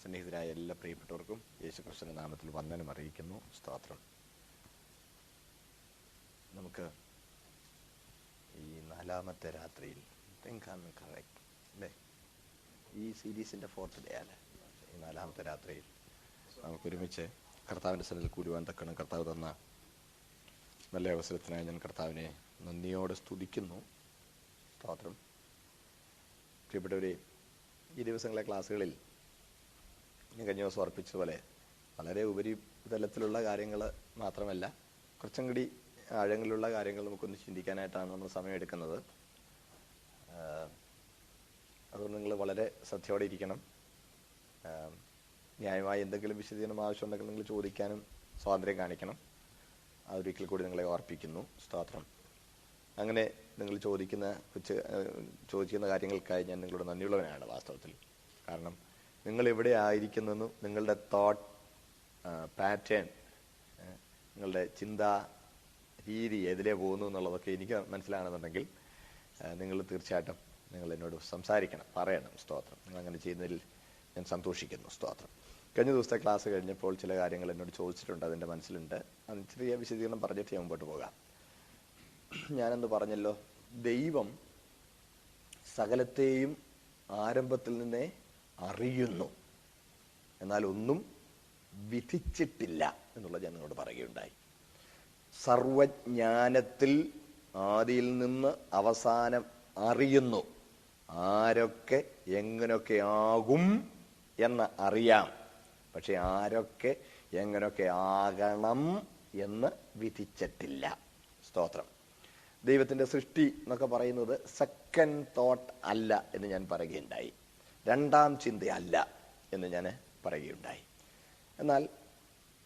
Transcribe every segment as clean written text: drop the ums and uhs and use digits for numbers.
സന്നിഹിതരായ എല്ലാ പ്രിയപ്പെട്ടവർക്കും യേശുക്രിസ്തുവിന്റെ നാമത്തിൽ വന്ദനം അറിയിക്കുന്നു. സ്തോത്രം. നമുക്ക് ഈ നാലാമത്തെ രാത്രിയിൽ അല്ലേ, ഈ സീരീസിന്റെ 4th ഡേ ആണ്. ഈ നാലാമത്തെ രാത്രിയിൽ നമുക്ക് ഒരുമിച്ച് കർത്താവിന്റെ സന്നിധിയിൽ കൂടുവാൻ തക്കണം കർത്താവ് തന്ന നല്ല അവസരത്തിനായി ഞാൻ കർത്താവിനെ നന്ദിയോടെ സ്തുതിക്കുന്നു. സ്തോത്രം. പ്രിയപ്പെട്ടവരെ, ഈ ദിവസങ്ങളിലെ ക്ലാസ്സുകളിൽ ഞാൻ കഴിഞ്ഞ ദിവസം ഓർപ്പിച്ചതുപോലെ വളരെ ഉപരിതലത്തിലുള്ള കാര്യങ്ങൾ മാത്രമല്ല, കുറച്ചും കൂടി ആഴങ്ങളിലുള്ള കാര്യങ്ങൾ നമുക്കൊന്ന് ചിന്തിക്കാനായിട്ടാണ് നമ്മൾ സമയമെടുക്കുന്നത്. അതുകൊണ്ട് നിങ്ങൾ വളരെ ശ്രദ്ധയോടെ ഇരിക്കണം. ന്യായമായി എന്തെങ്കിലും വിശദീകരണം ആവശ്യമുണ്ടെങ്കിൽ നിങ്ങൾ ചോദിക്കാനും സ്വാതന്ത്ര്യം കാണിക്കണം. അതൊരിക്കൽ കൂടി നിങ്ങളെ ഓർപ്പിക്കുന്നു. സ്തോത്രം. അങ്ങനെ നിങ്ങൾ ചോദിക്കുന്ന കാര്യങ്ങൾക്കായി ഞാൻ നിങ്ങളോട് നന്ദിയുള്ളവനാണ് വാസ്തവത്തിൽ. കാരണം നിങ്ങൾ എവിടെ ആയിരിക്കുന്നു, നിങ്ങളുടെ തോട്ട് പാറ്റേൺ, നിങ്ങളുടെ ചിന്താ രീതി എതിലേ പോകുന്നു എന്നുള്ളതൊക്കെ എനിക്ക് മനസ്സിലാണെന്നുണ്ടെങ്കിൽ നിങ്ങൾ തീർച്ചയായിട്ടും നിങ്ങൾ എന്നോട് സംസാരിക്കണം, പറയണം. സ്തോത്രം. നിങ്ങൾ അങ്ങനെ ചെയ്യുന്നതിൽ ഞാൻ സന്തോഷിക്കുന്നു. സ്തോത്രം. കഴിഞ്ഞ ദിവസത്തെ ക്ലാസ് കഴിഞ്ഞപ്പോൾ ചില കാര്യങ്ങൾ എന്നോട് ചോദിച്ചിട്ടുണ്ട്, അതിൻ്റെ മനസ്സിലുണ്ട്. അത് ചെറിയ വിശദീകരണം പറഞ്ഞിട്ട് ഞാൻ മുമ്പോട്ട് പോകാം. ഞാനെന്ന് പറഞ്ഞല്ലോ, ദൈവം സകലത്തെയും ആരംഭത്തിൽ നിന്നേ അറിയുന്നു, എന്നാൽ ഒന്നും വിധിച്ചിട്ടില്ല എന്നുള്ളത് ഞാൻ നിങ്ങളോട് പറയുകയുണ്ടായി. സർവജ്ഞാനത്തിൽ ആദിയിൽ നിന്ന് അവസാനം അറിയുന്നു. ആരൊക്കെ എങ്ങനൊക്കെ ആകും എന്ന് അറിയാം, പക്ഷെ ആരൊക്കെ എങ്ങനൊക്കെ ആകണം എന്ന് വിധിച്ചിട്ടില്ല. സ്തോത്രം. ദൈവത്തിന്റെ സൃഷ്ടി എന്നൊക്കെ പറയുന്നത് സെക്കൻഡ് തോട്ട് അല്ല എന്ന് ഞാൻ പറയുകയുണ്ടായി. രണ്ടാം ചിന്തയല്ല എന്ന് ഞാൻ പറയുകയുണ്ടായി. എന്നാൽ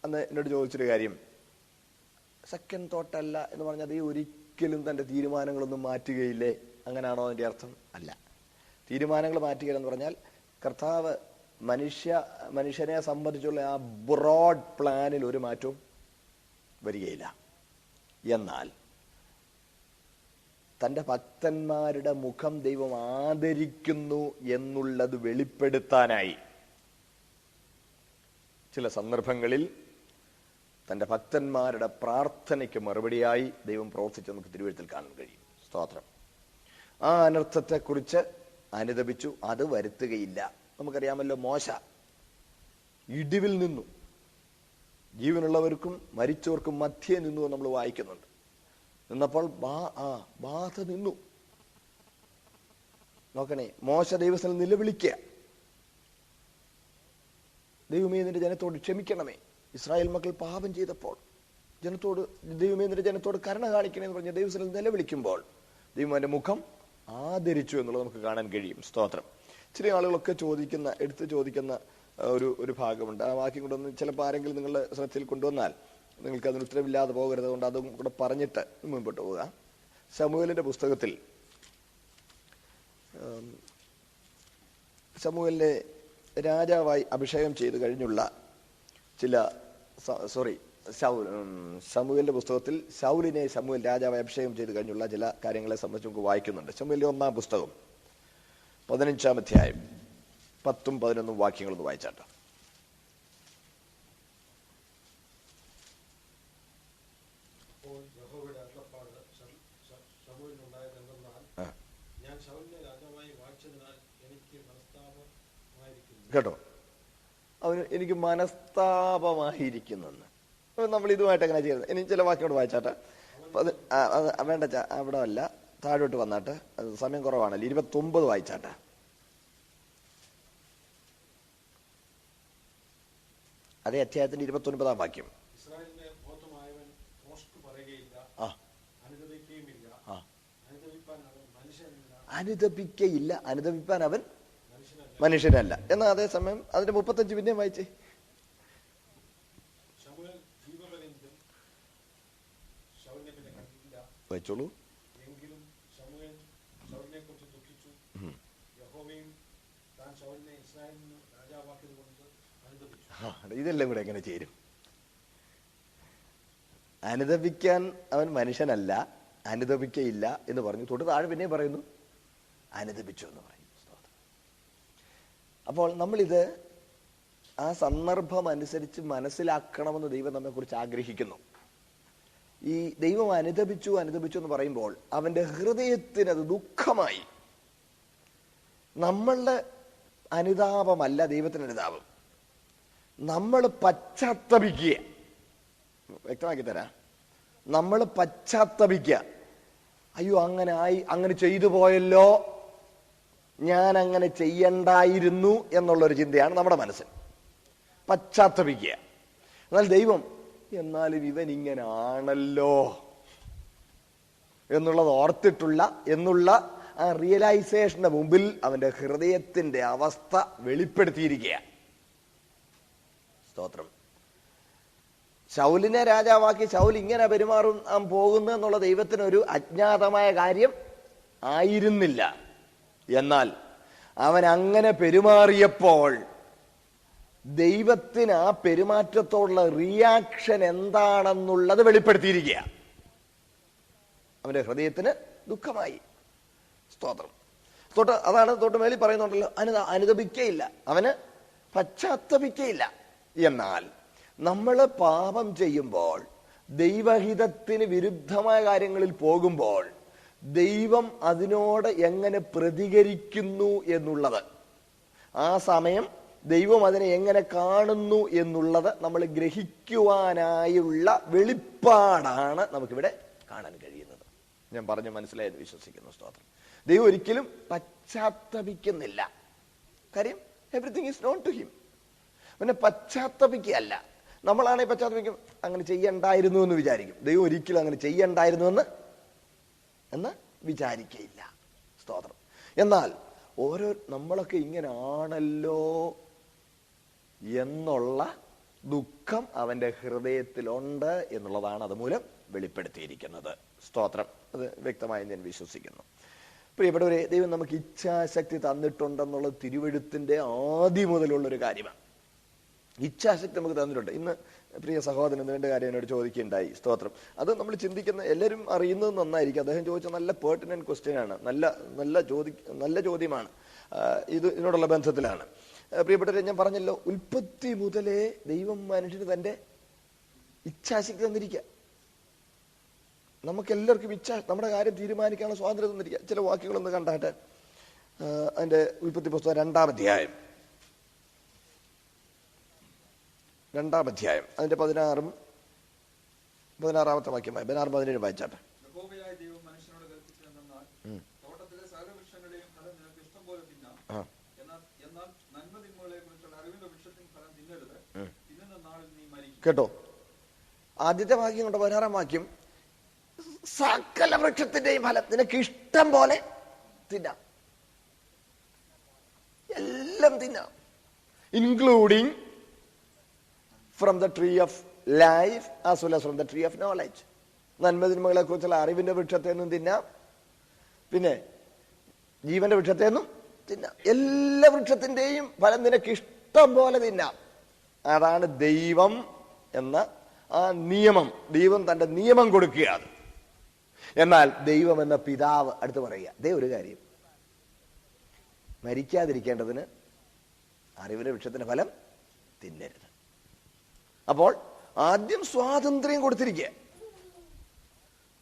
അന്ന് എന്നോട് ചോദിച്ചൊരു കാര്യം, സെക്കൻഡ് തോട്ട് അല്ല എന്ന് പറഞ്ഞാൽ അത് ഒരിക്കലും തൻ്റെ തീരുമാനങ്ങളൊന്നും മാറ്റുകയില്ലേ, അങ്ങനെയാണോ അതിൻ്റെ അർത്ഥം? അല്ല. തീരുമാനങ്ങൾ മാറ്റുക എന്ന് പറഞ്ഞാൽ കർത്താവ് മനുഷ്യനെ സംബന്ധിച്ചുള്ള ആ ബ്രോഡ് പ്ലാനിൽ ഒരു മാറ്റവും വരികയില്ല. എന്നാൽ തൻ്റെ ഭക്തന്മാരുടെ മുഖം ദൈവം ആദരിക്കുന്നു എന്നുള്ളത് വെളിപ്പെടുത്താനായി ചില സന്ദർഭങ്ങളിൽ തൻ്റെ ഭക്തന്മാരുടെ പ്രാർത്ഥനയ്ക്ക് മറുപടിയായി ദൈവം പ്രവർത്തിച്ച് നമുക്ക് തിരുവെഴുത്തിൽ കാണാൻ കഴിയും. സ്തോത്രം. ആ അനർത്ഥത്തെക്കുറിച്ച് അനുതപിച്ചു, അത് വരുത്തുകയില്ല. നമുക്കറിയാമല്ലോ, മോശ ഇടിവിൽ നിന്നു, ജീവനുള്ളവർക്കും മരിച്ചവർക്കും മധ്യേ നിന്നു നമ്മൾ വായിക്കുന്നുണ്ട്. നിന്നപ്പോൾ ബാധ നിന്നു. നോക്കണേ, മോശ ദൈവസ്ഥലം നിലവിളിക്കുക, ദൈവമേ നിന്റെ ജനത്തോട് ക്ഷമിക്കണമേ, ഇസ്രായേൽ മക്കൾ പാപം ചെയ്തപ്പോൾ ദൈവമേ നിന്റെ ജനത്തോട് കരുണ കാണിക്കണേ എന്ന് പറഞ്ഞ ദൈവസ്ഥലം നിലവിളിക്കുമ്പോൾ ദൈവം അവന്റെ മുഖം ആദരിച്ചു എന്നുള്ളത് നമുക്ക് കാണാൻ കഴിയും. സ്തോത്രം. ചില ആളുകളൊക്കെ എടുത്ത് ചോദിക്കുന്ന ഒരു ഭാഗമുണ്ട്. ആ വാക്യം കൊണ്ടൊന്ന് ചിലപ്പോൾ ആരെങ്കിലും നിങ്ങളുടെ ശ്രദ്ധയിൽ കൊണ്ടുവന്നാൽ നിങ്ങൾക്ക് അതിന് ഉത്തരവില്ലാതെ പോകരുത്, കൊണ്ട് അതും കൂടെ പറഞ്ഞിട്ട് മുൻപോട്ട് പോവുക. ശമൂവേലിന്റെ പുസ്തകത്തിൽ ശമൂവേലിനെ രാജാവായി അഭിഷേകം ചെയ്ത് കഴിഞ്ഞുള്ള ശമൂവേലിന്റെ പുസ്തകത്തിൽ ശൗലിനെ ശമൂവേൽ രാജാവായി അഭിഷേകം ചെയ്ത് കഴിഞ്ഞുള്ള ചില കാര്യങ്ങളെ സംബന്ധിച്ച് നമുക്ക് വായിക്കുന്നുണ്ട്. ശമൂവേലിന്റെ 1-ാം പുസ്തകം 15-ാം അധ്യായം 10-11 വാക്യങ്ങളൊന്ന് വായിച്ചാട്ടോ. കേട്ടോ, അവന് എനിക്ക് മനസ്താപമായിരിക്കുന്നെന്ന്. നമ്മൾ ഇതുമായിട്ട് എങ്ങനെ ചെയ്യുന്നത്? ഇനി ചില വാക്യോട് വായിച്ചാട്ടെ. വേണ്ട, അവിടെ അല്ല, താഴോട്ട് വന്നാട്ട്, സമയം കുറവാണല്ലോ. 29 വായിച്ചാട്ടെ. അതേ അധ്യായത്തിന്റെ 29-ാം വാക്യം. അനുദപിക്കയില്ല, അനുദപിപ്പാൻ അവൻ മനുഷ്യനല്ല. എന്നാൽ അതേസമയം അതിന്റെ 35 പിന്നെയും വായിച്ചേ. വായിച്ചോളൂ. ഇതെല്ലാം കൂടെ എങ്ങനെ ചേരും? അനുദപിക്കാൻ അവൻ മനുഷ്യനല്ല, അനുദപിക്കയില്ല എന്ന് പറഞ്ഞു. തൊട്ട് താഴെ പിന്നെയും പറയുന്നു അനുദപിച്ചു എന്ന് പറയും. അപ്പോൾ നമ്മളിത് ആ സന്ദർഭം അനുസരിച്ച് മനസ്സിലാക്കണമെന്ന് ദൈവം നമ്മെക്കുറിച്ച് ആഗ്രഹിക്കുന്നു. ഈ ദൈവം അനുതപിച്ചു എന്ന് പറയുമ്പോൾ അവന്റെ ഹൃദയത്തിന് അത് ദുഃഖമായി. നമ്മളുടെ അനുതാപമല്ല ദൈവത്തിന് അനുതാപം. നമ്മൾ പശ്ചാത്തപിക്കുക. വ്യക്തമാക്കി തരാം. നമ്മൾ പശ്ചാത്തപിക്കുക. അയ്യോ, അങ്ങനെ ചെയ്തു പോയല്ലോ, ഞാൻ അങ്ങനെ ചെയ്യണ്ടായിരുന്നു എന്നുള്ളൊരു ചിന്തയാണ് നമ്മുടെ മനസ്സിൽ. പശ്ചാത്തപിക്കുക. എന്നാൽ ദൈവം, എന്നാലും ഇവൻ ഇങ്ങനാണല്ലോ എന്നുള്ളത് ഓർത്തിട്ടുള്ള എന്നുള്ള ആ റിയലൈസേഷന്റെ മുമ്പിൽ അവന്റെ ഹൃദയത്തിന്റെ അവസ്ഥ വെളിപ്പെടുത്തിയിരിക്കുക. സ്തോത്രം. ശൗലിനെ രാജാവാക്കി ശൗൽ ഇങ്ങനെ പെരുമാറാൻ പോകുന്നു എന്നുള്ള ദൈവത്തിനൊരു അജ്ഞാതമായ കാര്യം ആയിരുന്നില്ല. എന്നാൽ അവൻ അങ്ങനെ പെരുമാറിയപ്പോൾ ദൈവത്തിന് ആ പെരുമാറ്റത്തോടുള്ള റിയാക്ഷൻ എന്താണെന്നുള്ളത് വെളിപ്പെടുത്തിയിരിക്കുക. അവന്റെ ഹൃദയത്തിന് ദുഃഖമായി. സ്തോത്രം. അതാണ് മേളിൽ പറയുന്നുണ്ടല്ലോ, അനുതപിക്കയില്ല, അവന് പശ്ചാത്തപിക്കയില്ല. എന്നാൽ നമ്മൾ പാപം ചെയ്യുമ്പോൾ, ദൈവഹിതത്തിന് വിരുദ്ധമായ കാര്യങ്ങളിൽ പോകുമ്പോൾ ദൈവം അതിനോട് എങ്ങനെ പ്രതികരിക്കുന്നു എന്നുള്ളത്, ആ സമയം ദൈവം അതിനെ എങ്ങനെ കാണുന്നു എന്നുള്ളത് നമ്മൾ ഗ്രഹിക്കുവാനായുള്ള വെളിപ്പാടാണ് നമുക്കിവിടെ കാണാൻ കഴിയുന്നത്. ഞാൻ പറഞ്ഞു മനസ്സിലായെന്ന് വിശ്വസിക്കുന്നു. സ്തോത്രം. ദൈവം ഒരിക്കലും പശ്ചാത്തപിക്കുന്നില്ല. കാര്യം everything is known to him. പിന്നെ പശ്ചാത്തപിക്കുകയല്ല. നമ്മളാണെങ്കിൽ പശ്ചാത്തപിക്കും, അങ്ങനെ ചെയ്യണ്ടായിരുന്നു എന്ന് വിചാരിക്കും. ദൈവം ഒരിക്കലും അങ്ങനെ ചെയ്യണ്ടായിരുന്നു എന്ന് വിചാരിക്കയില്ല. സ്തോത്രം. എന്നാൽ നമ്മളൊക്കെ ഇങ്ങനാണല്ലോ എന്നുള്ള ദുഃഖം അവന്റെ ഹൃദയത്തിലുണ്ട് എന്നുള്ളതാണ് അതുമൂലം വെളിപ്പെടുത്തിയിരിക്കുന്നത്. സ്തോത്രം. അത് വ്യക്തമായി ഞാൻ വിശ്വസിക്കുന്നു. പ്രിയപ്പെട്ടവരെ, ദൈവം നമുക്ക് ഇച്ഛാശക്തി തന്നിട്ടുണ്ടെന്നുള്ളത് തിരുവെഴുത്തിന്റെ ആദ്യം മുതലുള്ളൊരു കാര്യമാണ്. ഇച്ഛാശക്തി നമുക്ക് തന്നിട്ടുണ്ട്. ഇന്ന് പ്രിയ സഹോദരൻ രണ്ട് കാര്യം എന്നോട് ചോദിക്കുകയുണ്ടായി. സ്തോത്രം. അത് നമ്മൾ ചിന്തിക്കുന്ന എല്ലാവരും അറിയുന്നത് നന്നായിരിക്കും. അദ്ദേഹം ചോദിച്ച നല്ല പെർട്ടിനന്റ് ക്വസ്റ്റ്യൻ ആണ്. നല്ല ചോദ്യമാണ്. ഇതിനോടുള്ള ബന്ധത്തിലാണ്. പ്രിയപ്പെട്ടവരെ, ഞാൻ പറഞ്ഞല്ലോ, ഉൽപ്പത്തി മുതലേ ദൈവം മനുഷ്യന് തന്റെ ഇച്ഛാശക്തി തന്നിരിക്കുക. നമുക്ക് എല്ലാവർക്കും നമ്മുടെ കാര്യം തീരുമാനിക്കാനുള്ള സ്വാതന്ത്ര്യം തന്നിരിക്കുക. ചില വാക്യങ്ങളൊന്ന് കണ്ടാട്ടെ. അതിന്റെ ഉൽപ്പത്തി പുസ്തകം 2-ാം അധ്യായം അതിന്റെ 16-ാമത്തെ വാക്യമായി 16-17 വായിച്ചാട്ടെ. കേട്ടോ, ആദ്യത്തെ വാക്യം കൊണ്ട് 16-ാം വാക്യം, സകല വൃക്ഷത്തിന്റെയും ഫലം നിനക്ക് ഇഷ്ടം പോലെ തിന്നാം, എല്ലാം തിന്നാം, including from the tree of life as well as from the tree of knowledge. നന്മതിന്മകളെ കുറിച്ചുള്ള അറിവിന്റെ വൃക്ഷത്തെ നിന്നും തിന്നാം, പിന്നെ ജീവന്റെ വൃക്ഷത്തെ നിന്നും തിന്നാം. എല്ലാ വൃക്ഷത്തിന്റെയും ഫലം നിനക്ക് ഇഷ്ടം പോലെ തിന്നാം. അതാണ് ദൈവം എന്ന ആ നിയമം. ദൈവം തന്റെ നിയമം കൊടുക്കുകയാണ്. എന്നാൽ ദൈവം എന്ന പിതാവ് അടുത്ത് പറയുക, ദേ ഒരു കാര്യം, മരിക്കാതിരിക്കേണ്ടതിന് അറിവിന്റെ വൃക്ഷത്തിന്റെ ഫലം തിന്നരുത്. അപ്പോൾ ആദ്യം സ്വാതന്ത്ര്യം കൊടുത്തിരിക്കുക.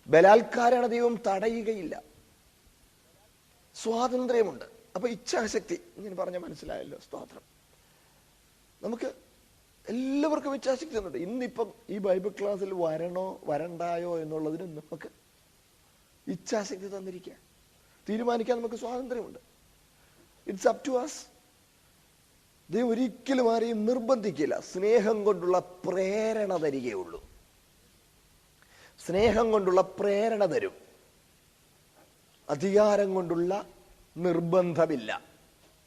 ബലാത്കാരാണ് ദൈവം തടയുകയില്ല. സ്വാതന്ത്ര്യമുണ്ട്. അപ്പൊ ഇച്ഛാശക്തി ഇങ്ങനെ പറഞ്ഞ മനസ്സിലായല്ലോ. സ്തോത്രം. നമുക്ക് എല്ലാവർക്കും ഇച്ഛാശക്തി തന്നിട്ട് ഇന്നിപ്പം ഈ ബൈബിൾ ക്ലാസ്സിൽ വരണോ വരണ്ടായോ എന്നുള്ളതിന് നമുക്ക് ഇച്ഛാശക്തി തന്നിരിക്കുക. തീരുമാനിക്കാൻ നമുക്ക് സ്വാതന്ത്ര്യമുണ്ട്. It's up to us. ദൈവം ഒരിക്കലും ആരെയും നിർബന്ധിക്കില്ല. സ്നേഹം കൊണ്ടുള്ള പ്രേരണ തരികയുള്ളൂ. സ്നേഹം കൊണ്ടുള്ള പ്രേരണ തരും. അധികാരം കൊണ്ടുള്ള നിർബന്ധമില്ല.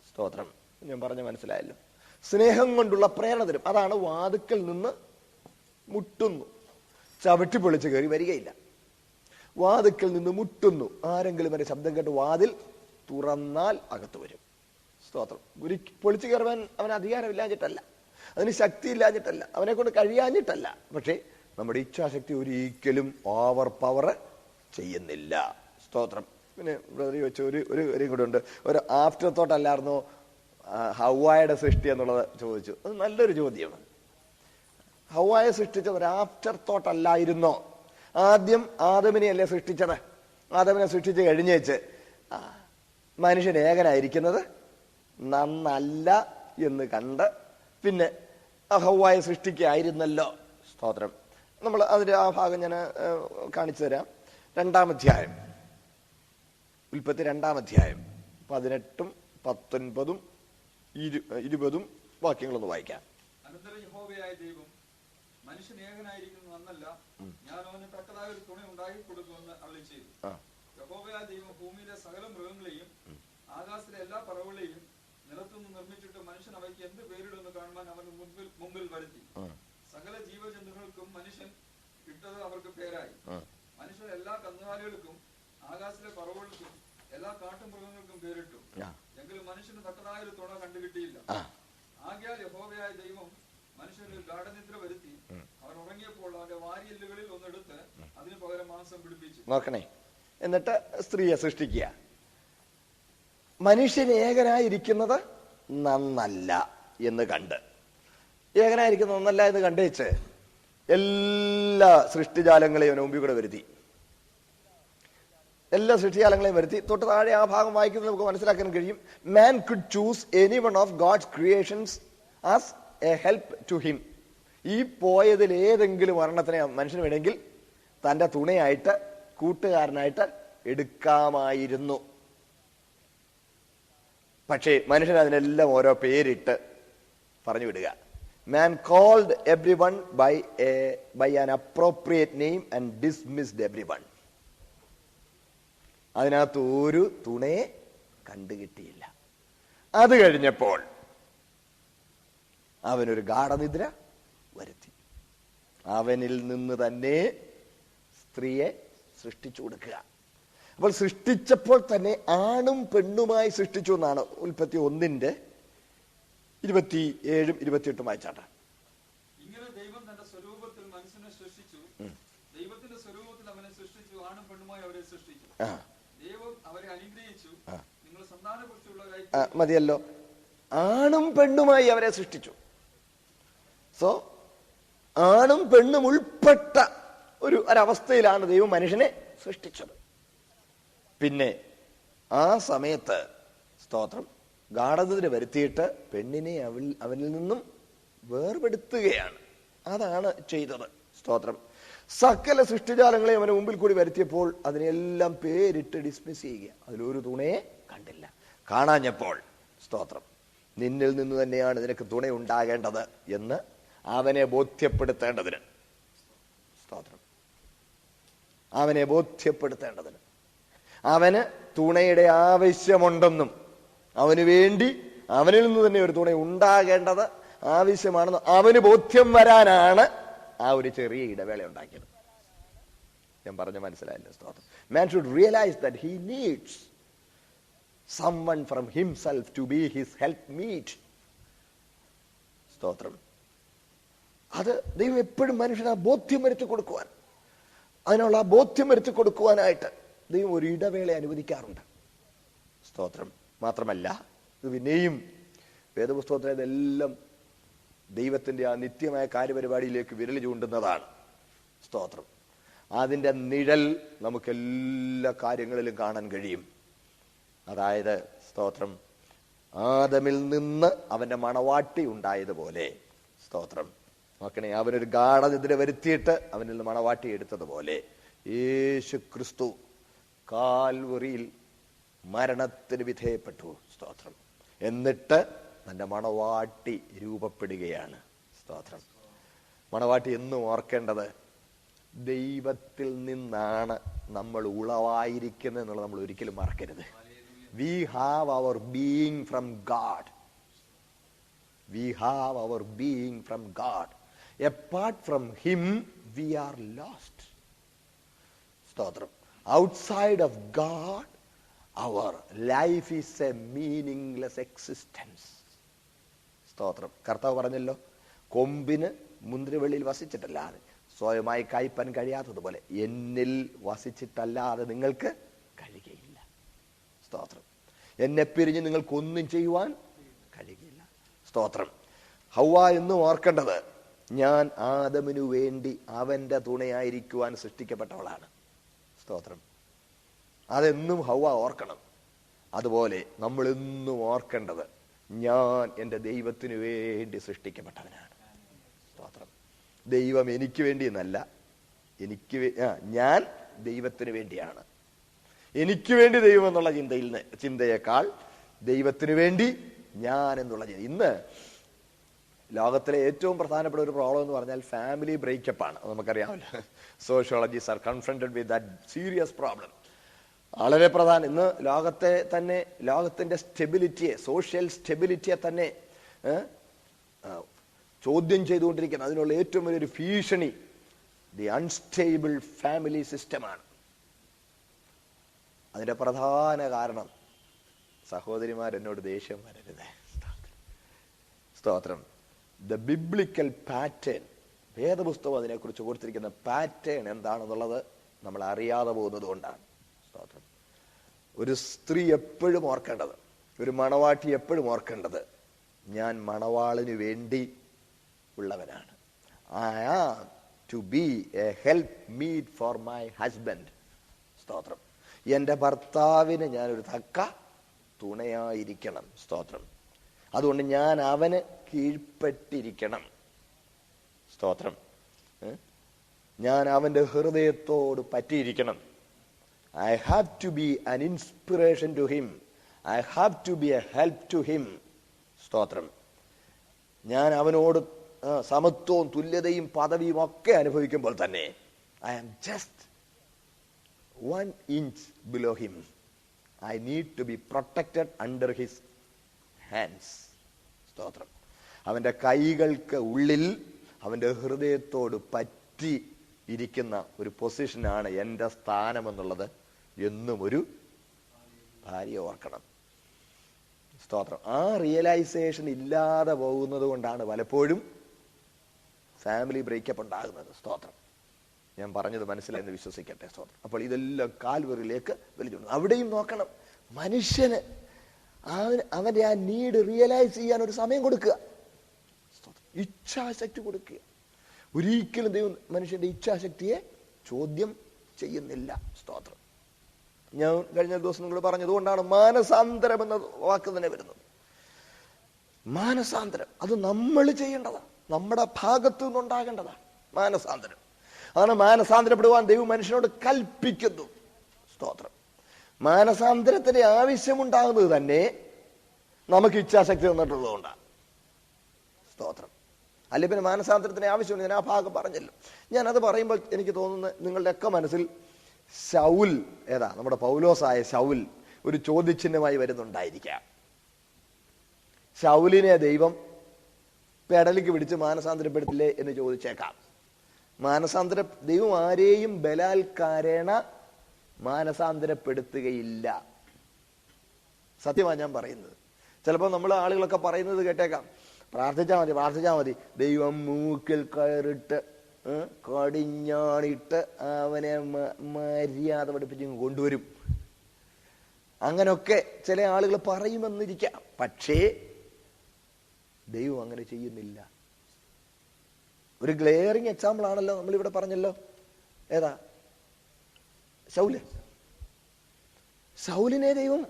സ്തോത്രം. ഞാൻ പറഞ്ഞ മനസ്സിലായല്ലോ. സ്നേഹം കൊണ്ടുള്ള പ്രേരണ തരും. അതാണ് വാതിക്കൽ നിന്ന് മുട്ടുന്നു, ചവിട്ടി പൊളിച്ച് കയറി വരികയില്ല. വാതിക്കൽ നിന്ന് മുട്ടുന്നു, ആരെങ്കിലും എന്റെ ശബ്ദം കേട്ട് വാതിൽ തുറന്നാൽ അകത്ത് വരും. സ്തോത്രം. പൊളിച്ചു കയറുവാൻ അവന് അധികാരമില്ലാഞ്ഞിട്ടല്ല, അതിന് ശക്തി ഇല്ലാഞ്ഞിട്ടല്ല, അവനെ കൊണ്ട് കഴിയാഞ്ഞിട്ടല്ല. പക്ഷേ നമ്മുടെ ഇച്ഛാശക്തി ഒരിക്കലും ഓവർ പവർ ചെയ്യുന്നില്ല. സ്തോത്രം. പിന്നെ ബ്രദർ ചോദിച്ച ഒരു കാര്യം കൂടെ ഉണ്ട്. ഒരു ആഫ്റ്റർ തോട്ട് അല്ലായിരുന്നോ ഹവ്വായുടെ സൃഷ്ടി എന്നുള്ളത് ചോദിച്ചു. അത് നല്ലൊരു ചോദ്യമാണ്. ഹവ്വായെ സൃഷ്ടിച്ചത് ഒരു ആഫ്റ്റർ തോട്ട് അല്ലായിരുന്നോ? ആദ്യം ആദമിനെയല്ലേ സൃഷ്ടിച്ചത്? ആദമിനെ സൃഷ്ടിച്ച് കഴിഞ്ഞേച്ച് മനുഷ്യൻ ഏകനായിരിക്കുന്നത് നന്നല്ല എന്ന് കണ്ട് പിന്നെ ഹവ്വായെ സൃഷ്ടിക്കായിരുന്നല്ലോ. സ്തോത്രം. നമ്മൾ അതിന്റെ ആ ഭാഗം ഞാൻ കാണിച്ചു തരാം. 2-ാം അധ്യായം, ഉൽപ്പത്തി 2-ാം അധ്യായം 18, 19, 20 വാക്യങ്ങളൊന്ന് വായിക്കാം. അനന്തരം യഹോവയായ ദൈവം മനുഷ്യൻ ഏകനായിരിക്കുന്നത് നന്നല്ല, ഞാൻ അവന് തക്കതായ ഒരു തുണ ഉണ്ടാക്കി കൊടുക്കുമെന്ന് അരുളിച്ചെയ്തു. യഹോവയായ ദൈവം ഭൂമിയിലെ സകല മൃഗങ്ങളെയും ആകാശത്തിലെ എല്ലാ പറവുകളെയും നിലത്തുനിന്ന് നിർമ്മിച്ചിട്ട് മനുഷ്യൻ അവയ്ക്ക് എന്ത് പേരിടുമെന്ന് കാണുവാൻ അവന് മുമ്പിൽ വരുത്തി. സകല ജീവജന്തുക്കൾക്കും മനുഷ്യൻ ഇട്ടത് അവർക്ക് പേരായി. മനുഷ്യർ എല്ലാ കന്നുകാലികൾക്കും ആകാശത്തിലെ പറവുകൾക്കും എല്ലാ കാട്ടുമൃഗങ്ങൾക്കും പേരിട്ടു. എങ്കിലും മനുഷ്യന് തക്കതായ ഒരു തുണ കണ്ടുകിട്ടിയില്ല. ആകയാൽ യഹോവയായ ദൈവം മനുഷ്യന് ഗാഢനിദ്ര വരുത്തി അവൻ ഉറങ്ങിയപ്പോൾ അവന്റെ വാരിയെല്ലുകളിൽ ഒന്നെടുത്ത് അതിന് പകരം മാംസം പിടിപ്പിച്ചു. നോക്കണേ, എന്നിട്ട് സ്ത്രീയെ സൃഷ്ടിക്കുക. മനുഷ്യൻ ഏകനായിരിക്കുന്നത് നന്നല്ല എന്ന് കണ്ട്, ഏകനായിരിക്കുന്നത് നന്നല്ല എന്ന് കണ്ടേച്ച് എല്ലാ സൃഷ്ടിജാലങ്ങളെയും മുമ്പിൽ കൂടെ വരുത്തി. എല്ലാ സൃഷ്ടിജാലങ്ങളെയും വരുത്തി. തൊട്ട് താഴെ ആ ഭാഗം വായിക്കുന്നത് നമുക്ക് മനസ്സിലാക്കാൻ കഴിയും. Man could choose any one of God's creations as a help to him. ഈ പോയതിൽ ഏതെങ്കിലും ഒരെണ്ണത്തിനെ മനുഷ്യന് വേണമെങ്കിൽ തന്റെ തുണയായിട്ട്, കൂട്ടുകാരനായിട്ട് എടുക്കാമായിരുന്നു. പക്ഷേ മനുഷ്യൻ അതിനെല്ലാം ഓരോ പേരിട്ട് പറഞ്ഞു വിടുക. Man called everyone by an appropriate name and dismissed everyone. അതിനകത്ത് ഒരു തുണയെ കണ്ടുകിട്ടിയില്ല. അത് കഴിഞ്ഞപ്പോൾ അവനൊരു ഗാഢനിദ്ര വരുത്തി. അവനിൽ നിന്ന് തന്നെ സ്ത്രീയെ സൃഷ്ടിച്ചു കൊടുക്കുക. അപ്പോൾ സൃഷ്ടിച്ചപ്പോൾ തന്നെ ആണും പെണ്ണുമായി സൃഷ്ടിച്ചു എന്നാണ് ഉൽപ്പത്തി 1-ന്റെ 27, 28 വായിച്ചാട്ടെ. ഇങ്ങനെ ദൈവം തന്റെ സ്വരൂപത്തിൽ മനുഷ്യനെ സൃഷ്ടിച്ചു, ദൈവത്തിന്റെ സ്വരൂപത്തിൽ അവനെ സൃഷ്ടിച്ചു, ആണും പെണ്ണുമായി അവരെ സൃഷ്ടിച്ചു. ദൈവം അവരെ അനുഗ്രഹിച്ചു, നിങ്ങൾ സന്താനപുഷ്ടിയുള്ളവരായി. മതിയല്ലോ, ആണും പെണ്ണുമായി അവരെ സൃഷ്ടിച്ചു. സോ ആണും പെണ്ണും ഉൾപ്പെട്ട ഒരവസ്ഥയിലാണ് ദൈവം മനുഷ്യനെ സൃഷ്ടിച്ചത്. പിന്നെ ആ സമയത്ത് സ്തോത്രം ഗാഢനിദ്ര വരുത്തിയിട്ട് പെണ്ണിനെ അവനിൽ നിന്നും വേർപെടുത്തുകയാണ്. അതാണ് ചെയ്തത്. സ്തോത്രം. സകല സൃഷ്ടിജാലങ്ങളെ അവന് മുമ്പിൽ കൂടി വരുത്തിയപ്പോൾ അതിനെല്ലാം പേരിട്ട് ഡിസ്മിസ് ചെയ്യുക. അതിലൊരു തുണയെ കണ്ടില്ല. കാണാഞ്ഞപ്പോൾ സ്തോത്രം നിന്നിൽ നിന്ന് തന്നെയാണ് നിനക്ക് തുണ ഉണ്ടാകേണ്ടത് എന്ന് അവനെ ബോധ്യപ്പെടുത്തേണ്ടതിന്, സ്തോത്രം, അവനെ ബോധ്യപ്പെടുത്തേണ്ടതിന്, അവന് തുണയുടെ ആവശ്യമുണ്ടെന്നും അവന് വേണ്ടി അവനിൽ നിന്ന് തന്നെ ഒരു തുണ ഉണ്ടാകേണ്ടത് ആവശ്യമാണെന്ന് അവന് ബോധ്യം വരാനാണ് ആ ഒരു ചെറിയ ഇടവേള ഉണ്ടാക്കിയത്. ഞാൻ പറഞ്ഞ മനസ്സിലായില്ലേ? സ്തോത്രം. Man should realize that he needs someone from himself to be his helpmeet. സ്തോത്രം. അത് ദൈവം എപ്പോഴും മനുഷ്യന് ആ ബോധ്യം വരുത്തി കൊടുക്കുവാൻ, അതിനുള്ള ആ ബോധ്യം വരുത്തി കൊടുക്കുവാനായിട്ട് ദൈവം ഒരു ഇടവേള അനുവദിക്കാറുണ്ട്. സ്തോത്രം. മാത്രമല്ല ഇത് പിന്നെയും വേദപുസ്തകത്തിലെ ഇതെല്ലാം ദൈവത്തിന്റെ ആ നിത്യമായ കാര്യപരിപാടിയിലേക്ക് വിരൽ ചൂണ്ടുന്നതാണ്. സ്തോത്രം. അതിന്റെ നിഴൽ നമുക്ക് എല്ലാ കാര്യങ്ങളിലും കാണാൻ കഴിയും. അതായത് സ്തോത്രം ആദമിൽ നിന്ന് അവന്റെ മണവാട്ടി ഉണ്ടായതുപോലെ, സ്തോത്രം നോക്കണേ, അവനൊരു ഗാഢനിദ്ര വരുത്തിയിട്ട് അവനിൽ നിന്ന് മണവാട്ടി എടുത്തതുപോലെ യേശു ക്രിസ്തു കാൽവറിയിൽ മരണത്തിന് വിധേയപ്പെട്ടു. സ്തോത്രം. എന്നിട്ട് തന്റെ മണവാട്ടി രൂപപ്പെടുകയാണ്. സ്തോത്രം. മണവാട്ടി എന്നും ഓർക്കേണ്ടത് ദൈവത്തിൽ നിന്നാണ് നമ്മൾ ഉളവായിരിക്കുന്നത് എന്നുള്ളത് നമ്മൾ ഒരിക്കലും മറക്കരുത്. We have our being from God. We have our being from God. Apart from Him, we are lost. സ്തോത്രം. Outside of God, our life is a meaningless existence. സ്തോത്രം. കർത്താവ് പറഞ്ഞല്ലോ, കൊമ്പിന് മുന്തിരിവള്ളിയിൽ വസിച്ചിട്ടല്ലാതെ സ്വയമായി കായ്പാൻ കഴിയാത്തതുപോലെ എന്നിൽ വസിച്ചിട്ടല്ലാതെ നിങ്ങൾക്ക് കഴിയുകയില്ല. സ്തോത്രം. എന്നെ പിരിഞ്ഞ് നിങ്ങൾക്കൊന്നും ചെയ്യുവാൻ കഴിയുകയില്ല. സ്തോത്രം. ഹൗവ എന്നും ഓർക്കേണ്ടത്, ഞാൻ ആദമിനു വേണ്ടി അവന്റെ തുണയായിരിക്കുവാൻ സൃഷ്ടിക്കപ്പെട്ടവളാണ്. സ്തോത്രം. അതെന്നും ഹൗവ ഓർക്കണം. അതുപോലെ നമ്മൾ എന്നും ഓർക്കേണ്ടത്, ഞാൻ എൻ്റെ ദൈവത്തിനു വേണ്ടി സൃഷ്ടിക്കപ്പെട്ടവനാണ്. സ്തോത്രം. ദൈവം എനിക്ക് വേണ്ടി എന്നല്ല, ഞാൻ ദൈവത്തിന് വേണ്ടിയാണ്. എനിക്ക് വേണ്ടി ദൈവം എന്നുള്ള ചിന്തയേക്കാൾ ദൈവത്തിന് വേണ്ടി ഞാൻ എന്നുള്ള ചിന്ത. ഇന്ന് ലോകത്തിലെ ഏറ്റവും പ്രധാനപ്പെട്ട ഒരു പ്രോബ്ലം എന്ന് പറഞ്ഞാൽ ഫാമിലി ബ്രേക്കപ്പ് ആണ്. നമുക്കറിയാമല്ലോ, sociologist are confronted with that serious problem. വളരെ പ്രധാനം. ഇന്ന് ലോകത്തിന്റെ സ്റ്റെബിലിറ്റിയെ, സോഷ്യൽ സ്റ്റെബിലിറ്റിയെ തന്നെ ചോദ്യം ചെയ്തുകൊണ്ടിരിക്കുന്നത്, അതിനുള്ള ഏറ്റവും വലിയൊരു ഭീഷണി ദി അൺസ്റ്റേബിൾ ഫാമിലി സിസ്റ്റമാണ്. അതിന്റെ പ്രധാന കാരണം, സഹോദരിമാരെന്നോട് ദേഷ്യം വരരുത്, സ്തോത്രം, ദ ബിബ്ലിക്കൽ പാറ്റേൺ, വേദപുസ്തകം അതിനെക്കുറിച്ച് കൊടുത്തിരിക്കുന്ന പാറ്റേൺ എന്താണെന്നുള്ളത് നമ്മൾ അറിയാതെ പോകുന്നത് കൊണ്ടാണ്. സ്തോത്രം. ഒരു സ്ത്രീ എപ്പോഴും ഓർക്കേണ്ടത്, ഒരു മണവാട്ടി എപ്പോഴും ഓർക്കേണ്ടത്, ഞാൻ മണവാളിന് വേണ്ടി ഉള്ളവനാണ്. I am to be a help meet for my husband. സ്തോത്രം. എൻ്റെ ഭർത്താവിന് ഞാനൊരു തക്ക തുണയായിരിക്കണം. സ്തോത്രം. അതുകൊണ്ട് ഞാൻ അവന് കീഴ്പ്പെട്ടിരിക്കണം. സ്തോത്രം. ഞാൻ അവന്റെ ഹൃദയത്തോട് പറ്റിയിരിക്കണം. I have to be an inspiration to him. I have to be a help to him. സ്തോത്രം. ഞാൻ അവനോട് സമത്വവും തുല്യതയും പദവിയും ഒക്കെ അനുഭവിക്കുമ്പോൾ തന്നെ I am just 1 inch below him. I need to be protected under his hands. സ്തോത്രം. അവന്റെ കൈകൾക്ക് ഉള്ളിൽ അവന്റെ ഹൃദയത്തോട് പറ്റി ഇരിക്കുന്ന ഒരു പൊസിഷനാണ് എൻ്റെ സ്ഥാനം എന്നുള്ളത് എന്നും ഒരു ഭാര്യ ഓർക്കണം. സ്തോത്രം. ആ റിയലൈസേഷൻ ഇല്ലാതെ പോകുന്നത് കൊണ്ടാണ് പലപ്പോഴും ഫാമിലി ബ്രേക്കപ്പ് ഉണ്ടാകുന്നത്. സ്തോത്രം. ഞാൻ പറഞ്ഞത് മനസ്സിലായെന്ന് വിശ്വസിക്കട്ടെ. സ്തോത്രം. അപ്പോൾ ഇതെല്ലാം കാൽവറിയിലേക്ക് വലിച്ചു. അവിടെയും നോക്കണം, മനുഷ്യന് അവന്റെ ആ നീഡ് റിയലൈസ് ചെയ്യാൻ ഒരു സമയം കൊടുക്കുക. ഇച്ഛാശക്തി കൊടുക്കുക. ഒരിക്കലും ദൈവം മനുഷ്യന്റെ ഇച്ഛാശക്തിയെ ചോദ്യം ചെയ്യുന്നില്ല. സ്തോത്രം. ഞാൻ കഴിഞ്ഞ ദിവസം നിങ്ങൾ പറഞ്ഞതുകൊണ്ടാണ് മാനസാന്തരം എന്ന വാക്ക് തന്നെ വരുന്നത്. മാനസാന്തരം അത് നമ്മൾ ചെയ്യേണ്ടതാണ്, നമ്മുടെ ഭാഗത്തു നിന്നുണ്ടാകേണ്ടതാണ് മാനസാന്തരം. അതാണ് മാനസാന്തരപ്പെടുവാൻ ദൈവം മനുഷ്യനോട് കൽപ്പിക്കുന്നു. സ്തോത്രം. മാനസാന്തരത്തിന്റെ ആവശ്യമുണ്ടാകുന്നത് തന്നെ നമുക്ക് ഇച്ഛാശക്തി തന്നിട്ടുള്ളത് കൊണ്ടാണ്. സ്തോത്രം. അല്ലെ പിന്നെ മാനസാന്തരത്തിന് ആവശ്യമുണ്ട്. ഞാൻ ആ ഭാഗം പറഞ്ഞല്ലോ. ഞാനത് പറയുമ്പോൾ എനിക്ക് തോന്നുന്നത് നിങ്ങളുടെയൊക്കെ മനസ്സിൽ ശൗൽ, ഏതാ നമ്മുടെ പൗലോസായ ശൗൽ, ഒരു ചോദ്യചിഹ്നമായി വരുന്നുണ്ടായിരിക്കാം. ശൗലിനെ ദൈവം പെടലിക്ക് പിടിച്ച് മാനസാന്തരപ്പെടുത്തില്ലേ എന്ന് ചോദിച്ചേക്കാം. ദൈവം ആരെയും ബലാത്കാരേണ മാനസാന്തരപ്പെടുത്തുകയില്ല. സത്യമാണ് ഞാൻ പറയുന്നത്. ചിലപ്പോൾ നമ്മൾ ആളുകളൊക്കെ പറയുന്നത് കേട്ടേക്കാം, പ്രാർത്ഥിച്ചാൽ മതി ദൈവം മൂക്കിൽ കയറിട്ട് കടിഞ്ഞാണിട്ട് അവനെ മര്യാദ പഠിപ്പിച്ച് കൊണ്ടുവരും. അങ്ങനൊക്കെ ചില ആളുകൾ പറയുമെന്നിരിക്കാം. പക്ഷേ ദൈവം അങ്ങനെ ചെയ്യുന്നില്ല. ഒരു ഗ്ലെയറിങ് എക്സാമ്പിൾ ആണല്ലോ നമ്മളിവിടെ പറഞ്ഞല്ലോ. ഏതാ? ശൗലിനെ ദൈവം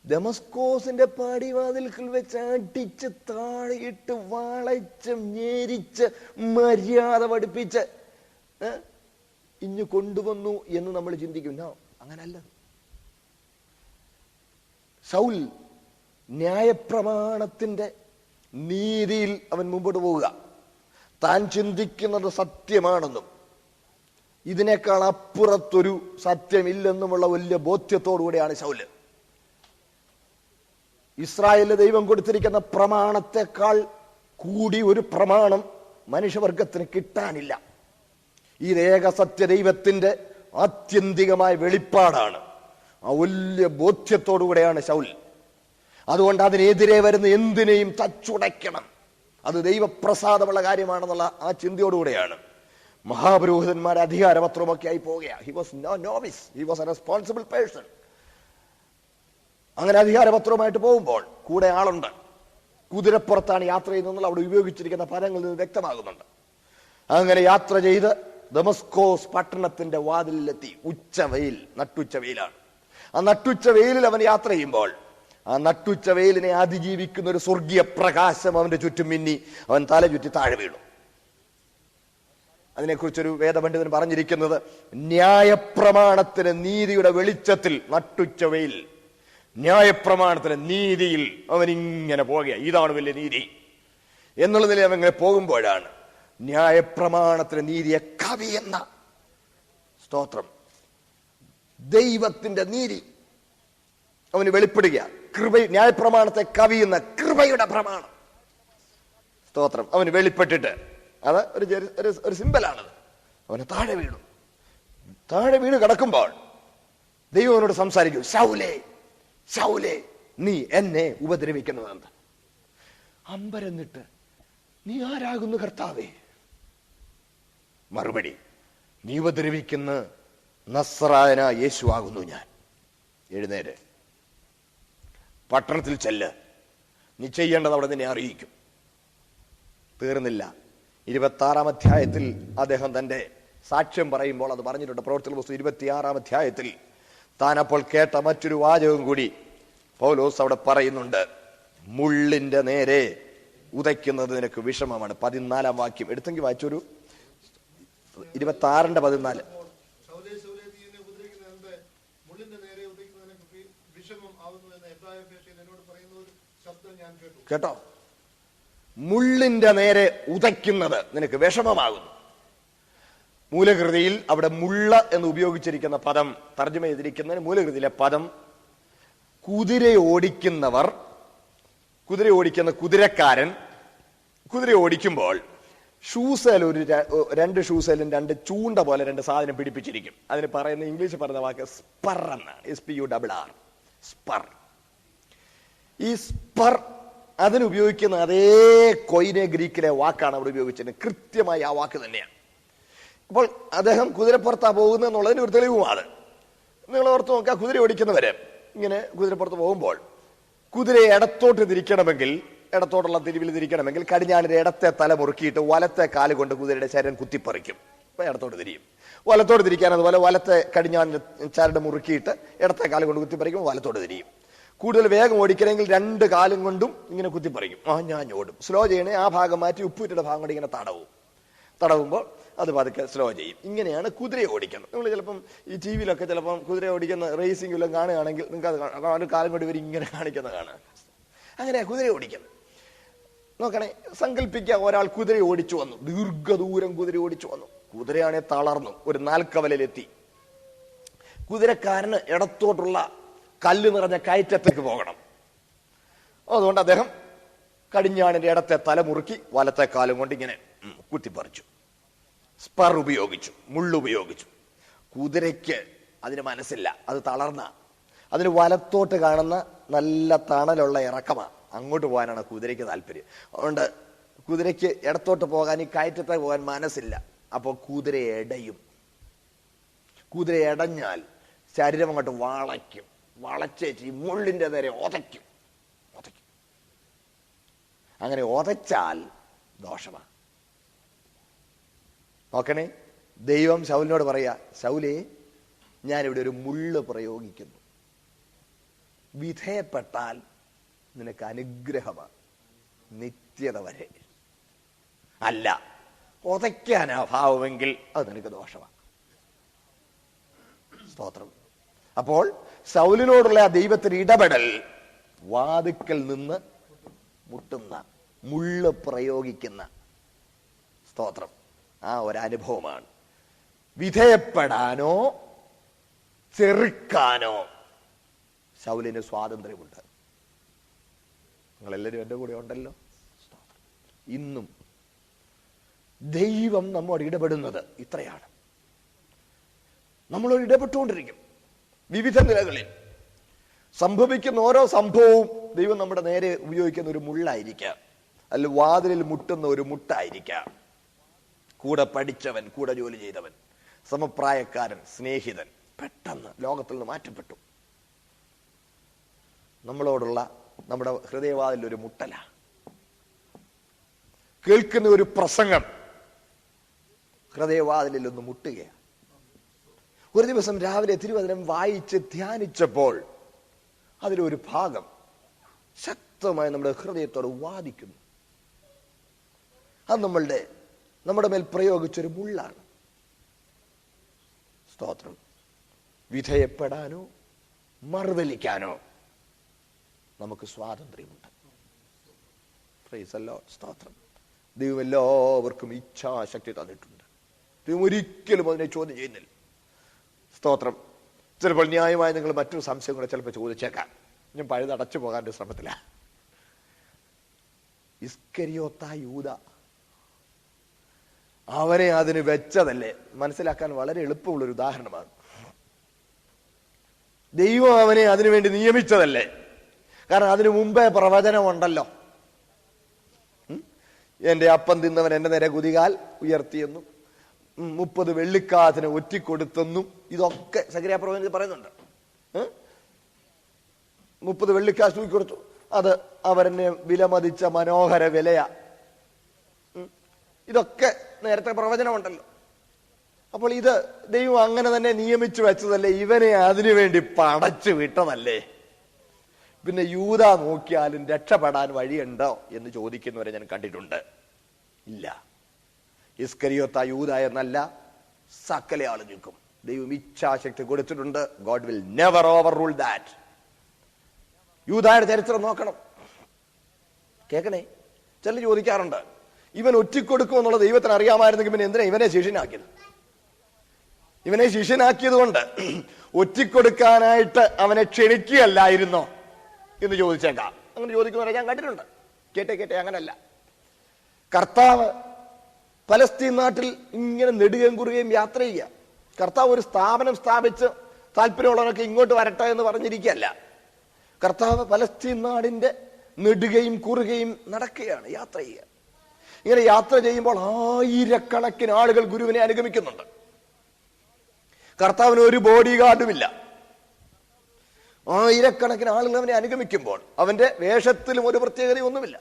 ദമസ്കോസിന്റെ പടിവാതിൽക്കൽ വെച്ച് അടിച്ച് താഴെയിട്ട് വളച്ച് ഞെരിച്ച് മര്യാദ പഠിപ്പിച്ച് ഇഞ്ഞു കൊണ്ടുവന്നു എന്ന് നമ്മൾ ചിന്തിക്കും. അങ്ങനല്ല. ശൗൽ ന്യായപ്രമാണത്തിന്റെ നീതിയിൽ അവൻ മുമ്പോട്ട് പോവുക. താൻ ചിന്തിക്കുന്നത് സത്യമാണെന്നും ഇതിനേക്കാൾ അപ്പുറത്തൊരു സത്യമില്ലെന്നുമുള്ള വലിയ ബോധ്യത്തോടുകൂടിയാണ് ശൗല്. ഇസ്രായേലിന് ദൈവം കൊടുത്തിരിക്കുന്ന പ്രമാണത്തെക്കാൾ കൂടി ഒരു പ്രമാണം മനുഷ്യവർഗത്തിന് കിട്ടാനില്ല. ഇത് ഏകസത്യ ദൈവത്തിന്റെ ആത്യന്തികമായ വെളിപ്പാടാണ്. ആ വലിയ ബോധ്യത്തോടുകൂടെയാണ് ശൗൽ. അതുകൊണ്ട് അതിനെതിരെ വരുന്ന എന്തിനേയും തച്ചുടയ്ക്കണം. അത് ദൈവപ്രസാദമുള്ള കാര്യമാണെന്നുള്ള ആ ചിന്തയോടുകൂടെയാണ് മഹാപുരോഹിതന്മാരെ അധികാരപത്രമൊക്കെ ആയി പോവുകയാണ്. He was no novice, he was a responsible person. അങ്ങനെ അധികാരപത്രവുമായിട്ട് പോകുമ്പോൾ കൂടെ ആളുണ്ട്. കുതിരപ്പുറത്താണ് യാത്ര ചെയ്യുന്നത്. അവിടെ ഉപയോഗിച്ചിരിക്കുന്ന പദങ്ങളിൽ നിന്ന് വ്യക്തമാകുന്നുണ്ട്. അങ്ങനെ യാത്ര ചെയ്ത് ദമസ്കോസ് പട്ടണത്തിന്റെ വാതിലിലെത്തി. ഉച്ചവെയിൽ, നട്ടുച്ച വെയിലാണ്. ആ നട്ടുച്ച വെയിലിൽ അവൻ യാത്ര ചെയ്യുമ്പോൾ ആ നട്ടുച്ച വെയിലിനെ അതിജീവിക്കുന്ന ഒരു സ്വർഗീയ പ്രകാശം അവന്റെ ചുറ്റും മിന്നി. അവൻ തല ചുറ്റി താഴെ വീണു. അതിനെക്കുറിച്ചൊരു വേദപണ്ഡിതൻ പറഞ്ഞിരിക്കുന്നത്, ന്യായപ്രമാണത്തിന് നീതിയുടെ വെളിച്ചത്തിൽ നട്ടുച്ച വെയിൽ, ന്യായപ്രമാണത്തിന് നീതിയിൽ അവനിങ്ങനെ പോകുക. ഇതാണ് വലിയ നീതി എന്നുള്ള നിലയിൽ അവൻ ഇങ്ങനെ പോകുമ്പോഴാണ് ന്യായപ്രമാണത്തിന് നീതിയെ കവിയുന്ന, സ്തോത്രം, ദൈവത്തിന്റെ നീതി അവന് വെളിപ്പെടുക. ന്യായപ്രമാണത്തെ കവിയുന്ന കൃപയുടെ പ്രമാണം, സ്തോത്രം, അവന് വെളിപ്പെട്ടിട്ട് അത് ഒരു സിമ്പലാണത്. അവന് താഴെ വീണു. താഴെ വീണ് കിടക്കുമ്പോൾ ദൈവം അവനോട് സംസാരിക്കും, ശൗലേ ശൗലേ, നീ എന്നെ ഉപദ്രവിക്കുന്നതെന്ത്? അമ്പരന്നിട്ട്, നീ ആരാകുന്നു കർത്താവേ? മറുപടി, നീ ഉപദ്രവിക്കുന്ന നസ്രായനായ യേശു ആകുന്നു ഞാൻ. എഴുന്നേര്, പട്ടണത്തിൽ ചെല്ല്, നീ ചെയ്യേണ്ടത് അവിടെ നിന്നെ അറിയിക്കും. തീർന്നില്ല. 26-ാം അധ്യായത്തിൽ അദ്ദേഹം തന്റെ സാക്ഷ്യം പറയുമ്പോൾ അത് പറഞ്ഞിട്ടുണ്ട്. പ്രവർത്തന പുസ്തകം 26-ാം അധ്യായത്തിൽ താൻ അപ്പോൾ കേട്ട മറ്റൊരു വാചകം കൂടി പൗലോസ് അവിടെ പറയുന്നുണ്ട്. മുള്ളിന്റെ നേരെ ഉദയ്ക്കുന്നത് നിനക്ക് വിഷമമാണ്. 14-ാം വാക്യം എടുത്തെങ്കിൽ വായിച്ചൊരു 26-14. കേട്ടോ, മുള്ളിന്റെ നേരെ ഉദയ്ക്കുന്നത് നിനക്ക് വിഷമമാകുന്നു. മൂലകൃതിയിൽ അവിടെ മുള്ള എന്ന് ഉപയോഗിച്ചിരിക്കുന്ന പദം, തർജ്ജമ ചെയ്തിരിക്കുന്നതിന് മൂലകൃതിയിലെ പദം കുതിര ഓടിക്കുന്നവർ, കുതിര ഓടിക്കുന്ന കുതിരക്കാരൻ കുതിര ഓടിക്കുമ്പോൾ ഷൂസേൽ, രണ്ട് ഷൂസേലും രണ്ട് ചൂണ്ട പോലെ രണ്ട് സാധനം പിടിപ്പിച്ചിരിക്കും. അതിന് പറയുന്ന, ഇംഗ്ലീഷ് പറയുന്ന വാക്ക് സ്പർ എന്നാണ്. SPURR, spur. ഈ സ്പർ അതിനുപയോഗിക്കുന്ന അതേ കൊയിനെ ഗ്രീക്കിലെ വാക്കാണ് അവിടെ ഉപയോഗിച്ചിരുന്നത്. കൃത്യമായി ആ വാക്ക് തന്നെയാണ്. അപ്പോൾ അദ്ദേഹം കുതിരപ്പുറത്താ പോകുന്നത് എന്നുള്ളതിന് ഒരു തെളിവുമാണ്. നിങ്ങൾ ഓർത്ത് നോക്കുക, കുതിര ഓടിക്കുന്നവര് ഇങ്ങനെ കുതിരപ്പുറത്ത് പോകുമ്പോൾ കുതിരയെ ഇടത്തോട്ട് തിരിക്കണമെങ്കിൽ, ഇടത്തോട്ടുള്ള തിരിവിൽ തിരിക്കണമെങ്കിൽ കടിഞ്ഞാണിന്റെ ഇടത്തെ തല മുറുക്കിയിട്ട് വലത്തെ കാല് കൊണ്ട് കുതിരയുടെ ശരീരം കുത്തിപ്പറിക്കും. അപ്പൊ ഇടത്തോട്ട് തിരിയും. വലത്തോട്ട് തിരിക്കാൻ അതുപോലെ വലത്തെ കടിഞ്ഞാണിന്റെ ചരട് മുറുക്കിയിട്ട് ഇടത്തെ കാല് കൊണ്ട് കുത്തിപ്പറിക്കും, വലത്തോട്ട് തിരിയും. കൂടുതൽ വേഗം ഓടിക്കണമെങ്കിൽ രണ്ട് കാലും കൊണ്ടും ഇങ്ങനെ കുത്തിപ്പറിക്കും. ഞാൻ ഓടും. സ്ലോ ചെയ്യണേ, ആ ഭാഗം മാറ്റി ഉപ്പൂറ്റിയുടെ ഭാഗം കൊണ്ട് ഇങ്ങനെ തടവുമ്പോൾ അത് പതുക്കെ സ്ലോ ചെയ്യും. ഇങ്ങനെയാണ് കുതിരയെ ഓടിക്കുന്നത്. നിങ്ങൾ ചിലപ്പം ഈ TV-യിലൊക്കെ ചിലപ്പം കുതിര ഓടിക്കുന്ന റേസിംഗിലും കാണുകയാണെങ്കിൽ നിങ്ങൾക്ക് അത് കാലം കൊണ്ട് ഇവർ ഇങ്ങനെ കാണിക്കുന്ന കാണാം. അങ്ങനെയാ കുതിര ഓടിക്കുന്നത്. നോക്കണേ, സങ്കല്പിക്കുക, ഒരാൾ കുതിര ഓടിച്ചു വന്നു, ദീർഘദൂരം കുതിര ഓടിച്ചു വന്നു. കുതിരയാണെ തളർന്നു, ഒരു നാൽക്കവലിലെത്തി. കുതിരക്കാരന് ഇടത്തോട്ടുള്ള കല്ല് നിറഞ്ഞ കയറ്റത്തേക്ക് പോകണം. അതുകൊണ്ട് അദ്ദേഹം കടിഞ്ഞാണിന്റെ ഇടത്തെ തല മുറുക്കി വലത്തെ കാലം കൊണ്ട് ഇങ്ങനെ കുത്തിപ്പറിച്ചു. സ്പർ ഉപയോഗിച്ചു, മുള്ളുപയോഗിച്ചു. കുതിരയ്ക്ക് അതിന് മനസ്സില്ല, അത് തളർന്ന. അതിന് വലത്തോട്ട് കാണുന്ന നല്ല തണലുള്ള ഇറക്കമാണ്, അങ്ങോട്ട് പോകാനാണ് കുതിരയ്ക്ക് താല്പര്യം. അതുകൊണ്ട് കുതിരയ്ക്ക് ഇടത്തോട്ട് പോകാൻ, ഈ കയറ്റത്തെ പോകാൻ മനസ്സില്ല. അപ്പോൾ കുതിര എടയും. കുതിര എടഞ്ഞാൽ ശരീരം അങ്ങോട്ട് വളയ്ക്കും. വളച്ചേച്ച് ഈ മുള്ളിന്റെ നേരെ ഉതയ്ക്കും. അങ്ങനെ ഉതച്ചാൽ ദോഷമാണ്. നോക്കണേ, ദൈവം ശൗലിനോട് പറയാ, ശൗലേ, ഞാനിവിടെ ഒരു മുള്ള് പ്രയോഗിക്കുന്നു. വിധേയപ്പെട്ടാൽ നിനക്ക് അനുഗ്രഹമാണ്, നിത്യത വരെ. അല്ല, ഉതയ്ക്കാനാ ഭാവമെങ്കിൽ അത് നിനക്ക് ദോഷമാണ്. സ്തോത്രം. അപ്പോൾ ശൗലിനോടുള്ള ആ ദൈവത്തിന്റെ ഇടപെടൽ വാതിക്കൽ നിന്ന് മുട്ടുന്ന, മുള്ള് പ്രയോഗിക്കുന്ന, സ്തോത്രം, ആ ഒരനുഭവമാണ്. വിധേയപ്പെടാനോ ചെറുക്കാനോ ശൗലിന് സ്വാതന്ത്ര്യമുണ്ട്. നിങ്ങളെല്ലാവരും എൻ്റെ കൂടെ ഉണ്ടല്ലോ. ഇന്നും ദൈവം നമ്മോട് ഇടപെടുന്നത് ഇത്രയാണ്. നമ്മളോട് ഇടപെട്ടുകൊണ്ടിരിക്കും. വിവിധ നിലകളിൽ സംഭവിക്കുന്ന ഓരോ സംഭവവും ദൈവം നമ്മുടെ നേരെ ഉപയോഗിക്കുന്ന ഒരു മുള്ളായിരിക്കാം, അല്ല വാതിലിൽ മുട്ടുന്ന ഒരു മുട്ടായിരിക്കാം. കൂടെ പഠിച്ചവൻ, കൂടെ ജോലി ചെയ്തവൻ, സമപ്രായക്കാരൻ, സ്നേഹിതൻ പെട്ടെന്ന് ലോകത്തിൽ നിന്ന് മാറ്റപ്പെട്ടു. നമ്മളോടുള്ള നമ്മുടെ ഹൃദയവാതിൽ ഒരു മുട്ടല. കേൾക്കുന്ന ഒരു പ്രസംഗം ഹൃദയവാതിലിൽ ഒന്ന് മുട്ടുകയാണ്. ഒരു ദിവസം രാവിലെ തിരുവചനം വായിച്ച് ധ്യാനിച്ചപ്പോൾ അതിലൊരു ഭാഗം ശക്തമായി നമ്മുടെ ഹൃദയത്തോട് വാദിക്കുന്നു. അത് നമ്മുടെ മേൽ പ്രയോഗിച്ചൊരു മുള്ളാണ്. സ്തോത്രം. വിധേയപ്പെടാനോ മറുതലിക്കാനോ നമുക്ക് സ്വാതന്ത്ര്യമുണ്ട്. Praise the Lord. സ്തോത്രം. ദൈവം എല്ലാവർക്കും ഇച്ഛാശക്തി തന്നിട്ടുണ്ട്. ദൈവം ഒരിക്കലും അതിനെ ചോദ്യം ചെയ്യുന്നില്ല. സ്തോത്രം. ചിലപ്പോൾ ന്യായമായി നിങ്ങൾ മറ്റൊരു സംശയം കൂടെ ചിലപ്പോൾ ചോദിച്ചേക്കാം. ഞാൻ പഴുതടച്ചു പോകാൻ്റെ ശ്രമത്തിലാണ്. ഇസ്കരിയോത്തായ യൂദ അവനെ അതിന് വെച്ചതല്ലേ? മനസ്സിലാക്കാൻ വളരെ എളുപ്പമുള്ളൊരു ഉദാഹരണമാണ്. ദൈവം അവനെ അതിനുവേണ്ടി നിയമിച്ചതല്ലേ? കാരണം അതിനു മുമ്പേ പ്രവചനമുണ്ടല്ലോ. എന്റെ അപ്പം തിന്നവൻ എന്റെ നേരെ കുതികാൽ ഉയർത്തിയെന്നും 30 വെള്ളിക്കാശിനെ ഒറ്റിക്കൊടുത്തെന്നും ഇതൊക്കെ സഖറിയാ പ്രവചനത്തിൽ പറയുന്നുണ്ട്. 30 വെള്ളിക്കാശ് തൂക്കിക്കൊടുത്തു. അത് അവരെന്നെ വിലമതിച്ച മനോഹര വിലയാ. ഇതൊക്കെ നേരത്തെ പ്രവചനമുണ്ടല്ലോ. അപ്പോൾ ഇത് ദൈവം അങ്ങനെ തന്നെ നിയമിച്ചു വെച്ചതല്ലേ? ഇവനെ അതിനുവേണ്ടി പടച്ചു വിട്ടതല്ലേ? പിന്നെ യൂദ നോക്കിയാലും രക്ഷപ്പെടാൻ വഴിയുണ്ടോ എന്ന് ചോദിക്കുന്നവരെ ഞാൻ കണ്ടിട്ടുണ്ട്. ഇല്ല. ഇസ്കരിയോത്ത യൂദ എന്നല്ല, സകല ആളുകൾക്കും ദൈവം ഇച്ഛാശക്തി കൊടുത്തിട്ടുണ്ട്. God will never overrule that. യൂദായുടെ ചരിത്രം നോക്കണം, കേൾക്കണേ. ചിലർ ചോദിക്കാറുണ്ട്, ഇവൻ ഒറ്റിക്കൊടുക്കുമെന്നുള്ള ദൈവത്തിന് അറിയാമായിരുന്നെങ്കിൽ പിന്നെ എന്തിനാ ഇവനെ ശിഷ്യനാക്കിയത്? ഇവനെ ശിഷ്യനാക്കിയത് കൊണ്ട് ഒറ്റിക്കൊടുക്കാനായിട്ട് അവനെ ക്ഷണിക്കുകയല്ലായിരുന്നോ എന്ന് ചോദിച്ചേക്കാം. അങ്ങനെ ചോദിക്കുന്നവരെ ഞാൻ കണ്ടിട്ടുണ്ട്. കേട്ടെ, അങ്ങനല്ല. കർത്താവ് പലസ്തീൻ നാട്ടിൽ ഇങ്ങനെ നെടുകയും കുറുകയും യാത്ര ചെയ്യുക. കർത്താവ് ഒരു സ്ഥാപനം സ്ഥാപിച്ച് താല്പര്യമുള്ളവനൊക്കെ ഇങ്ങോട്ട് വരട്ടെ എന്ന് പറഞ്ഞിരിക്കുകയല്ല. കർത്താവ് പലസ്തീൻ നാടിന്റെ നെടുകയും കുറുകയും നടക്കുകയാണ്, യാത്ര ചെയ്യുക. ഇങ്ങനെ യാത്ര ചെയ്യുമ്പോൾ ആയിരക്കണക്കിന് ആളുകൾ ഗുരുവിനെ അനുഗമിക്കുന്നുണ്ട്. കർത്താവിന് ഒരു ബോഡി ഗാർഡുമില്ല. ആയിരക്കണക്കിന് ആളുകൾ അവനെ അനുഗമിക്കുമ്പോൾ അവന്റെ വേഷത്തിലും ഒരു പ്രത്യേകതയൊന്നുമില്ല.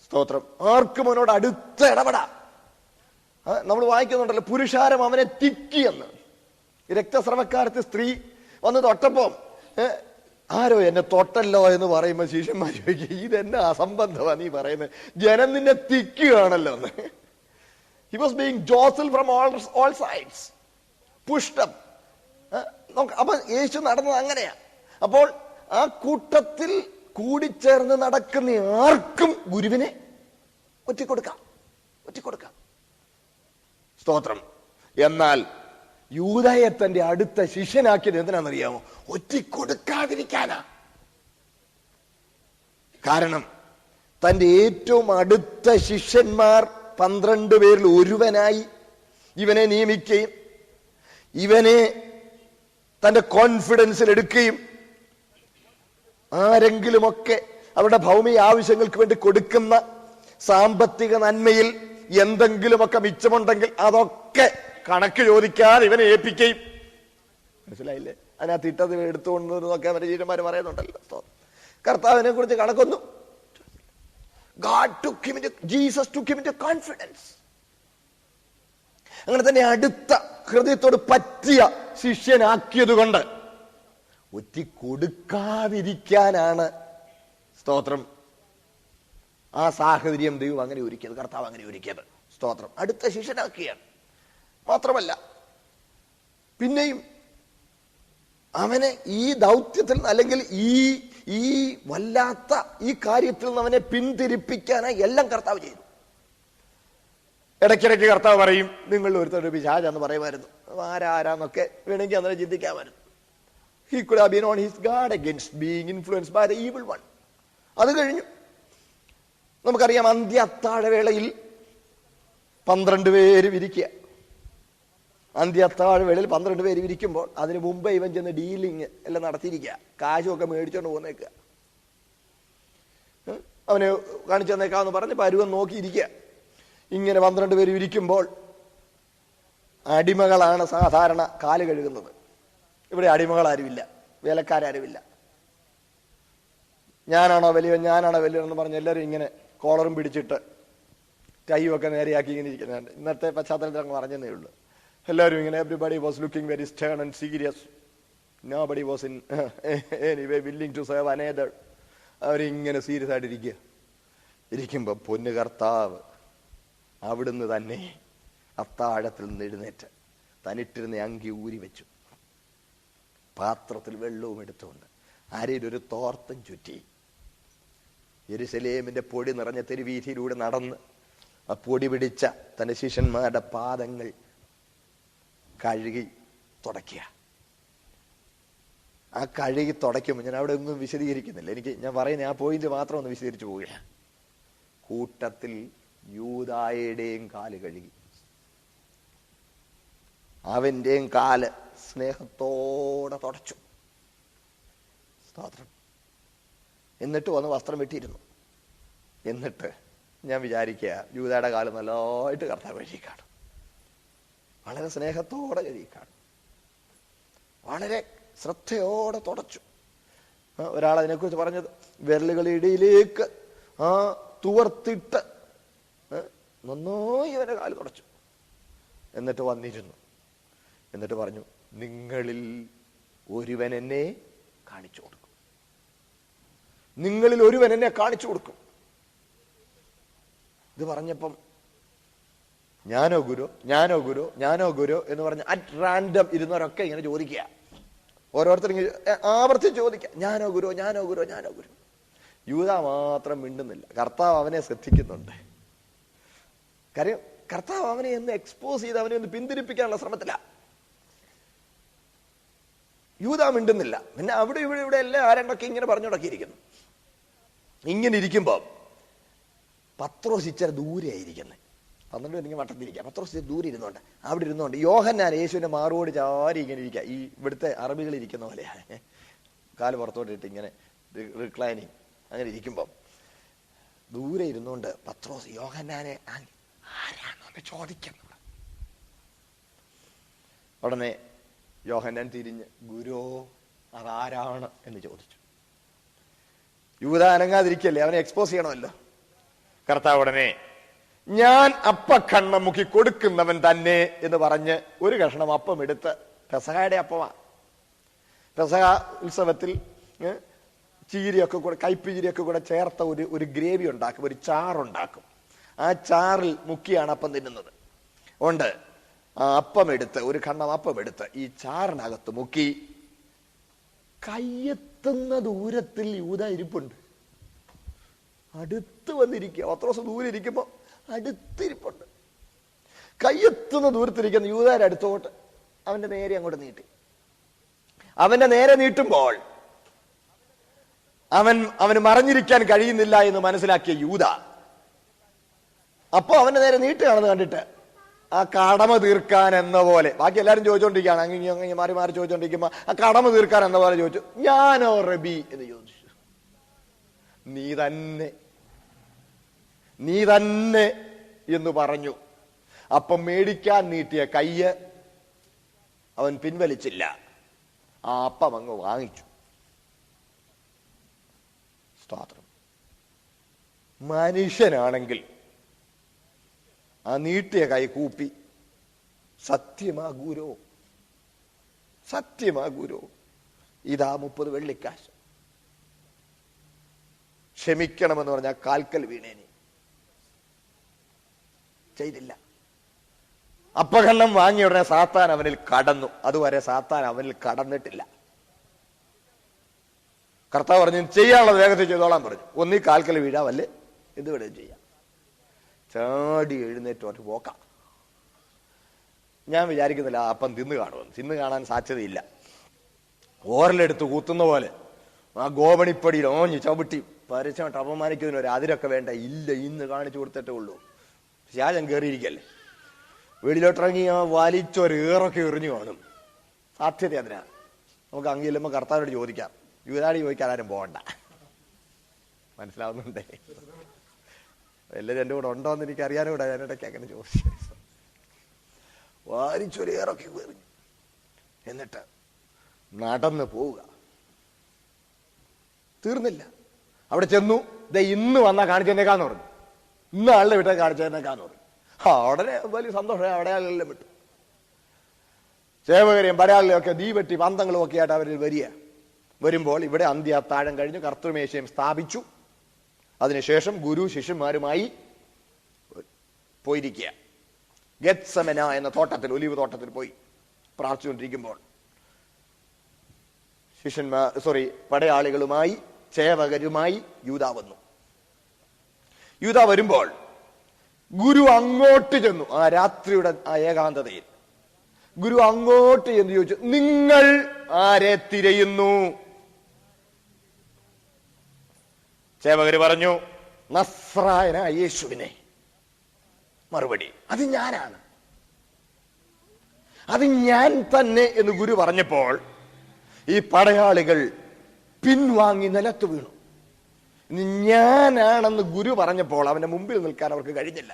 സ്തോത്രം. ആർക്കും അവനോട് അടുത്ത ഇടപെടാം. നമ്മൾ വായിക്കുന്നുണ്ടല്ലോ, പുരുഷാരം അവനെ തിക്കിയെന്ന്. രക്തസ്രവക്കാരത്തെ സ്ത്രീ വന്ന് തൊട്ടപ്പം ആരോ എന്നെ തൊട്ടല്ലോ എന്ന് പറയുമ്പോൾ ശിഷ്യന്മാർ ചോദിക്കുക, ഇതെന്നെ അസംബന്ധമാണ് നീ പറയുന്നത്, ജനം നിന്നെ തിക്കുകയാണല്ലോ എന്ന്. He was being jostled from all sides, pushed up. അപ്പൊ യേശു നടന്നത് അങ്ങനെയാ. അപ്പോൾ ആ കൂട്ടത്തിൽ കൂടിച്ചേർന്ന് നടക്കുന്ന ആർക്കും ഗുരുവിനെ ഒറ്റിക്കൊടുക്കാം. സ്തോത്രം. എന്നാൽ യൂദയെ തന്റെ അടുത്ത ശിഷ്യനാക്കിയത് എന്തിനാണെന്നറിയാമോ? ഒറ്റിക്കൊടുക്കാതിരിക്കാനാ. കാരണം തന്റെ ഏറ്റവും അടുത്ത ശിഷ്യന്മാർ 12 പേരിൽ ഒരുവനായി ഇവനെ നിയമിക്കുകയും ഇവനെ തന്റെ കോൺഫിഡൻസിൽ എടുക്കുകയും ആരെങ്കിലുമൊക്കെ അവരുടെ ഭൗമിക ആവശ്യങ്ങൾക്ക് വേണ്ടി കൊടുക്കുന്ന സാമ്പത്തിക നന്മയിൽ എന്തെങ്കിലുമൊക്കെ മിച്ചമുണ്ടെങ്കിൽ അതൊക്കെ കണക്ക് ചോദിക്കാതെ ഇവനെ ഏൽപ്പിക്കുകയും, മനസ്സിലായില്ലേ? അതിനകത്ത് ഇട്ടത് എടുത്തുകൊണ്ടിരുന്നൊക്കെ അവരുടെ ശിഷ്യന്മാർ പറയുന്നുണ്ടല്ലോ. കർത്താവിനെ കുറിച്ച് കണക്കൊന്നും. Jesus took him into confidence. അങ്ങനെ തന്നെ അടുത്ത ഹൃദയത്തോട് പറ്റിയ ശിഷ്യനാക്കിയത് കൊണ്ട് ഒറ്റിക്കൊടുക്കാതിരിക്കാനാണ്, സ്തോത്രം, ആ സാഹചര്യം ദൈവം അങ്ങനെ ഒരുക്കിയത്, കർത്താവ് അങ്ങനെ ഒരുക്കിയത്. സ്തോത്രം. അടുത്ത ശിഷ്യനാക്കിയാണ്. മാത്രമല്ല പിന്നെയും അവനെ ഈ ദൗത്യത്തിൽ അല്ലെങ്കിൽ ഈ വല്ലാത്ത ഈ കാര്യത്തിൽ നിന്ന് അവനെ പിന്തിരിപ്പിക്കാനായി എല്ലാം കർത്താവ് ചെയ്തു. ഇടയ്ക്കിടയ്ക്ക് കർത്താവ് പറയും, നിങ്ങൾ ഒരുത്തൊരു പിശാചെന്ന് പറയുമായിരുന്നു. ആരാന്നൊക്കെ വേണമെങ്കിൽ അങ്ങനെ ചിന്തിക്കാമായിരുന്നു. He could have been on his guard against being influenced by the evil one. അത് കഴിഞ്ഞു. നമുക്കറിയാം, അന്ത്യ അത്താഴവേളയിൽ 12 പേര് വിരിക്കുക. അന്ത്യ അത്താഴവേളയിൽ 12 പേര് വിരിക്കുമ്പോൾ അതിന് മുമ്പേ ഇവൻ ചെന്ന് ഡീലിങ് എല്ലാം നടത്തിയിരിക്കുക. കാശുമൊക്കെ മേടിച്ചോണ്ട് പോന്നേക്കുക. അവന് കാണിച്ചു തന്നേക്കാന്ന് പറഞ്ഞ് പരുവം നോക്കിയിരിക്കുക. ഇങ്ങനെ 12 പേര് ഇരിക്കുമ്പോൾ അടിമകളാണ് സാധാരണ കാല് കഴുകുന്നത്. ഇവിടെ അടിമകളാരുമില്ല, വേലക്കാരുമില്ല. ഞാനാണോ വലിയവൻ എന്ന് പറഞ്ഞ് എല്ലാവരും ഇങ്ങനെ കോളറും പിടിച്ചിട്ട് ടൈ ഒക്കെ നേരെയാക്കി ഇങ്ങനെ ഇരിക്കുന്നുണ്ട്. ഇന്നത്തെ പശ്ചാത്തലത്തിൽ അങ്ങ് പറഞ്ഞതേ ഉള്ളൂ. എല്ലാവരും ഇങ്ങനെ everybody was looking very stern and serious. Nobody was in any way willing to serve another. അവരിങ്ങനെ സീരിയസ് ആയിട്ടിരിക്കുക. ഇരിക്കുമ്പോൾ പൊന്നു കർത്താവ് അവിടുന്ന് തന്നെ അത്താഴത്തിൽ നിന്ന് എഴുന്നേറ്റ് തനിട്ടിരുന്ന അങ്കി ഊരി വെച്ചു, പാത്രത്തിൽ വെള്ളവും എടുത്തുകൊണ്ട് അരയിലൊരു തോർത്തും ചുറ്റി യെരുശലേമിന്റെ പൊടി നിറഞ്ഞ തെരുവീഥിയിലൂടെ നടന്ന് ആ പൊടി പിടിച്ച തന്റെ ശിഷ്യന്മാരുടെ പാദങ്ങൾ കഴുകി തുടയ്ക്കുക. ആ കഴുകി തുടയ്ക്കുമ്പോൾ ഞാൻ അവിടെ ഒന്നും വിശദീകരിക്കുന്നില്ല. ഞാൻ പറയുന്ന ആ പോയിന്റ് മാത്രം ഒന്ന് വിശദീകരിച്ചു പോവുകയാണ്. കൂട്ടത്തിൽ യൂദായുടെയും കാല് കഴുകി, അവന്റെയും കാല് സ്നേഹത്തോടെ തുടച്ചു. സ്തോത്രം. എന്നിട്ട് വന്ന് വസ്ത്രം വെട്ടിയിരുന്നു. എന്നിട്ട് ഞാൻ വിചാരിക്കുക യൂദായുടെ കാല് നല്ലതായിട്ട് കർത്താവ് കഴുകിക്കാണും. വളരെ സ്നേഹത്തോടെ കഴുകിക്കാണും. വളരെ ശ്രദ്ധയോടെ തുടച്ചു. ഒരാൾ അതിനെക്കുറിച്ച് പറഞ്ഞത് വിരലുകളുടെ ഇടയിലേക്ക് തുവർത്തിട്ട് നന്നായി അവന്റെ കാല് തുടച്ചു. എന്നിട്ട് വന്നിരുന്നു. എന്നിട്ട് പറഞ്ഞു, നിങ്ങളിൽ ഒരുവൻ എന്നെ കാണിച്ചു കൊടുക്കും. നിങ്ങളിൽ ഒരുവൻ എന്നെ കാണിച്ചു കൊടുക്കും. ഇത് പറഞ്ഞപ്പം ഞാനോ ഗുരു, ഞാനോ ഗുരു, ഞാനോ ഗുരു എന്ന് പറഞ്ഞ് അറ്റ് റാൻഡം ഇരുന്നവരൊക്കെ ഇങ്ങനെ ചോദിക്കുക. ഓരോരുത്തരും ആവർത്തിച്ച് ചോദിക്കുക, ഞാനോ ഗുരു, ഞാനോ ഗുരു, ഞാനോ ഗുരു. യൂദാ മാത്രം മിണ്ടുന്നില്ല. കർത്താവ് അവനെ ശ്രദ്ധിക്കുന്നുണ്ട്. കാര്യം കർത്താവ് അവനെ ഒന്ന് എക്സ്പോസ് ചെയ്ത് അവനെ ഒന്ന് പിന്തിരിപ്പിക്കാനുള്ള ശ്രമത്തില. യൂദാ മിണ്ടുന്നില്ല. പിന്നെ അവിടെ ഇവിടെ എല്ലാം ആരെണ്ടൊക്കെ ഇങ്ങനെ പറഞ്ഞു തുടക്കിയിരിക്കുന്നു. ഇങ്ങനെ ഇരിക്കുമ്പോ പത്രോസ് ഇച്ചിരി ദൂരെ ആയിരിക്കുന്നത്. 12 പേര് ഇങ്ങനെ വട്ടത്തിരിക്കുക. പത്രോസ് ദൂരെ ഇരുന്നോണ്ട് അവിടെ ഇരുന്നോണ്ട് യോഹന്നാൻ യേശുവിന്റെ മാറോട് ചാരി ഇങ്ങനെ ഇരിക്കുക. ഈ ഇവിടുത്തെ അറബികൾ ഇരിക്കുന്ന പോലെയാണ്. കാല് പുറത്തോട്ട് ഇട്ട് ഇങ്ങനെ റിക്ലൈനിങ് അങ്ങനെ ഇരിക്കുമ്പം ദൂരെ ഇരുന്നുകൊണ്ട് പത്രോസ് യോഹന്നാനെ ആരാണെന്ന് ചോദിക്കുന്നു. ഉടനെ യോഹന്നാൻ തിരിഞ്ഞ്, ഗുരു അതാരാണ് എന്ന് ചോദിച്ചു. യൂദാ അനങ്ങാതിരിക്കല്ലേ, അവനെ എക്സ്പോസ് ചെയ്യണമല്ലോ. കർത്താവ് ഉടനെ, ഞാൻ അപ്പക്കണ്ണം മുക്കി കൊടുക്കുന്നവൻ തന്നെ എന്ന് പറഞ്ഞ് ഒരു കഷ്ണം അപ്പം എടുത്ത്, പെസഹയുടെ അപ്പമാണ്, പെസഹ ഉത്സവത്തിൽ ചീരിയൊക്കെ കൂടെ കയ്പ് കൂടെ ചേർത്ത ഒരു ഗ്രേവി ഉണ്ടാക്കും, ഒരു ചാറുണ്ടാക്കും. ആ ചാറിൽ മുക്കിയാണ് അപ്പം തിന്നുന്നത്. ഉണ്ട് ആ അപ്പം എടുത്ത്, ഒരു കണ്ണം അപ്പം എടുത്ത് ഈ ചാറിനകത്ത് മുക്കി കയ്യെത്തുന്ന ദൂരത്തിൽ യൂദാ ഇരിപ്പുണ്ട്. അടുത്ത് വന്നിരിക്കുക. പത്രോസ് ദൂരെ ഇരിക്കുമ്പോ അടുത്തിരിപ്പുണ്ട്. കയ്യെത്തുന്ന ദൂരത്തിരിക്കുന്ന യൂദായുടെ അടുത്തോട്ട് അവന്റെ നേരെ അങ്ങോട്ട് നീട്ടി. അവന്റെ നേരെ നീട്ടുമ്പോൾ അവന് മറഞ്ഞിരിക്കാൻ കഴിയുന്നില്ല എന്ന് മനസ്സിലാക്കിയ യൂദാ അപ്പൊ അവന്റെ നേരെ നീട്ടുകയാണെന്ന് കണ്ടിട്ട് ആ കടമ തീർക്കാൻ എന്ന പോലെ, ബാക്കി എല്ലാരും ചോദിച്ചോണ്ടിരിക്കുകയാണ്, അങ്ങനെ മാറി മാറി ചോദിച്ചോണ്ടിരിക്കുമ്പോ ആ കടമ തീർക്കാൻ എന്ന പോലെ ചോദിച്ചു, ഞാനോ റബി എന്ന് ചോദിച്ചു. നീ തന്നെ എന്ന് പറഞ്ഞു. അപ്പം മേടിക്കാൻ നീട്ടിയ കയ്യ് അവൻ പിൻവലിച്ചില്ല. ആ അപ്പം അങ്ങ് വാങ്ങിച്ചു. സ്തോത്രം. മനുഷ്യനാണെങ്കിൽ ആ നീട്ടിയ കൈ കൂപ്പി, സത്യമാ ഗുരു, സത്യമാ ഗുരു, ഇതാ 30 വെള്ളിക്കാശ്, ക്ഷമിക്കണമെന്ന് പറഞ്ഞാൽ കാൽക്കൽ വീണേനി. ചെയ്തില്ല. അപ്പകണ്ണം വാങ്ങിയ ഉടനെ സാത്താൻ അവനിൽ കടന്നു. അതുവരെ സാത്താൻ അവനിൽ കടന്നിട്ടില്ല. കർത്താവ് പറഞ്ഞു, ചെയ്യാനുള്ളത് വേഗത്തിൽ ചെയ്തോളാൻ പറഞ്ഞു. ഒന്നീ കാൽക്കൽ വീഴാവല്ലേ എന്ത് വേണേലും ചെയ്യാം. ചാടി എഴുന്നേറ്റ് ഒരു പോക്കാം. ഞാൻ വിചാരിക്കുന്നില്ല അപ്പം തിന്നു കാണുമെന്ന്. തിന്നു കാണാൻ സാധ്യതയില്ല. ഓരലെടുത്ത് കൂത്തുന്ന പോലെ ആ ഗോപണിപ്പടിയിൽ ഓഞ്ഞ് ചവിട്ടി പരസ്യമായിട്ട് അപമാനിക്കുന്നതിന് ഒരു അതിരൊക്കെ വേണ്ട. ഇല്ല, ഇന്ന് കാണിച്ചു കൊടുത്തിട്ടേ ഉള്ളൂ. ശാചം കയറിയിരിക്കല്ലേ. വെളിയിലോട്ടിറങ്ങി ആ വലിച്ചൊരേറൊക്കെ എറിഞ്ഞു കാണും. സാധ്യത അതിനാ. നമുക്ക് അങ്ങില്ലുമ്പോൾ കർത്താവിനോട് ചോദിക്കാം. യൂദാടി ചോദിക്കാൻ ആരും പോകണ്ട. മനസ്സിലാവുന്നുണ്ടേ? എല്ലാവരും എൻ്റെ കൂടെ ഉണ്ടോന്ന് എനിക്ക് അറിയാനും കൂടെ ഞാനിടയ്ക്ക് അങ്ങനെ ചോദിച്ചു. വാരിച്ചൊരേറൊക്കെ എറിഞ്ഞു. എന്നിട്ട് നടന്നു പോവുക. തീർന്നില്ല. അവിടെ ചെന്നു, ദേ ഇന്ന് വന്നാ കാണിച്ചു തന്നേക്കാന്ന് പറഞ്ഞു. ഇന്ന് ആളുടെ വിട്ട കാണിച്ചതിനേക്കാന്ന് പറയും. ഉടനെ വലിയ സന്തോഷം, അടയാളെല്ലാം വിട്ടു. സേവകരെയും പടയാളികളും ഒക്കെ ദീപെട്ടി പന്തങ്ങളും ഒക്കെ ആയിട്ട് അവരിൽ വരുമ്പോൾ ഇവിടെ അന്ത്യ അത്താഴം കഴിഞ്ഞ് കർത്തൃമേശയും സ്ഥാപിച്ചു. അതിനുശേഷം ഗുരു ശിഷ്യന്മാരുമായി പോയിരിക്കുക. ഗെത്സമന എന്ന തോട്ടത്തിൽ, ഒലിവ് തോട്ടത്തിൽ പോയി പ്രാർത്ഥിച്ചുകൊണ്ടിരിക്കുമ്പോൾ പടയാളികളുമായി സേവകരുമായി യൂദാ വന്നു. യൂദാ വരുമ്പോൾ ഗുരു അങ്ങോട്ട് ചെന്നു. ആ രാത്രിയുടെ ആ ഏകാന്തതയിൽ ഗുരു അങ്ങോട്ട് ചെന്ന് ചോദിച്ചു, നിങ്ങൾ ആരെ തിരയുന്നു? സേവകര് പറഞ്ഞു, നസ്രായനായ യേശുവിനെ. മറുപടി, അത് ഞാനാണ്, അത് ഞാൻ തന്നെ എന്ന് ഗുരു പറഞ്ഞപ്പോൾ ഈ പടയാളികൾ പിൻവാങ്ങി നിലത്ത് വീണു. ഞാനാണെന്ന് ഗുരു പറഞ്ഞപ്പോൾ അവന്റെ മുമ്പിൽ നിൽക്കാൻ അവർക്ക് കഴിഞ്ഞില്ല.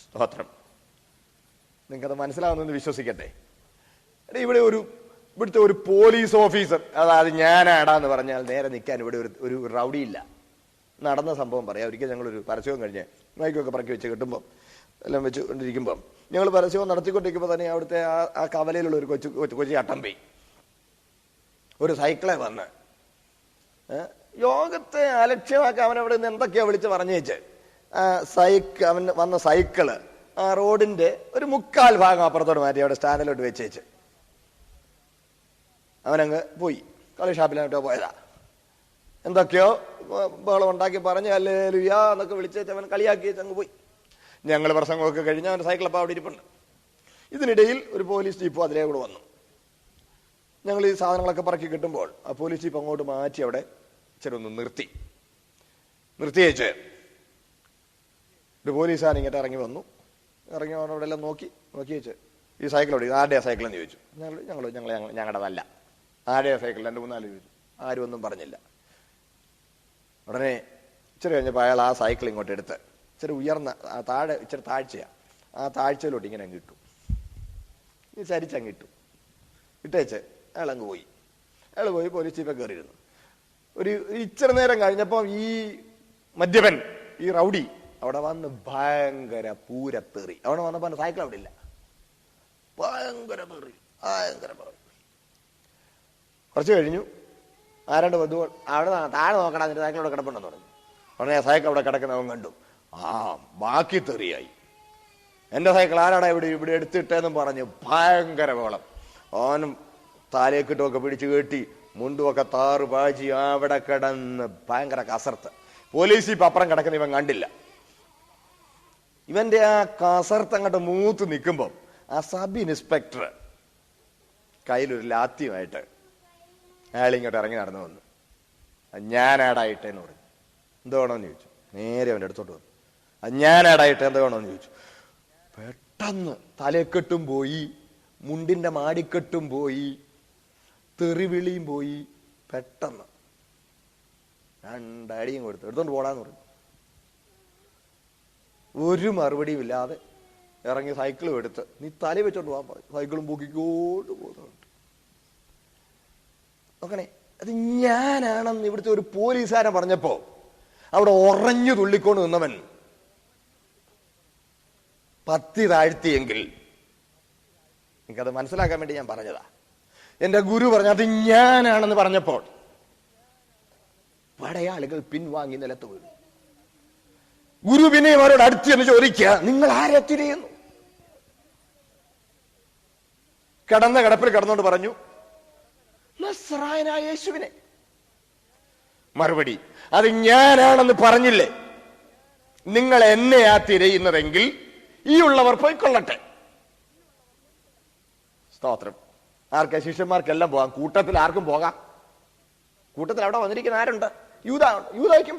സ്തോത്രം. നിങ്ങൾക്കത് മനസ്സിലാവുന്നെന്ന് വിശ്വസിക്കട്ടെ. ഇവിടുത്തെ ഒരു പോലീസ് ഓഫീസർ, അതായത് ഞാനാടാന്ന് പറഞ്ഞാൽ നേരെ നിൽക്കാൻ ഇവിടെ ഒരു റൗഡിയില്ല. നടന്ന സംഭവം പറയാം. ഒരിക്കൽ ഞങ്ങളൊരു പരസ്യവും കഴിഞ്ഞ് മൈക്കൊക്കെ പറക്കി വെച്ച് കിട്ടുമ്പം എല്ലാം വെച്ച് കൊണ്ടിരിക്കുമ്പം ഞങ്ങൾ പരസ്യവും നടത്തിക്കൊണ്ടിരിക്കുമ്പോൾ തന്നെ അവിടുത്തെ ആ കവലയിലുള്ള ഒരു കൊച്ചു അട്ടമ്പി ഒരു സൈക്കിളെ വന്ന് യോഗത്തെ അലക്ഷ്യമാക്കി അവനവിടെ നിന്ന് എന്തൊക്കെയാ വിളിച്ച് പറഞ്ഞേച്ച് അവൻ വന്ന സൈക്കിള് ആ റോഡിന്റെ ഒരു 3/4 ഭാഗം അപ്പുറത്തോട് മാറ്റി അവിടെ സ്റ്റാൻഡിലോട്ട് വെച്ചേച്ച് അവനങ്ങ് പോയി. കളി ഷാപ്പിലായിട്ടോ പോയതാ. എന്തൊക്കെയോ ബഹളം ഉണ്ടാക്കി പറഞ്ഞ് ഹല്ലേലൂയ എന്നൊക്കെ വിളിച്ചേച്ച് അവൻ കളിയാക്കി അങ്ങ് പോയി. ഞങ്ങൾ പ്രസംഗമൊക്കെ കഴിഞ്ഞ് അവൻ്റെ സൈക്കിളപ്പം അവിടെ ഇരിപ്പുണ്ട്. ഇതിനിടയിൽ ഒരു പോലീസ് ജീപ്പ് അതിലേ കൂടെ വന്നു. ഞങ്ങൾ ഈ സാധനങ്ങളൊക്കെ പറക്കി കിട്ടുമ്പോൾ ആ പോലീസ് ജീപ്പ് അങ്ങോട്ട് മാറ്റി അവിടെ ഇച്ചിരി ഒന്ന് നിർത്തിയേച്ച് ഒരു പോലീസുകാരൻ ഇങ്ങോട്ട് ഇറങ്ങി വന്നു. ഇറങ്ങി അവിടെ എല്ലാം നോക്കിയേച്ച് ഈ സൈക്കിൾ ഓടി, ആരുടെയാ സൈക്കിൾ എന്ന് ചോദിച്ചു. ഞങ്ങളുടെതല്ല. ആരുടെയാ സൈക്കിൾ? 2-3 ചോദിച്ചു. ആരും ഒന്നും പറഞ്ഞില്ല. ഉടനെ ഇച്ചിരി കഴിഞ്ഞപ്പോൾ അയാൾ ആ സൈക്കിൾ ഇങ്ങോട്ട് എടുത്ത് ഇച്ചിരി ഉയർന്ന ഇച്ചിരി താഴ്ചയാണ്, ആ താഴ്ചയിലോട്ട് ഇങ്ങനെ അങ്ങ് ഇട്ടു. ഈ ചരിച്ചങ്ങ് ഇട്ടേച്ച് അയാൾ അങ്ങ് പോയി. അയാൾ പോയി പോലീസ് ജീപ്പിൽ കയറിയിരുന്നു. ഒരു ഇച്ചിരി നേരം കഴിഞ്ഞപ്പം ഈ മദ്യപൻ, ഈ റൗഡി അവിടെ വന്ന് ഭയങ്കര പൂരത്തേറി. അവിടെ വന്നപ്പോൾ സൈക്കിൾ അവിടെ ഇല്ല. ഭയങ്കര പേറി. കുറച്ച് കഴിഞ്ഞു ആരാണ്ട് വന്നു, അവിടെ താഴെ നോക്കണം, അതിന്റെ സൈക്കിൾ അവിടെ കിടപ്പുണ്ടെന്ന് പറഞ്ഞു. ഉടനെ ആ സൈക്കിൾ അവിടെ കിടക്കുന്നവൻ കണ്ടു. ബാക്കി തെറിയായി. എന്റെ സൈക്കിൾ ആരാടാ ഇവിടെ എടുത്തിട്ടെന്നും പറഞ്ഞ് ഭയങ്കര ബഹളം. ഓനും താലേക്കിട്ടുമൊക്കെ പിടിച്ചു കെട്ടി മുണ്ടുമൊക്കെ താറ് പാചി അവിടെ കിടന്ന് ഭയങ്കര കസർത്ത്. പോലീസ് ഇപ്പം അപ്പുറം കിടക്കുന്ന ഇവൻ കണ്ടില്ല. ഇവന്റെ ആ കസർത്ത് അങ്ങോട്ട് മൂത്ത് നിൽക്കുമ്പം ആ സബ് ഇൻസ്പെക്ടർ കയ്യിലൊരു ലാത്തിയുമായിട്ട് അയാൾ ഇങ്ങോട്ട് ഇറങ്ങി നടന്നു വന്നു. ഞാനാടായിട്ടേന്ന് പറഞ്ഞു. എന്ത് വേണമെന്ന് ചോദിച്ചു. നേരെ അവൻ്റെ അടുത്തോട്ട് വന്നു. ഞാനാടായിട്ട് എന്ത് വേണമെന്ന് ചോദിച്ചു. പെട്ടെന്ന് തലക്കെട്ടും പോയി, മുണ്ടിന്റെ മാടിക്കെട്ടും പോയി, തെറിവിളിയും പോയി. പെട്ടെന്ന് 2 അടിയും കൊടുത്തു. എടുത്തോണ്ട് പോടാന്ന് പറഞ്ഞു. ഒരു മറുപടിയും ഇല്ലാതെ ഇറങ്ങി സൈക്കിളും എടുത്ത് നീ തല വെച്ചോണ്ട് പോകാൻ പറഞ്ഞു. സൈക്കിളും പൊക്കിക്കോട്ട് പോകുന്നുണ്ട്. നോക്കണേ, അത് ഞാനാണെന്ന് ഇവിടുത്തെ ഒരു പോലീസുകാരൻ പറഞ്ഞപ്പോ അവിടെ ഉറഞ്ഞു തുള്ളിക്കൊണ്ട് നിന്നവൻ പത്തി താഴ്ത്തിയെങ്കിൽ എനിക്കത് മനസ്സിലാക്കാൻ വേണ്ടി ഞാൻ പറഞ്ഞതാ. എന്റെ ഗുരു പറഞ്ഞു അത് ഞാനാണെന്ന് പറഞ്ഞപ്പോൾ പടയാളികൾ പിൻവാങ്ങി നിലത്ത് വീണു. ഗുരു പിന്നെ അവരോട് അടുത്ത് എന്ന് ചോദിക്കുക, നിങ്ങൾ ആരെ തിരയുന്നു? കിടന്ന കിടപ്പിൽ കിടന്നുകൊണ്ട് പറഞ്ഞു, നസ്രായനായ യേശുവിനെ. മറുപടി, അത് ഞാനാണെന്ന് പറഞ്ഞില്ലേ? നിങ്ങൾ എന്നെയാ തിരയുന്നതെങ്കിൽ ഈ ഉള്ളവർ പോയിക്കൊള്ളട്ടെ. സ്തോത്രം. ആർക്കാ? ശിഷ്യന്മാർക്കെല്ലാം പോകാം. കൂട്ടത്തിൽ ആർക്കും പോകാം. കൂട്ടത്തിൽ അവിടെ വന്നിരിക്കുന്ന ആരുണ്ട്? യൂദായ്ക്കും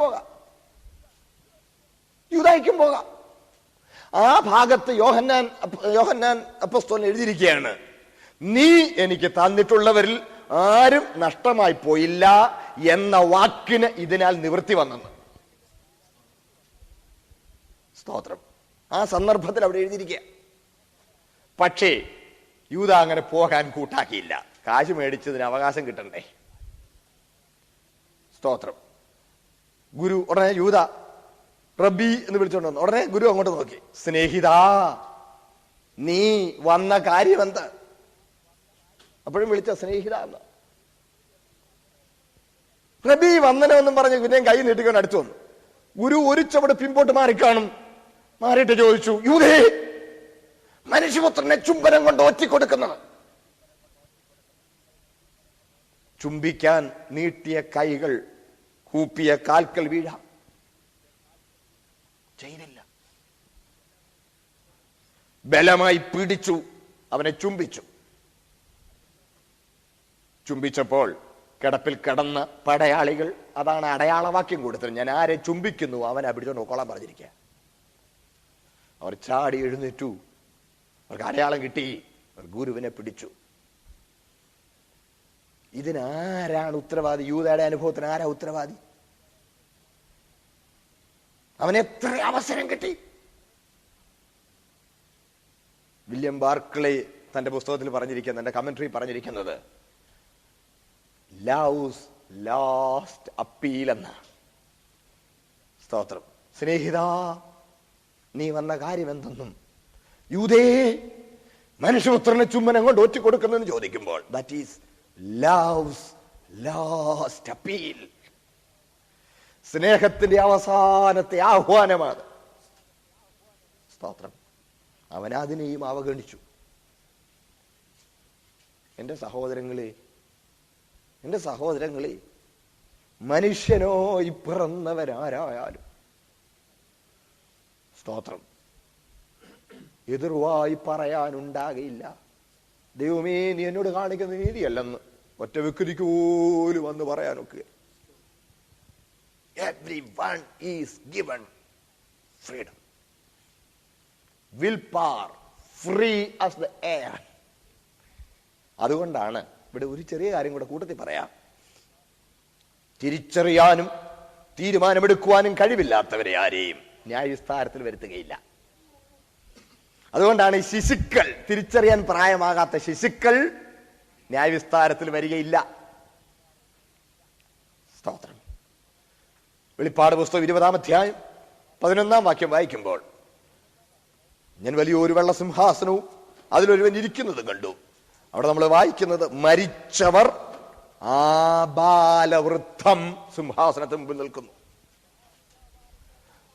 പോകാം. ആ ഭാഗത്ത് യോഹന്നാൻ അപ്പോസ്തലൻ എഴുതിയിരിക്കുകയാണ്, നീ എനിക്ക് തന്നിട്ടുള്ളവരിൽ ആരും നഷ്ടമായി പോയില്ല എന്ന വാക്കിന് ഇതിനാൽ നിവൃത്തി വന്നെന്ന്. സ്തോത്രം. ആ സന്ദർഭത്തിൽ അവിടെ എഴുതിയിരിക്കുക. പക്ഷേ യൂദാ അങ്ങനെ പോകാൻ കൂട്ടാക്കിയില്ല. കാശ് മേടിച്ചതിന് അവകാശം കിട്ടണ്ടേ? സ്തോത്രം. ഗുരു ഉടനെ യൂദാ റബ്ബി എന്ന് വിളിച്ചോണ്ട് വന്നു. ഉടനെ ഗുരു അങ്ങോട്ട് നോക്കി. സ്നേഹിതാ, നീ വന്ന കാര്യം എന്ത്? അപ്പോഴും വിളിച്ച സ്നേഹിത എന്ന്. റബി വന്ദനമെന്നും പറഞ്ഞ് പിന്നെയും കൈ നീട്ടിക്കൊണ്ട് അടുത്തു വന്നു. ഗുരു ഒരു ചുവട് പിമ്പോട്ട് മാറിക്കാണും. മാറിയിട്ട് ചോദിച്ചു, യൂദേ, മനുഷ്യപുത്രനെ ചുംബനം കൊണ്ട് ഒറ്റിക്കൊടുക്കുന്നത്? ചുംബിക്കാൻ നീട്ടിയ കൈകൾ കൂപ്പിയ കാൽക്കൽ വീഴാം, ചെയ്തില്ല. ബലമായി പിടിച്ചു, അവനെ ചുംബിച്ചു. ചുംബിച്ചപ്പോൾ കിടപ്പിൽ കിടന്ന പടയാളികൾ അതാണ് അടയാളവാക്യം കൊടുത്തത്. ഞാൻ ആരെ ചുംബിക്കുന്നു അവനെ പിടിച്ചോണ്ട് നോക്കോളാൻ പറഞ്ഞിരിക്കുക. അവർ ചാടി എഴുന്നേറ്റു. അവർക്ക് അടയാളം കിട്ടി. അവർ ഗുരുവിനെ പിടിച്ചു. ഇതിനാരാണ് ഉത്തരവാദി? യൂദയുടെ അനുഭവത്തിന് ആരാ ഉത്തരവാദി? അവന് എത്ര അവസരം കിട്ടി? വില്യം ബാർക്ലേ തന്റെ പുസ്തകത്തിൽ പറഞ്ഞിരിക്കുന്നത്, എന്റെ കമന്ററി പറഞ്ഞിരിക്കുന്നത്, ലവ്സ് ലാസ്റ്റ് അപ്പീൽ എന്ന. സ്തോത്രം. സ്നേഹിതാ, നീ വന്ന കാര്യം എന്തെന്നും യൂദേ മനുഷ്യപുത്രനെ ചുംബനം കൊണ്ട് ഒറ്റിക്കൊടുക്കുന്നെന്ന് ചോദിക്കുമ്പോൾ, that is loves last appeal. സ്നേഹത്തിന്റെ അവസാനത്തെ ആഹ്വാനമാണ്. സ്തോത്രം. അവൻ അതിനെയും അവഗണിച്ചു. എന്റെ സഹോദരങ്ങളെ, മനുഷ്യനോ ഈ പിറന്നവരാരായാലും, സ്തോത്രം, എതിർവായി പറയാനുണ്ടാകയില്ല. ദൈവമേ, നീ എന്നോട് കാണിക്കുന്ന നീതിയല്ലെന്ന് ഒറ്റ വ്യക്തിക്ക് പോലും വന്ന് പറയാനൊക്കെ. Everyone is given freedom. Willpower, free as the air. അതുകൊണ്ടാണ് ഇവിടെ ഒരു ചെറിയ കാര്യം കൂടെ കൂട്ടത്തിൽ പറയാം. തിരിച്ചറിയാനും തീരുമാനമെടുക്കുവാനും കഴിവില്ലാത്തവരെ ആരെയും ന്യായവിസ്താരത്തിൽ വരുത്തുകയില്ല. അതുകൊണ്ടാണ് ഈ ശിശുക്കൾ, തിരിച്ചറിയാൻ പ്രായമാകാത്ത ശിശുക്കൾ ന്യായവിസ്താരത്തിൽ വരികയില്ല. സ്തോത്രം. വെളിപ്പാട് പുസ്തകം 20-ാം അധ്യായം 11-ാം വാക്യം വായിക്കുമ്പോൾ, ഞാൻ വലിയൊരു വെള്ള സിംഹാസനവും അതിലൊരുവൻ ഇരിക്കുന്നത് കണ്ടു. അവിടെ നമ്മൾ വായിക്കുന്നത്, മരിച്ചവർ ആബാലവൃദ്ധം സിംഹാസനത്തിന് മുമ്പിൽ നിൽക്കുന്നു.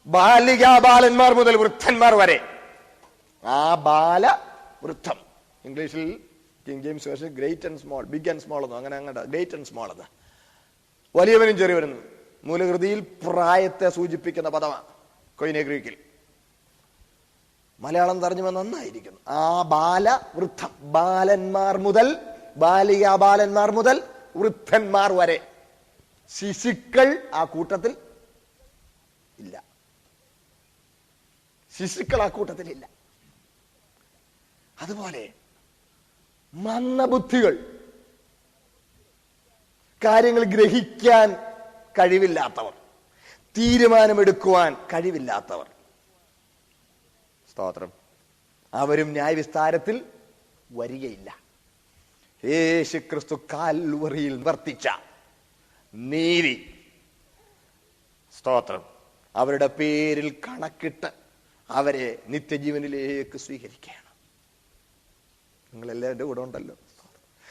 ബാലികാബാലന്മാർ മുതൽ വൃദ്ധന്മാർ വരെ. ആബാലവൃദ്ധം. ഇംഗ്ലീഷിൽ King James Version great and small, big and small എന്നോ അങ്ങനെ ഗ്രേറ്റ് ആൻഡ് സ്മോൾ എന്ന്. വലിയവനും ചെറിയവനും. മൂലകൃതിയിൽ പ്രായത്തെ സൂചിപ്പിക്കുന്ന പദമാണ് കൊയിനെ ഗ്രീക്കിൽ. മലയാളം തർജ്ജമ നന്നായിരിക്കുന്നു. ആ ബാലവൃദ്ധം, ബാലന്മാർ മുതൽ, ബാലികാബാലന്മാർ മുതൽ വൃദ്ധന്മാർ വരെ. ശിശുക്കൾ ആ കൂട്ടത്തിൽ ഇല്ല. ശിശുക്കൾ ആ കൂട്ടത്തിലില്ല. അതുപോലെ മന്ദബുദ്ധികൾ, കാര്യങ്ങൾ ഗ്രഹിക്കാൻ കഴിവില്ലാത്തവർ, തീരുമാനമെടുക്കുവാൻ കഴിവില്ലാത്തവർ, സ്തോത്രം, അവരും ന്യായവിസ്താരത്തിൽ വരികയില്ല. യേശുക്രിസ്തു കാൽവറിയിൽ വർത്തിച്ച നീതി, സ്തോത്രം, അവരുടെ പേരിൽ കണക്കിട്ട് അവരെ നിത്യജീവനിലേക്ക് സ്വീകരിക്കുകയാണ്. നിങ്ങളെല്ലാം എൻ്റെ കൂടെ ഉണ്ടല്ലോ.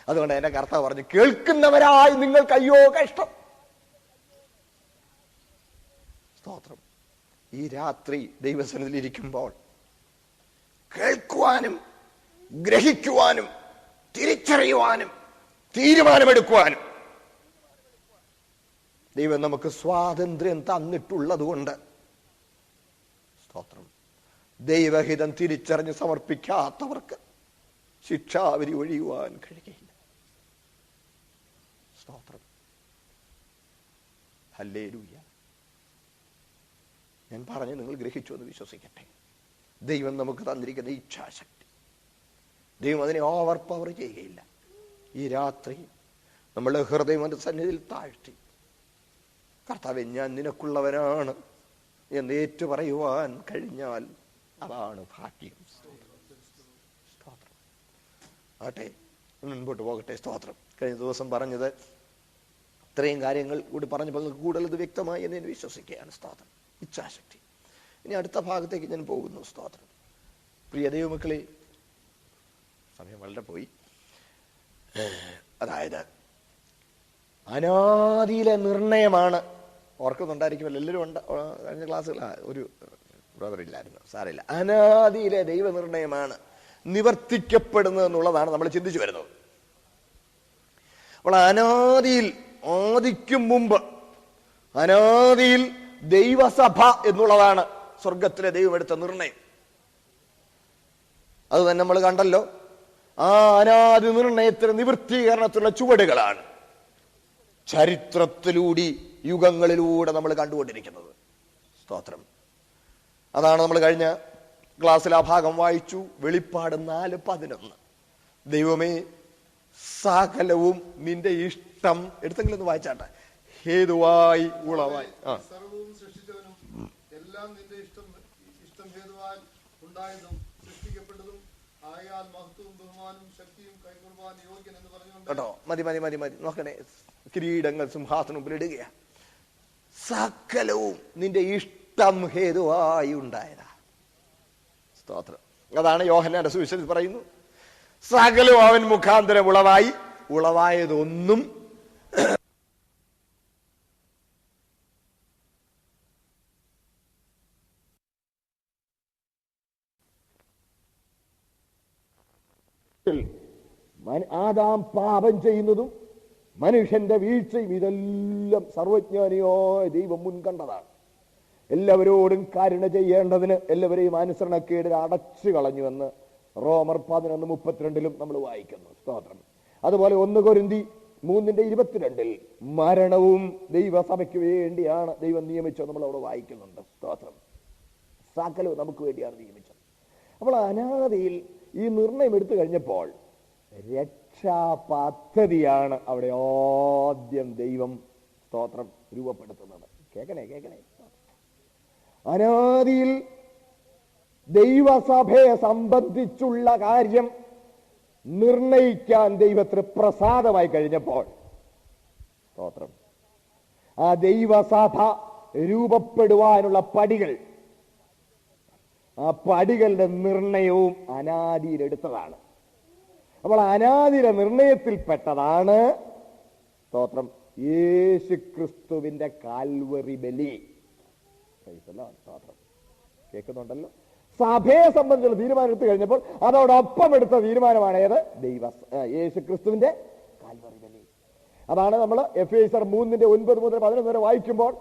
അതുകൊണ്ട് എന്റെ കർത്താവ് പറഞ്ഞു, കേൾക്കുന്നവരായി നിങ്ങൾക്ക് അയ്യോ കഷ്ടം. സ്തോത്രം. ഈ രാത്രി ദൈവസന്നിധിയിൽ ഇരിക്കുമ്പോൾ കേൾക്കുവാനും ഗ്രഹിക്കുവാനും തിരിച്ചറിയുവാനും തീരുമാനമെടുക്കുവാനും ദൈവം നമുക്ക് സ്വാതന്ത്ര്യം തന്നിട്ടുള്ളത് കൊണ്ട്, സ്തോത്രം, ദൈവഹിതം തിരിച്ചറിഞ്ഞ് സമർപ്പിക്കാത്തവർക്ക് ശിക്ഷാവിധി ഒഴിയുവാൻ കഴിയുകയില്ല. സ്തോത്രം. ഹല്ലേലൂയ. ഞാൻ പറഞ്ഞു, നിങ്ങൾ ഗ്രഹിച്ചു എന്ന് വിശ്വസിക്കട്ടെ. ദൈവം നമുക്ക് തന്നിരിക്കുന്ന ഇച്ഛാശക്തി, ദൈവം അതിനെ ഓവർ പവർ ചെയ്യുകയില്ല. ഈ രാത്രി നമ്മളുടെ ഹൃദയം അവന്റെ സന്നിധിയിൽ താഴ്ത്തി, കർത്താവേ, ഞാൻ നിനക്കുള്ളവനാണ് എന്ന് ഏറ്റു പറയുവാൻ കഴിഞ്ഞാൽ അതാണ് ഭാഗ്യം. സ്തോത്രം. ആട്ടെ, മുൻപോട്ട് പോകട്ടെ. സ്തോത്രം. കഴിഞ്ഞ ദിവസം പറഞ്ഞത് ഇത്രയും കാര്യങ്ങൾ കൂടി പറഞ്ഞപ്പോൾ കൂടുതൽ ഇത് വ്യക്തമായി എന്ന് ഞാൻ വിശ്വസിക്കുകയാണ്. സ്തോത്രം. ഇച്ഛാശക്തി. ഇനി അടുത്ത ഭാഗത്തേക്ക് ഞാൻ പോകുന്നു. സ്തോത്രം. പ്രിയ ദൈവമക്കളെ, സമയം വളരെ പോയി. അതായത് അനാദിയിലെ നിർണയമാണ്. ഓർക്കുന്നുണ്ടായിരിക്കുമല്ലോ എല്ലാവരും ഉണ്ട്. കഴിഞ്ഞ ക്ലാസ്സുകൾ ഒരു ബ്രദർ ഇല്ലായിരുന്നു, സാരമില്ല. അനാദിയിലെ ദൈവനിർണയമാണ് നിവർത്തിക്കപ്പെടുന്നത് എന്നുള്ളതാണ് നമ്മൾ ചിന്തിച്ചു വരുന്നത്. അപ്പോൾ അനാദിയിൽ, ആദിക്കും മുമ്പ് അനാദിയിൽ ദൈവസഭ എന്നുള്ളതാണ് സ്വർഗത്തിലെ ദൈവം എടുത്ത നിർണയം. അത് തന്നെ നമ്മൾ കണ്ടല്ലോ. ആ അനാദി നിർണയത്തിന് നിവൃത്തീകരണത്തിലുള്ള ചുവടുകളാണ് ചരിത്രത്തിലൂടെ, യുഗങ്ങളിലൂടെ നമ്മൾ കണ്ടുകൊണ്ടിരിക്കുന്നത്. സ്തോത്രം. അതാണ് നമ്മൾ കഴിഞ്ഞ ക്ലാസ്സിൽ ആ ഭാഗം വായിച്ചു. വെളിപ്പാട് 4:11. ദൈവമേ, സകലവും നിന്റെ ഇഷ്ടം, എടുത്തെങ്കിലും ഒന്ന് വായിച്ചാട്ടെ, ഹേതുവായി ഉളവായി. സർവവും സൃഷ്ടിച്ചവനും എല്ലാം നിന്റെ ഇഷ്ടം ഹേതുവായി ഉണ്ടായതും സൃഷ്ടിക്കപ്പെട്ടതും ആയാൽ മഹത്വവും ബഹുമാനവും ശക്തിയും കൈക്കൊള്ളുവാൻ യോഗ്യൻ എന്ന് പറഞ്ഞുകൊണ്ട്. കേട്ടോ, മതി മതി മതി മതി. നോക്കണേ, കിരീടങ്ങൾ സിംഹാസനം ഇടുക. സകലവും നിന്റെ ഇഷ്ടം ഹേതുവായി ഉണ്ടായതാ. സ്തോത്രം. അതാണ് യോഹന്നാന്റെ സുവിശേഷത്തിൽ പറയുന്നു, സകലവും അവൻ മുഖാന്തരം ഉളവായി, ഉളവായതൊന്നും ആദാം പാപം ചെയ്യുന്നതും മനുഷ്യന്റെ വീഴ്ചയും ഇതെല്ലാം സർവജ്ഞാനിയായ ദൈവം മുൻകണ്ടതാണ്. എല്ലാവരോടും കരുണ ചെയ്യേണ്ടതിന് എല്ലാവരെയും അനുസരണക്കേടിൽ അടച്ചു കളഞ്ഞുവെന്ന് റോമർ 11:32 നമ്മൾ വായിക്കുന്നു. സ്തോത്രം. അതുപോലെ 1 കൊരിന്തി 3:22 മരണവും ദൈവസഭയ്ക്ക് വേണ്ടിയാണ് ദൈവം നിയമിച്ചത് നമ്മൾ അവിടെ വായിക്കുന്നുണ്ട്. സ്തോത്രം. സകലവും നമുക്ക് വേണ്ടിയാണ് നിയമിച്ചത്. അപ്പോൾ അനാദിയിൽ ഈ നിർണയം എടുത്തു കഴിഞ്ഞപ്പോൾ രക്ഷാ പദ്ധതിയാണ് അവിടെ ആദ്യം ദൈവം, സ്തോത്രം, രൂപപ്പെടുത്തുന്നത്. കേൾക്കണേ. അനാദിയിൽ ദൈവസഭയെ സംബന്ധിച്ചുള്ള കാര്യം നിർണയിക്കാൻ ദൈവത്തിന് പ്രസാദമായി കഴിഞ്ഞപ്പോൾ, സ്തോത്രം, ആ ദൈവസഭ രൂപപ്പെടുവാനുള്ള പടികൾ, ആ പടികളുടെ നിർണയവും അനാദിയിലെടുത്തതാണ്. അപ്പോൾ അനാദിയിലെ നിർണയത്തിൽപ്പെട്ടതാണ്, സ്തോത്രം, യേശുക്രിസ്തുവിന്റെ കാൽവറി ബലി. സ്തോത്രം. കേൾക്കുന്നുണ്ടല്ലോ. സഭയെ സംബന്ധിച്ചുള്ള തീരുമാനം എടുത്തു കഴിഞ്ഞപ്പോൾ അതോടൊപ്പം എടുത്ത തീരുമാനമാണ് ഏത്? യേശുക്രിസ്തുവിന്റെ കാൽവറി ബലി. അതാണ് നമ്മൾ എഫേസ്യർ 3:9 മുതൽ 11 വരെ വായിക്കുമ്പോൾ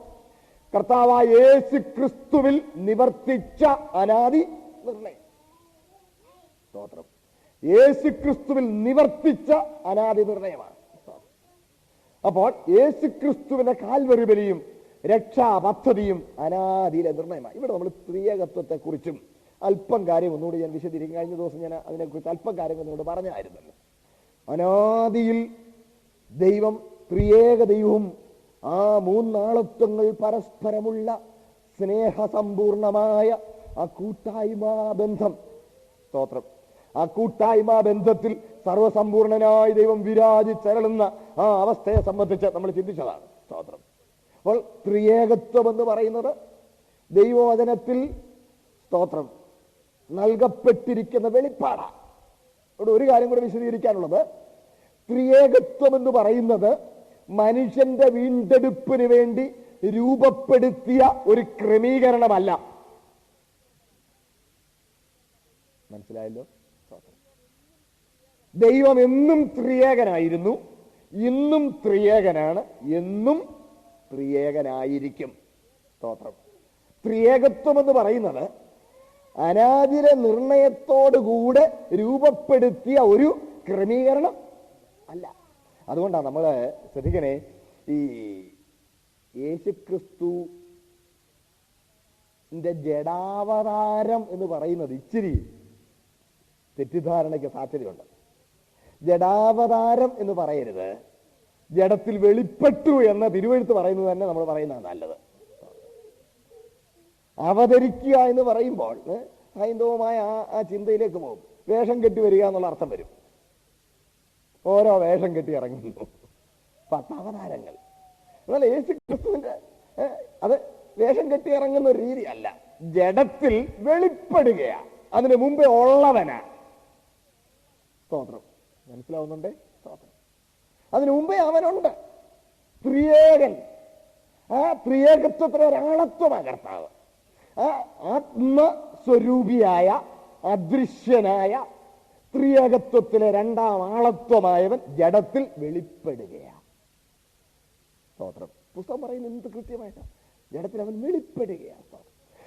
കർത്താവായ യേശുക്രിസ്തുവിൽ നിവർത്തിച്ച അനാദി നിർണയം. സ്തോത്രം. യേശുക്രിസ്തുവിൽ നിവർത്തിച്ച അനാദി നിർണയമാണ്. അപ്പോൾ യേശുക്രിസ്തുവിന്റെ കാൽവറി ബലിയും രക്ഷാ പദ്ധതിയും അനാദിയിലെ നിർണയമാണ്. ഇവിടെ നമ്മൾ ത്രിയേകത്വത്തെ കുറിച്ചും അല്പം കാര്യം ഒന്നുകൂടി ഞാൻ വിശദീകരിക്കും. കഴിഞ്ഞ ദിവസം ഞാൻ അതിനെക്കുറിച്ച് അല്പം കാര്യങ്ങൾ നിങ്ങളോട് പറഞ്ഞായിരുന്നല്ലോ. അനാദിയിൽ ദൈവം, ത്രിയേക ദൈവവും ആ മൂന്നാളത്വങ്ങൾ പരസ്പരമുള്ള സ്നേഹസമ്പൂർണമായ ആ കൂട്ടായ്മാ ബന്ധം, സ്തോത്രം, ആ കൂട്ടായ്മാ ബന്ധത്തിൽ സർവസമ്പൂർണനായ ദൈവം വിരാജിച്ചരളുന്ന ആ അവസ്ഥയെ സംബന്ധിച്ച് നമ്മൾ ചിന്തിച്ചതാണ്. സ്തോത്രം. അപ്പോൾ ത്രിയേകത്വം എന്ന് പറയുന്നത് ദൈവവചനത്തിൽ, സ്തോത്രം, നൽകപ്പെട്ടിരിക്കുന്ന വെളിപ്പാടാണ്. ഇവിടെ ഒരു കാര്യം കൂടെ വിശദീകരിക്കാനുള്ളത്, ത്രിയേകത്വം എന്ന് പറയുന്നത് മനുഷ്യന്റെ വീണ്ടെടുപ്പിന് വേണ്ടി രൂപപ്പെടുത്തിയ ഒരു ക്രമീകരണമല്ല. മനസ്സിലായല്ലോ? ദൈവം എന്നും ത്രിയേകനായിരുന്നു, ഇന്നും ത്രിയേകനാണ്, എന്നും ത്രിയേകനായിരിക്കും. സ്തോത്രം. ത്രിയേകത്വം എന്ന് പറയുന്നത് അനാദിര നിർണയത്തോടുകൂടെ രൂപപ്പെടുത്തിയ ഒരു ക്രമീകരണം അല്ല. അതുകൊണ്ടാണ് നമ്മൾ ശ്രദ്ധിക്കണേ, ഈ യേശുക്രിസ്തുവിന്റെ ജഡാവതാരം എന്ന് പറയുന്നത് ഇച്ചിരി തെറ്റിദ്ധാരണയ്ക്ക് സാധ്യതയുണ്ട്. ജഡാവതാരം എന്ന് പറയരുത്, ജഡത്തിൽ വെളിപ്പെട്ടു എന്ന തിരുവെഴുത്ത് പറയുന്നത് തന്നെ നമ്മൾ പറയുന്നതാണ് നല്ലത്. അവതരിക്കുക എന്ന് പറയുമ്പോൾ ഹൈന്ദവമായ ആ ചിന്തയിലേക്ക് പോകും. വേഷം കെട്ടി വരിക എന്നുള്ള അർത്ഥം വരും. ഓരോ വേഷം കെട്ടി ഇറങ്ങുന്നു, 10 അവതാരങ്ങൾ. എന്നാൽ യേശു ക്രിസ്തുവിന്റെ അത് വേഷം കെട്ടി ഇറങ്ങുന്ന ഒരു രീതിയല്ല. ജഡത്തിൽ വെളിപ്പെടുകയാ. അതിന് മുമ്പേ ഉള്ളവനാ. സ്തോത്രം. മനസ്സിലാവുന്നുണ്ടേ? സ്തോത്രം. അതിനു മുമ്പേ അവനുണ്ട്. ത്രിയേകൻ. ആ ത്രിയേകത്വത്തിന് ഒരാളത്വമാണ് കർത്താവ്. ആ ആത്മസ്വരൂപിയായ അദൃശ്യനായ ത്രിയേകത്വത്തിലെ രണ്ടാം ആളത്വമായവൻ ജഡത്തിൽ വെളിപ്പെടുകയാണ്. സ്തോത്രം. പുസ്തകം പറയുന്നത് എന്ത് കൃത്യമായിട്ടാണ്? ജഡത്തിൽ അവൻ വെളിപ്പെടുകയാണ്.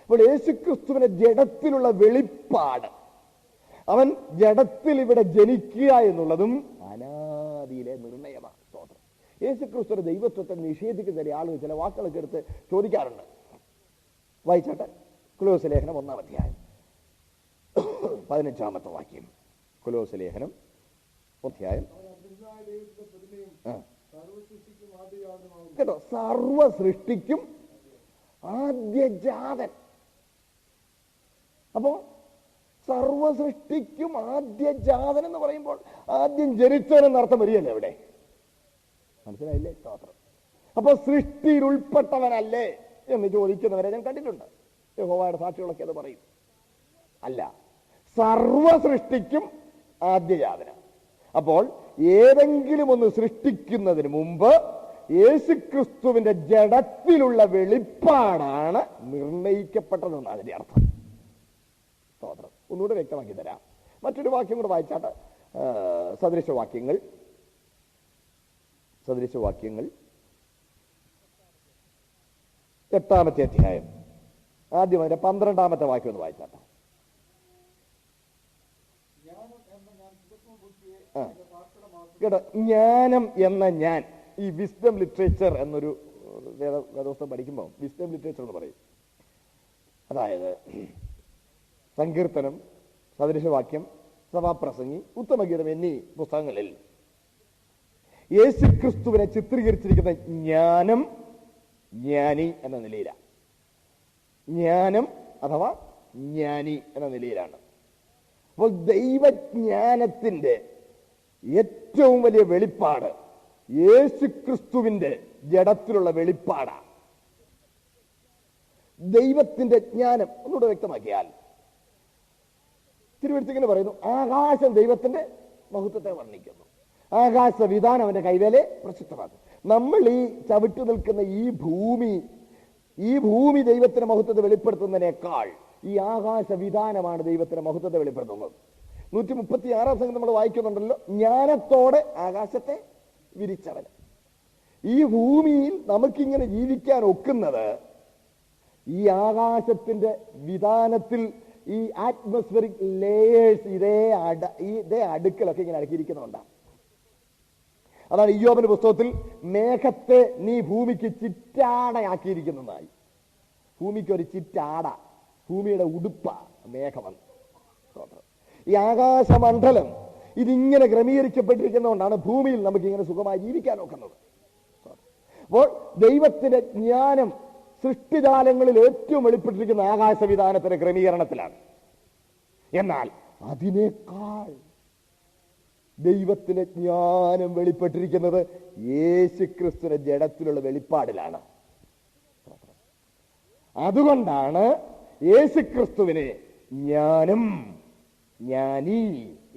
അപ്പോൾ യേശുക്രിസ്തുവിന്റെ ജഡത്തിലുള്ള വെളിപ്പാട്, അവൻ ജഡത്തിൽ ഇവിടെ ജനിക്കുക എന്നുള്ളതും അനാദിയിലെ നിർണയമാണ്. സ്തോത്രം. യേശുക്രിസ്തുവിന്റെ ദൈവത്വത്തെ നിഷേധിക്കുന്ന ചില ആളുകൾ ചില വാക്കുകളൊക്കെ എടുത്ത് ചോദിക്കാറുണ്ട്. വായിച്ചാട്ടെ. കൊലോസ്യ ലേഖനം 1-ാം അധ്യായം 15-ാമത്തെ വാക്യം. കൊലോസ്യ ലേഖനം 1-ാം കേട്ടോ. സർവ സൃഷ്ടിക്കും ആദ്യജാതൻ. അപ്പോ സർവ സൃഷ്ടിക്കും ആദ്യജാതൻ എന്ന് പറയുമ്പോൾ ആദ്യം ജനിച്ചവനെന്ന് അർത്ഥം വരികയല്ലേ ഇവിടെ? മനസ്സിലായില്ലേ? സ്തോത്രം. അപ്പൊ സൃഷ്ടിയിൽ ഉൾപ്പെട്ടവനല്ലേ എന്ന് ചോദിക്കുന്നവരെ ഞാൻ കണ്ടിട്ടുണ്ട്. യഹോവയുടെ സാക്ഷികളൊക്കെ അത് പറയും. അല്ല, സർവ സൃഷ്ടിക്കും ആദ്യജാതന. അപ്പോൾ ഏതെങ്കിലും ഒന്ന് സൃഷ്ടിക്കുന്നതിന് മുമ്പ് യേശുക്രിസ്തുവിന്റെ ജഡത്തിലുള്ള വെളിപ്പാടാണ് നിർണയിക്കപ്പെട്ടതെന്ന് അതിന്റെ അർത്ഥം. സ്തോത്രം. ഒന്നുകൂടെ വ്യക്തമാക്കി തരാം. മറ്റൊരു വാക്യം കൂടെ വായിച്ചാട്ടെ. സദൃശവാക്യങ്ങൾ 8-ാമത്തെ അധ്യായം ആദ്യം അതിന്റെ 12-ാമത്തെ വാക്യം ഒന്ന് വായിച്ചാട്ടെ. കേട്ടോ, ജ്ഞാനം എന്ന ഞാൻ. ഈ വിസ്ഡം ലിറ്ററേച്ചർ എന്നൊരു വേദപുസ്തകം പഠിക്കുമ്പോൾ വിസ്ഡം ലിറ്ററേച്ചർ എന്ന് പറയും. അതായത് സങ്കീർത്തനം, സദൃശവാക്യം, സഭാപ്രസംഗി, ഉത്തമഗീതം എന്നീ പുസ്തകങ്ങളിൽ യേശുക്രിസ്തുവിനെ ചിത്രീകരിച്ചിരിക്കുന്ന ജ്ഞാനം ജ്ഞാനി എന്ന നിലയിലാണ്. ജ്ഞാനം അഥവാ ജ്ഞാനി എന്ന നിലയിലാണ്. അപ്പോൾ ദൈവജ്ഞാനത്തിന്റെ ഏറ്റവും വലിയ വെളിപ്പാട് യേശുക്രിസ്തുവിന്റെ ജഡത്തിലുള്ള വെളിപ്പാടാണ്. ദൈവത്തിന്റെ ജ്ഞാനം ഒന്നുകൂടെ വ്യക്തമാക്കിയാൽ തിരുവെഴുത്തിങ്ങനെ പറയുന്നു, ആകാശം ദൈവത്തിന്റെ മഹത്വത്തെ വർണ്ണിക്കുന്നു, ആകാശവിധാനം അവന്റെ കൈവേലെ പ്രസിദ്ധമാക്കും. നമ്മൾ ഈ ചവിട്ടു നിൽക്കുന്ന ഈ ഭൂമി ദൈവത്തിന്റെ മഹത്വത്തെ വെളിപ്പെടുത്തുന്നതിനേക്കാൾ ഈ ആകാശവിധാനമാണ് ദൈവത്തിന്റെ മഹത്വത്തെ വെളിപ്പെടുത്തുന്നത്. 136-ാം സംഘം നമ്മൾ വായിക്കുന്നുണ്ടല്ലോ, ജ്ഞാനത്തോടെ ആകാശത്തെ വിരിച്ചവൻ. ഈ ഭൂമിയിൽ നമുക്കിങ്ങനെ ജീവിക്കാൻ ഒക്കുന്നത് ഈ ആകാശത്തിന്റെ വിധാനത്തിൽ ഈ ആറ്റ്മോസ്ഫിയറിക് ലേയേഴ്സ് ഇതേ അടുക്കലൊക്കെ ഇങ്ങനെ അടുക്കിയിരിക്കുന്നുണ്ടാണ്. അതാണ് ഇയ്യോബിന്റെ പുസ്തകത്തിൽ മേഘത്തെ നീ ഭൂമിക്ക് ചിറ്റാടയാക്കിയിരിക്കുന്നതായി. ഭൂമിക്ക് ഒരു ചിറ്റാട, ഭൂമിയുടെ ഉടുപ്പ മേഘമെന്ന്. ഈ ആകാശമണ്ഡലം ഇതിങ്ങനെ ക്രമീകരിക്കപ്പെട്ടിരിക്കുന്നതുകൊണ്ടാണ് ഭൂമിയിൽ നമുക്ക് ഇങ്ങനെ സുഖമായി ജീവിക്കാൻ ഒക്കുന്നത്. അപ്പോൾ ദൈവത്തിന്റെ ജ്ഞാനം സൃഷ്ടിജാലങ്ങളിൽ ഏറ്റവും വെളിപ്പെട്ടിരിക്കുന്ന ആകാശവിധാനത്തിന്റെ ക്രമീകരണത്തിലാണ്. എന്നാൽ അതിനേക്കാൾ ദൈവത്തിന്റെ ജ്ഞാനം വെളിപ്പെട്ടിരിക്കുന്നത് യേശുക്രിസ്തുവിന്റെ ജഡത്തിലുള്ള വെളിപ്പാടിലാണ്. അതുകൊണ്ടാണ് യേശുക്രിസ്തുവിനെ ജ്ഞാനം, ജ്ഞാനി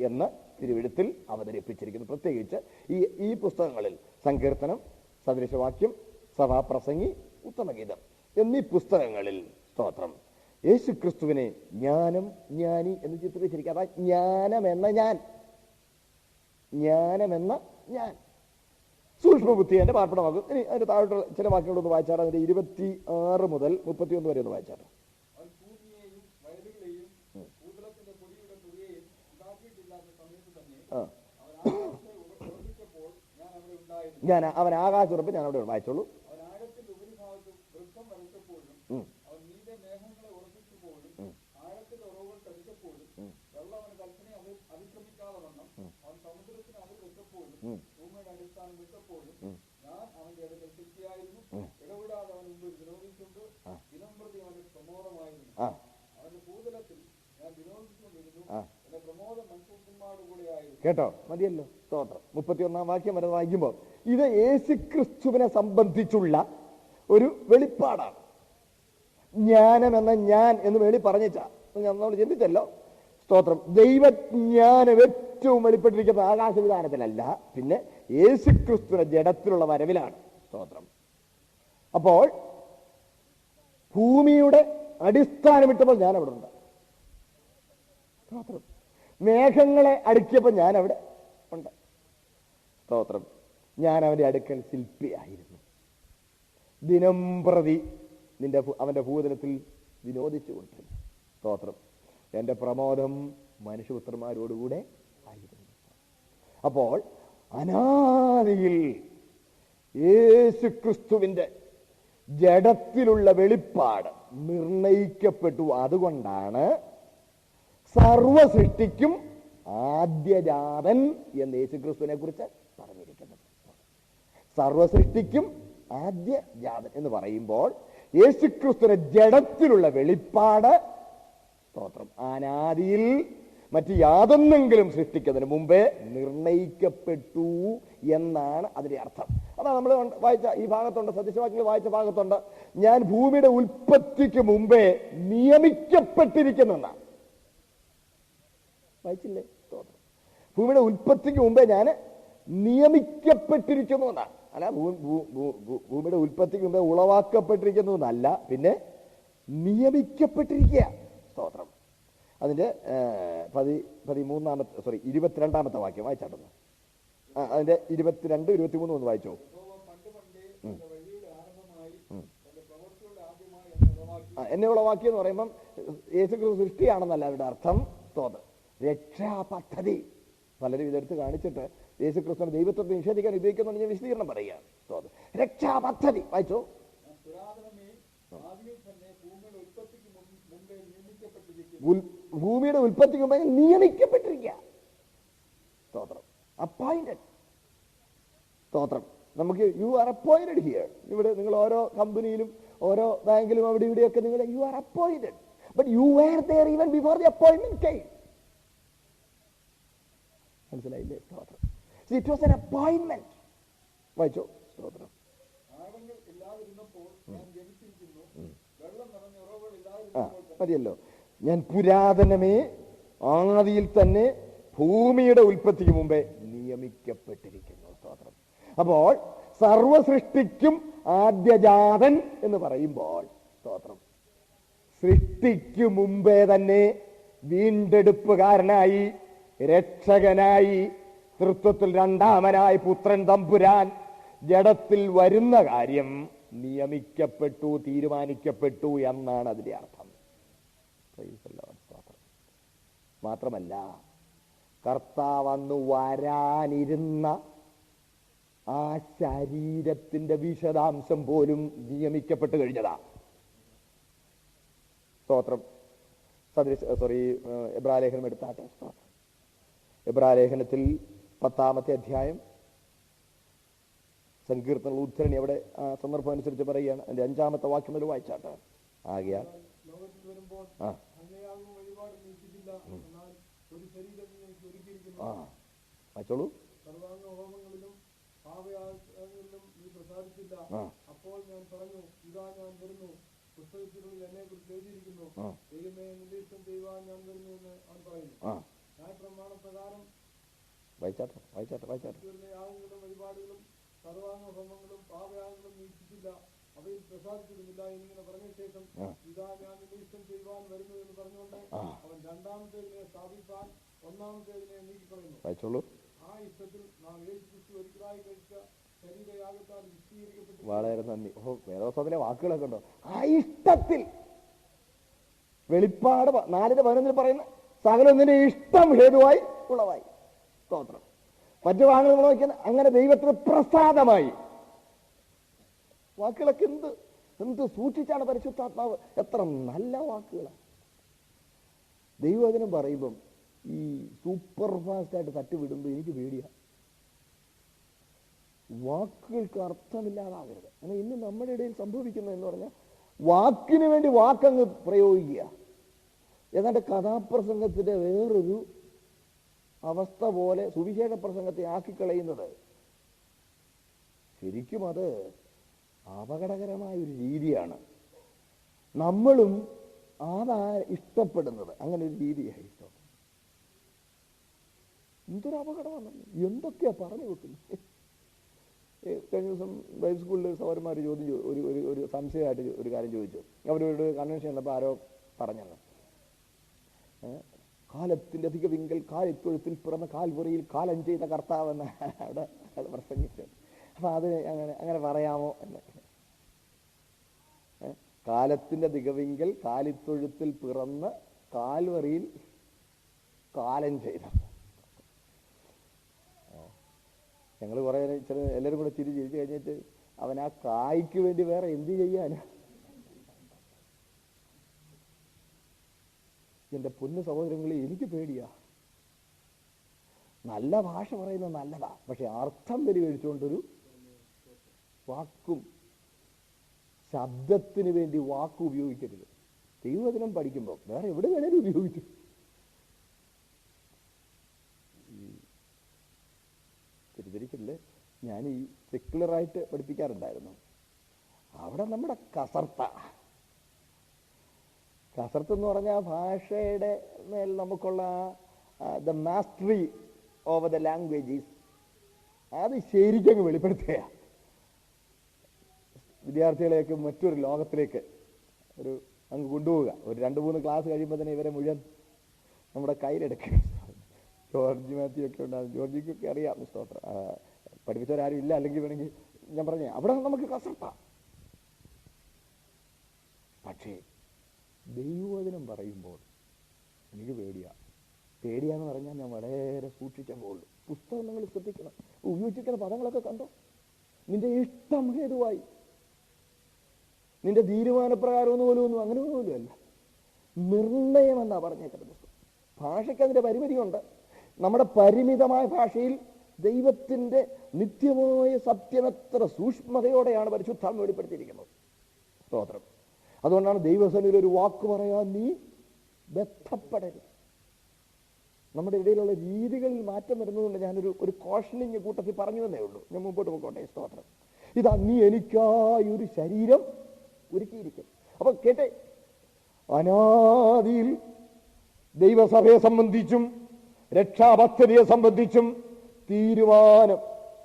എന്ന് തിരുവെഴുത്തിൽ അവതരിപ്പിച്ചിരിക്കുന്നത്. പ്രത്യേകിച്ച് ഈ പുസ്തകങ്ങളിൽ സങ്കീർത്തനം, സദൃശവാക്യം, സഭാപ്രസംഗി, ഉത്തമഗീതം എന്നീ പുസ്തകങ്ങളിൽ സ്തോത്രം യേശുക്രിസ്തുവിനെ ജ്ഞാനം, ജ്ഞാനി എന്ന് ചിത്രീകരിച്ചിരിക്കുക. അതാ ജ്ഞാനമെന്ന ഞാൻ സൂക്ഷ്മബുദ്ധിയെ പാർപ്പിടമാകും. ഇനി അതിന്റെ താഴോട്ടുള്ള ചില വാക്യങ്ങളൊന്ന് വായിച്ചാൽ അതിന്റെ 26 മുതൽ 31 വരെ ഒന്ന് വായിച്ചാട്ടെ. അവൻ ആകാശുറപ്പ് ഞാൻ അവിടെ വായിച്ചോളൂ. കേട്ടോ, മതിയല്ലോ. സ്തോത്രം. 31-ാം വാക്യം വരെ വായിക്കുമ്പോൾ ഇത് യേശുക്രിസ്തുവിനെ സംബന്ധിച്ചുള്ള ഒരു വെളിപ്പാടാണ്. ജ്ഞാനം എന്ന ഞാൻ എന്ന് വേണ്ടി പറഞ്ഞാ നമ്മൾ ചിന്തിച്ചല്ലോ. സ്തോത്രം. ദൈവജ്ഞാനം ഏറ്റവും വെളിപ്പെട്ടിരിക്കുന്ന ആകാശവിധാനത്തിലല്ല, പിന്നെ യേശുക്രിസ്തുവിന്റെ ജഡത്തിലുള്ള വരവിലാണ്. സ്തോത്രം. അപ്പോൾ ഭൂമിയുടെ അടിസ്ഥാനമിട്ടപ്പോൾ ഞാൻ അവിടെ ഉണ്ട്. സ്തോത്രം. മേഘങ്ങളെ അടുക്കിയപ്പോൾ ഞാൻ അവിടെ ഉണ്ട്. സ്തോത്രം. ഞാൻ അവന്റെ അടുക്കൽ ശില്പിയായിരുന്നു. ദിനം പ്രതി അവന്റെ ഭൂതലത്തിൽ വിനോദിച്ചു കൊണ്ടിരുന്നു. സ്തോത്രം. എന്റെ പ്രമോദം മനുഷ്യപുത്രന്മാരോടുകൂടെ ആയിരുന്നു. അപ്പോൾ അനാദിയിൽ യേശുക്രിസ്തുവിന്റെ ജഡത്തിലുള്ള വെളിപ്പാട് നിർണയിക്കപ്പെട്ടു. അതുകൊണ്ടാണ് സർവ സൃഷ്ടിക്കും ആദ്യജാതൻ എന്ന് യേശുക്രിസ്തുവിനെ കുറിച്ച് പറഞ്ഞിരിക്കുന്നത്. സർവ സൃഷ്ടിക്കും ആദ്യജാതൻ എന്ന് പറയുമ്പോൾ യേശുക്രിസ്തുവിന്റെ ജഡത്തിലുള്ള വെളിപ്പാട്, സ്തോത്രം, അനാദിയിൽ മറ്റ് യാതൊന്നെങ്കിലും സൃഷ്ടിക്കുന്നതിന് മുമ്പേ നിർണയിക്കപ്പെട്ടു എന്നാണ് അതിന്റെ അർത്ഥം. അതാണ് നമ്മൾ വായിച്ച ഈ ഭാഗത്തുണ്ട്, സദൃശവാക്യങ്ങൾ വായിച്ച ഭാഗത്തുണ്ട്, ഞാൻ ഭൂമിയുടെ ഉൽപ്പത്തിക്ക് മുമ്പേ നിയമിക്കപ്പെട്ടിരിക്കുന്നെന്നാണ്. വായിച്ചില്ലേ? സ്തോത്രം. ഭൂമിയുടെ ഉൽപ്പത്തിക്ക് മുമ്പേ ഞാൻ നിയമിക്കപ്പെട്ടിരിക്കുന്നു എന്നാണ്. അല്ല, ഭൂമിയുടെ ഉൽപ്പത്തിക്ക് മുമ്പേ ഉളവാക്കപ്പെട്ടിരിക്കുന്നു എന്നല്ല, പിന്നെ നിയമിക്കപ്പെട്ടിരിക്കുക. സ്തോത്രം. അതിന്റെ 22 വാക്യം വായിച്ചാട്ടൊന്ന്. അതിന്റെ 22, 23 ഒന്ന് വായിച്ചോ. എന്നെ ഉളവാക്കി എന്ന് പറയുമ്പം യേശുക്രിസ്തു സൃഷ്ടിയാണെന്നല്ല അവരുടെ അർത്ഥം. സ്തോത്രം. രക്ഷാപദ്ധതി പലരും ഇതെടുത്ത് കാണിച്ചിട്ട് യേശുക്രിസ്തുവിന്റെ ദൈവത്വത്തെ നിഷേധിക്കാൻ ഉപയോഗിക്കുന്നുണ്ട്. ഞാൻ വിശദീകരണം പറയുകയാണ്. സ്തോത്രം. രക്ഷാപദ്ധതി വായിച്ചോ. ഭൂമിയുടെ ഉൽപ്പത്തിക്ക് മുമ്പേ നിയമിക്കപ്പെട്ടിരിക്കുക. സ്തോത്രം. അപ്പോയിന്റഡ്. സ്തോത്രം. നമുക്ക് യു ആർ അപ്പോയിന്റഡ് ഹിയർ. ഇവിടെ നിങ്ങൾ ഓരോ കമ്പനിയിലും ഓരോ ബാങ്കിലും അവിടെ ഇവിടെയൊക്കെ നിങ്ങൾ you are appointed. But you were there even before the appointment came. മനസ്സിലായില്ലേ? സ്തോത്രം. It was an appointment. വായിച്ചോ. സ്തോത്രം. മതിയല്ലോ. ഞാൻ പുരാതനമേ ആദിയിൽ തന്നെ ഭൂമിയുടെ ഉൽപ്പത്തിക്ക് മുമ്പേ നിയമിക്കപ്പെട്ടിരിക്കുന്നു. സ്തോത്രം. അപ്പോൾ സർവസൃഷ്ടിക്കും ആദ്യജാതൻ എന്ന് പറയുമ്പോൾ, സ്തോത്രം, സൃഷ്ടിക്കു മുമ്പേ തന്നെ വീണ്ടെടുപ്പുകാരനായി, രക്ഷകനായി, തൃത്വത്തിൽ രണ്ടാമനായി പുത്രൻ തമ്പുരാൻ ജഡത്തിൽ വരുന്ന കാര്യം നിയമിക്കപ്പെട്ടു, തീരുമാനിക്കപ്പെട്ടു എന്നാണ് അതിന്റെ അർത്ഥം. മാത്രമല്ല, കർത്താവന്ന് വരാനിരുന്ന ആ ശരീരത്തിന്റെ വിശദാംശം പോലും നിയമിക്കപ്പെട്ട് കഴിഞ്ഞതാ. സ്തോത്രം. എബ്രാലേഖനം എടുത്താട്ടെ. സ്തോത്രം. എബ്രാലേഖനത്തിൽ 10-ാമത്തെ അധ്യായം സങ്കീർത്തന ഉദ്ധരണി അവിടെ സന്ദർഭം അനുസരിച്ച് പറയുകയാണ്. അതിന്റെ 5-ാമത്തെ വാക്യം മുതൽ വായിച്ചാട്ടെ. ആകയാൽ വായിച്ചോളൂ. അപ്പോൾ ഞാൻ പറഞ്ഞു, ഇതാ ഞാൻ വരുന്നു, പുസ്തകത്തിനുള്ളിൽ എന്നെ കുറിച്ച് എഴുതിയിരിക്കുന്നു, ദൈവമേ നിന്റെ ഇഷ്ടം ചെയ്യുവാൻ ഞാൻ വരുന്നു എന്ന് അവൻ പറയുന്നു. ന്യായപ്രമാണപ്രകാരം യാഗങ്ങളും വഴിപാടുകളും സർവാംഗ ഹോമങ്ങളും പാപയാഗങ്ങളും നീക്കിച്ചില്ല, അവയിൽ പ്രസാദിച്ചതുമില്ല എന്നിങ്ങനെ പറഞ്ഞ ശേഷം ഇതാ ഞാൻ നിന്റെ ഇഷ്ടം ചെയ്യുവാൻ വരുന്നു എന്ന് പറഞ്ഞുകൊണ്ട് അവൻ രണ്ടാമത്തേതിനെ സ്ഥാപിപ്പാൻ ഒന്നാമത്തേതിനെ നീക്കിക്കളയുന്നു. ആ ഇഷ്ടത്തിൽ നാം യേശുക്രിസ്തു ഒരിക്കലായി കഴിച്ച ശരീരയാഗത്താൽ വിശദീകരിക്കപ്പെട്ടു. വളരെ നന്ദി. വേദോസ്തവത്തിലെ വാക്കുകളൊക്കെ ഉണ്ടോ? ആ ഇഷ്ടത്തിൽ. വെളിപ്പാട് 4:11 പറയുന്ന സകലം നിന്റെ ഇഷ്ടം ഹേതുവായി ഉളവായി. സ്തോത്രം. മറ്റു വാക്കുകൾ നമ്മൾ നോക്കിയാൽ അങ്ങനെ ദൈവത്തിന് പ്രസാദമായി. വാക്കുകളൊക്കെ എന്ത് സൂക്ഷിച്ചാണ് പരിശുദ്ധാത്മാവ്. എത്ര നല്ല വാക്കുകളാണ്. ദൈവവചനം പറയുമ്പം ഈ സൂപ്പർ ഫാസ്റ്റായിട്ട് തട്ടുവിടുമ്പോൾ എനിക്ക് പേടിയാണ്. വാക്കുകൾക്ക് അർത്ഥമില്ലാതാകരുത്. അങ്ങനെ ഇന്ന് നമ്മുടെ ഇടയിൽ സംഭവിക്കുന്നത് എന്ന് പറഞ്ഞാൽ വാക്കിന് വേണ്ടി വാക്കങ്ങ് പ്രയോഗിക്കുക. ഏതാണ്ട് കഥാപ്രസംഗത്തിന്റെ വേറൊരു അവസ്ഥ പോലെ സുവിശേഷ പ്രസംഗത്തെ ആക്കിക്കളയുന്നത് ശരിക്കും അത് അപകടകരമായ ഒരു രീതിയാണ്. നമ്മളും അതാ ഇഷ്ടപ്പെടുന്നത്. അങ്ങനെ ഒരു രീതിയായി. എന്തൊരു അപകടമാണ്, എന്തൊക്കെയാ പറഞ്ഞു വെക്കുന്നത്. കഴിഞ്ഞ ദിവസം ബൈബിൾ സ്കൂളിൽ സഹോദരന്മാർ ചോദിച്ചു, ഒരു സംശയമായിട്ട് ഒരു കാര്യം ചോദിച്ചു. അവരോട് കൺവെൻഷൻ ഉള്ളപ്പോൾ ആരോ പറഞ്ഞെന്ന്, കാലത്തിൻ്റെ അധികവിങ്കൽ കാലിത്തൊഴുത്തിൽ പിറന്ന കാൽവറിയിൽ കാലം ചെയ്ത കർത്താവെന്ന് അവിടെ പ്രസംഗിച്ചത്. അപ്പം അത് അങ്ങനെ പറയാമോ എന്ന്. കാലത്തിൻ്റെ ദിഗവിങ്കൽ കാലിത്തൊഴുത്തിൽ പിറന്ന് കാൽവറിയിൽ കാലം ചെയ്ത. ഞങ്ങൾ കുറേ എല്ലാവരും കൂടെ ചിരിച്ചു കഴിഞ്ഞിട്ട് അവൻ ആ കായ്ക്ക് വേണ്ടി വേറെ എന്ത് ചെയ്യാനാ? എൻ്റെ പൊന്നു സഹോദരങ്ങളെ, എനിക്ക് പേടിയാ. നല്ല ഭാഷ പറയുന്നത് നല്ലതാ, പക്ഷെ അർത്ഥം പരിഹരിച്ചുകൊണ്ടൊരു വാക്കും ശബ്ദത്തിന് വേണ്ടി വാക്ക് ഉപയോഗിക്കരുത്. ദൈവവചനം പഠിക്കുമ്പോൾ വേറെ എവിടെ വേണേലും ഉപയോഗിച്ചു. തിരിച്ചിരിക്കില്ലേ, ഞാൻ ഈ സെക്യുലറായിട്ട് പഠിപ്പിക്കാറുണ്ടായിരുന്നു. അവിടെ നമ്മുടെ കസർത്ത എന്ന് പറഞ്ഞാൽ ഭാഷയുടെ മേൽ നമുക്കുള്ള the mastery over the languages, അത് ശരിക്കും വെളിപ്പെടുത്തുക. വിദ്യാർത്ഥികളെയൊക്കെ മറ്റൊരു ലോകത്തിലേക്ക് അങ്ങ് കൊണ്ടുപോവുക. ഒരു 2-3 ക്ലാസ് കഴിയുമ്പോൾ തന്നെ ഇവരെ മുഴുവൻ നമ്മുടെ കയ്യിലെടുക്കുക. ജോർജ് മാത്യു ഒക്കെ ഉണ്ടാകും. ജോർജിക്കൊക്കെ അറിയാം, സ്തോത്രം. പഠിപ്പിച്ചവരാരും ഇല്ല, അല്ലെങ്കിൽ വേണമെങ്കിൽ ഞാൻ പറഞ്ഞേ അവിടെ നമുക്ക് കസർത്താം. പക്ഷേ ദൈവവചനം പറയുമ്പോൾ എനിക്ക് പേടിയാന്ന് പറഞ്ഞാൽ ഞാൻ വളരെ സൂക്ഷിക്കാൻ പോകുള്ളൂ. പുസ്തകം നിങ്ങൾ ശ്രദ്ധിക്കണം, ഉപയോഗിച്ചിരിക്കുന്ന പദങ്ങളൊക്കെ കണ്ടോ. നിന്റെ ഇഷ്ടം ഹേതുവായി, നിന്റെ തീരുമാനപ്രകാരം ഒന്നും അങ്ങനെ പോലും അല്ല, നിർണയം എന്നാ പറഞ്ഞേക്കുന്നത്. ഭാഷയ്ക്ക് അതിന്റെ പരിമിതിയുണ്ട്. നമ്മുടെ പരിമിതമായ ഭാഷയിൽ ദൈവത്തിന്റെ നിത്യമായ സത്യം എത്ര സൂക്ഷ്മതയോടെയാണ് പരിശുദ്ധാത്മ വെളിപ്പെടുത്തിയിരിക്കുന്നത്. സ്തോത്രം. അതുകൊണ്ടാണ് ദൈവസന്നിധിയിൽ ഒരു വാക്ക് പറയാൻ നീ ബന്ധപ്പെടരുത്. നമ്മുടെ ഇടയിലുള്ള രീതികളിൽ മാറ്റം വരുന്നതുകൊണ്ട് ഞാനൊരു കോഷനിങ് കൂട്ടത്തിൽ പറഞ്ഞു എന്നേ ഉള്ളൂ. ഞാൻ മുമ്പോട്ട് പോയിക്കോട്ടെ. സ്തോത്രം. ഇതാ നീ എനിക്കായി ഒരു ശരീരം ഒരുക്കിയിരിക്കും. അപ്പൊ കേട്ടെ, അനാദിയിൽ ദൈവസഭയെ സംബന്ധിച്ചും രക്ഷാപദ്ധതിയെ സംബന്ധിച്ചും തീരുമാനം,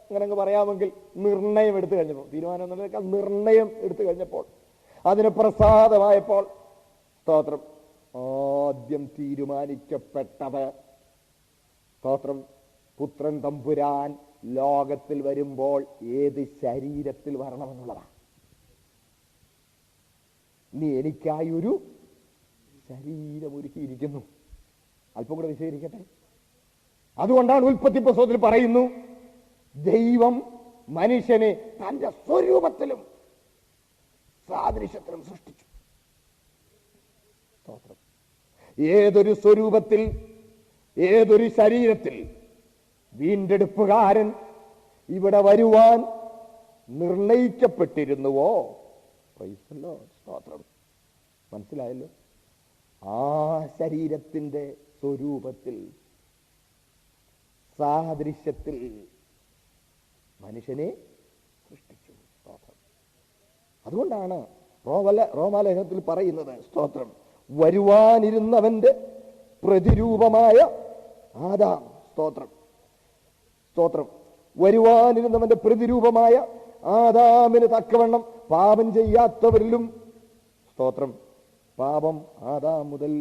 അങ്ങനെ പറയാമെങ്കിൽ നിർണയം എടുത്തു കഴിഞ്ഞപ്പോൾ, തീരുമാനം എന്നതിനേക്കാൾ നിർണയം എടുത്തു കഴിഞ്ഞപ്പോൾ, അതിന് പ്രസാദമായപ്പോൾ, സ്തോത്രം, ആദ്യം തീരുമാനിക്കപ്പെട്ടത് സ്തോത്രം പുത്രൻ തമ്പുരാൻ ലോകത്തിൽ വരുമ്പോൾ ഏത് ശരീരത്തിൽ വരണമെന്നുള്ളതാണ്. നീ എനിക്കായി ഒരു ശരീരം ഒരുക്കിയിരിക്കുന്നു. അല്പം കൂടെ വിശദീകരിക്കട്ടെ. അതുകൊണ്ടാണ് ഉൽപ്പത്തി പുസ്തകത്തിൽ പറയുന്നു, ദൈവം മനുഷ്യനെ തന്റെ സ്വരൂപത്തിലും സാദൃശ്യത്തിലും സൃഷ്ടിച്ചു. സ്തോത്രം. ഏതൊരു സ്വരൂപത്തിൽ, ഏതൊരു ശരീരത്തിൽ വീണ്ടെടുപ്പുകാരൻ ഇവിടെ വരുവാൻ നിർണയിക്കപ്പെട്ടിരുന്നുവോ, സ്തോത്രം, മനസ്സിലായല്ലോ, ആ ശരീരത്തിന്റെ സ്വരൂപത്തിൽ സാദൃശ്യത്തിൽ മനുഷ്യനെ സൃഷ്ടിച്ചു. സ്തോത്രം. അതുകൊണ്ടാണ് റോമാലേഖനത്തിൽ പറയുന്നത്, സ്തോത്രം, വരുവാനിരുന്നവന്റെ പ്രതിരൂപമായ ആദാം, സ്തോത്രം, സ്തോത്രം, വരുവാനിരുന്നവന്റെ പ്രതിരൂപമായ ആദാമിന് തക്കവണ്ണം പാപം ചെയ്യാത്തവരിലും, സ്തോത്രം, പാപം ആദാം മുതൽ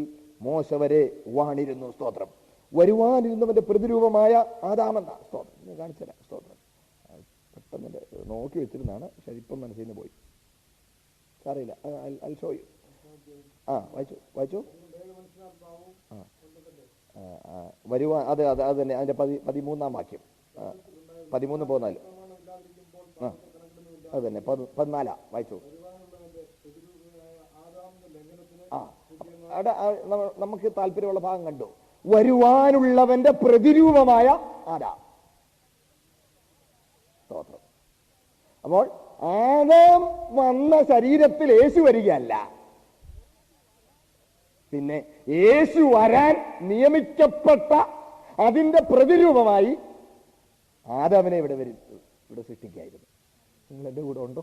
മോശ വരെ വാണിരുന്നു. സ്തോത്രം. വരുവാനിരുന്നവന്റെ പ്രതിരൂപമായ ആദാമെന്ന, സ്തോത്രം, ഞാൻ കാണിച്ചുതരാം. സ്തോത്രം. പെട്ടെന്ന് നോക്കി വെച്ചിരുന്നാണ്, പക്ഷെ ഇപ്പം മനസ്സിൽ നിന്ന് പോയി. അറിയില്ല. I'll show you. വായിച്ചു. വരുവാൻ, അത് തന്നെ, അതിന്റെ 13-ാം വാക്യം, 13 14. അത് തന്നെ 14 വായിച്ചു. അവിടെ നമുക്ക് താല്പര്യമുള്ള ഭാഗം കണ്ടു. വരുവാനുള്ളവന്റെ പ്രതിരൂപമായ ആദാം. സ്തോത്രം. അപ്പോൾ ആദാം വന്ന ശരീരത്തിൽ യേശു വരികയല്ല, പിന്നെ യേശു വരാൻ നിയമിക്കപ്പെട്ട അതിന്റെ പ്രതിരൂപമായി ആദാമിനെ ഇവിടെ സൃഷ്ടിക്കായിരുന്നു. നിങ്ങൾ എന്റെ കൂടെ ഉണ്ടോ?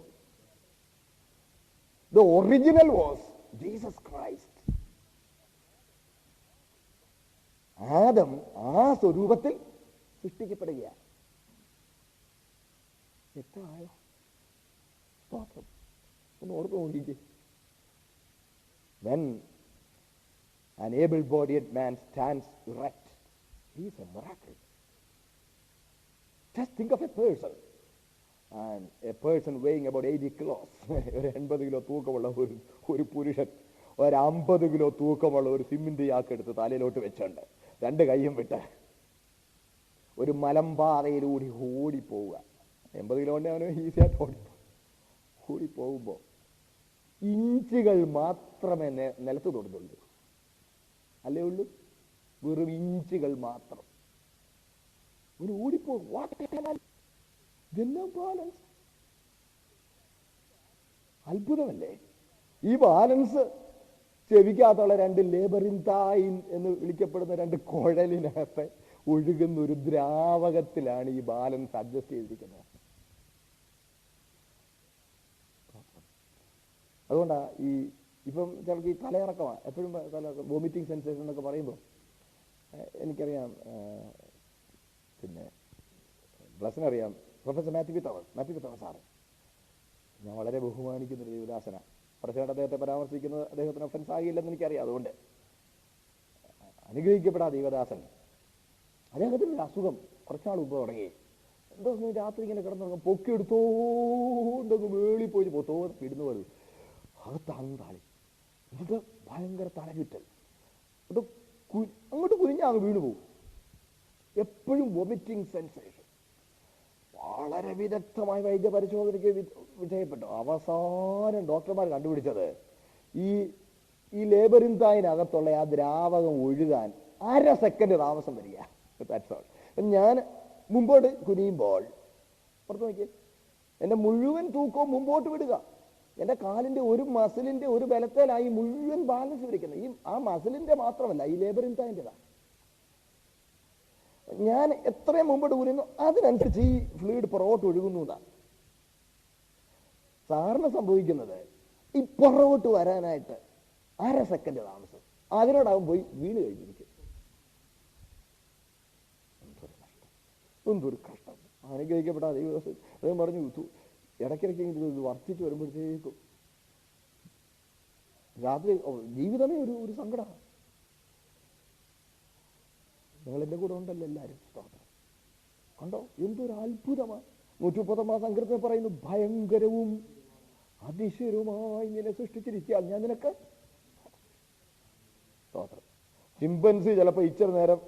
The original was Jesus Christ. Adam ആ സ്വരൂപത്തിൽ സൃഷ്ടിക്കപ്പെടുകയാണ്. എത്ര ആയോ? സ്തോത്രം. ഒന്ന് ഓർത്ത് നോക്കിക്കേ. When an able-bodied man stands erect, he is a miracle. Just think of a person, and a person weighing about 80 kilos, ഒരു 80 കിലോ തൂക്കമുള്ള ഒരു പുരുഷൻ, ഒരു 50 കിലോ തൂക്കമുള്ള ഒരു സിമെന്റ് ചാക്കെടുത്ത് തലയിലോട്ട് വെച്ചുണ്ട്, രണ്ട് കൈയും വിട്ട് ഒരു മലമ്പാതയിലൂടെ ഓടിപ്പോവുക. 80 കിലോന്റെ അവന് ഈസിയായിട്ട് ഓടിപ്പോകുമ്പോൾ ഇഞ്ചുകൾ മാത്രമേ നിലത്ത് തൊടുന്നുള്ളൂ, അല്ലേ ഉള്ളൂ? വെറും ഇഞ്ചുകൾ മാത്രം. ഒരു ഓടിപ്പോകും. ഇതെല്ലാം ബാലൻസ്. അത്ഭുതമല്ലേ? ഈ ബാലൻസ് ചെവിക്കകത്തുള്ള രണ്ട് ലേബറിൻതായിൻ എന്ന് വിളിക്കപ്പെടുന്ന രണ്ട് കുഴലിനകത്ത് ഒഴുകുന്ന ഒരു ദ്രാവകത്തിലാണ് ഈ ബാലൻസ് അഡ്ജസ്റ്റ് ചെയ്തിരിക്കുന്നത്. അതുകൊണ്ടാണ് ഇപ്പം ചിലർക്ക് ഈ തലയിറക്കമാണ് എപ്പോഴും, വോമിറ്റിംഗ് സെൻസേഷൻ എന്നൊക്കെ പറയുമ്പോൾ എനിക്കറിയാം, പിന്നെ ബ്ലസ്സിനറിയാം, പ്രൊഫസർ മാത്യു പിത്തവൻ സാറ്, ഞാൻ വളരെ ബഹുമാനിക്കുന്നൊരു ദേവദാസനാണ്. കുറച്ചുകൊണ്ട് അദ്ദേഹത്തെ പരാമർശിക്കുന്നത് അദ്ദേഹത്തിന് ഒഫൻസ് ആകില്ലെന്ന് എനിക്കറിയാം. അതുകൊണ്ട് അനുഗ്രഹിക്കപ്പെടാ ദേവദാസൻ. അദ്ദേഹത്തിനൊരു അസുഖം കുറച്ചാൾ മുമ്പ് തുടങ്ങി. എന്തോ രാത്രി ഇങ്ങനെ കിടന്നുറങ്ങും, പൊക്കിയെടുത്തോണ്ടൊക്കെ വേളി പോയി ഇടുന്ന പോലെ അകത്താണെന്ന് താളി, എന്നിട്ട് ഭയങ്കര തലചുറ്റൽ, അത് അങ്ങോട്ട് കുനിഞ്ഞാൽ വീണു പോകും. എപ്പോഴും വൊമിറ്റിംഗ് സെൻസേഷൻ. വളരെ വിദഗ്ധമായ വൈദ്യ പരിശോധനയ്ക്ക് വിധേയപ്പെട്ടു. അവസാനം ഡോക്ടർമാർ കണ്ടുപിടിച്ചത് ഈ ലേബറിൻതായിനകത്തുള്ള ആ ദ്രാവകം ഒഴുകാൻ 1/2 സെക്കൻഡ് താമസം വരിക. ഞാൻ മുമ്പോട്ട് കുനിയുമ്പോൾ പുറത്ത് നോക്കിയേ, എൻ്റെ മുഴുവൻ തൂക്കവും മുമ്പോട്ട് വിടുക. എൻ്റെ കാലിൻ്റെ ഒരു മസിലിൻ്റെ ഒരു ബലത്തിലായി മുഴുവൻ ബാലൻസ് പിടിക്കുന്നത്. ആ മസിലിൻ്റെ മാത്രമല്ല, ഈ ലേബറിൻതായിൻ്റെതാണ്. ഞാൻ എത്രയും മുമ്പോട്ട് കുനിയുന്നു അതിനനുസരിച്ച് ഈ ഫ്ലൂയിഡ് പുറകോട്ട് ഒഴുകുന്നതാണ്. സാറിന് സംഭവിക്കുന്നത് ഈ പുറകോട്ട് വരാനായിട്ട് 1/2 സെക്കൻഡ് താമസം. അതിനോടാവും പോയി വീണ് കഴിഞ്ഞിരിക്കും. എന്തൊരു കഷ്ടം. അനുഗ്രഹിക്കപ്പെട്ട ദൈവദാസൻ അദ്ദേഹം പറഞ്ഞു, ഇടയ്ക്കിടയ്ക്ക് ഇത് വർദ്ധിച്ചു വരുമ്പോഴത്തേക്കും രാത്രി ജീവിതമേ ഒരു സങ്കടമാണ്. നിങ്ങൾ എൻ്റെ കൂടെ ഉണ്ടല്ലോ എല്ലാവരും. സ്തോത്രം. കണ്ടോ എന്തൊരു അത്ഭുതമാണ്. 130 സങ്കീർത്തനം പറയുന്നു, ഭയങ്കരവും അതിശയവുമായി നിന്നെ സൃഷ്ടിച്ചിരിക്കുക ഞാൻ നിനക്ക്. സ്തോത്രം. ചിമ്പൻസി ചിലപ്പോൾ ഇച്ചിരി നേരം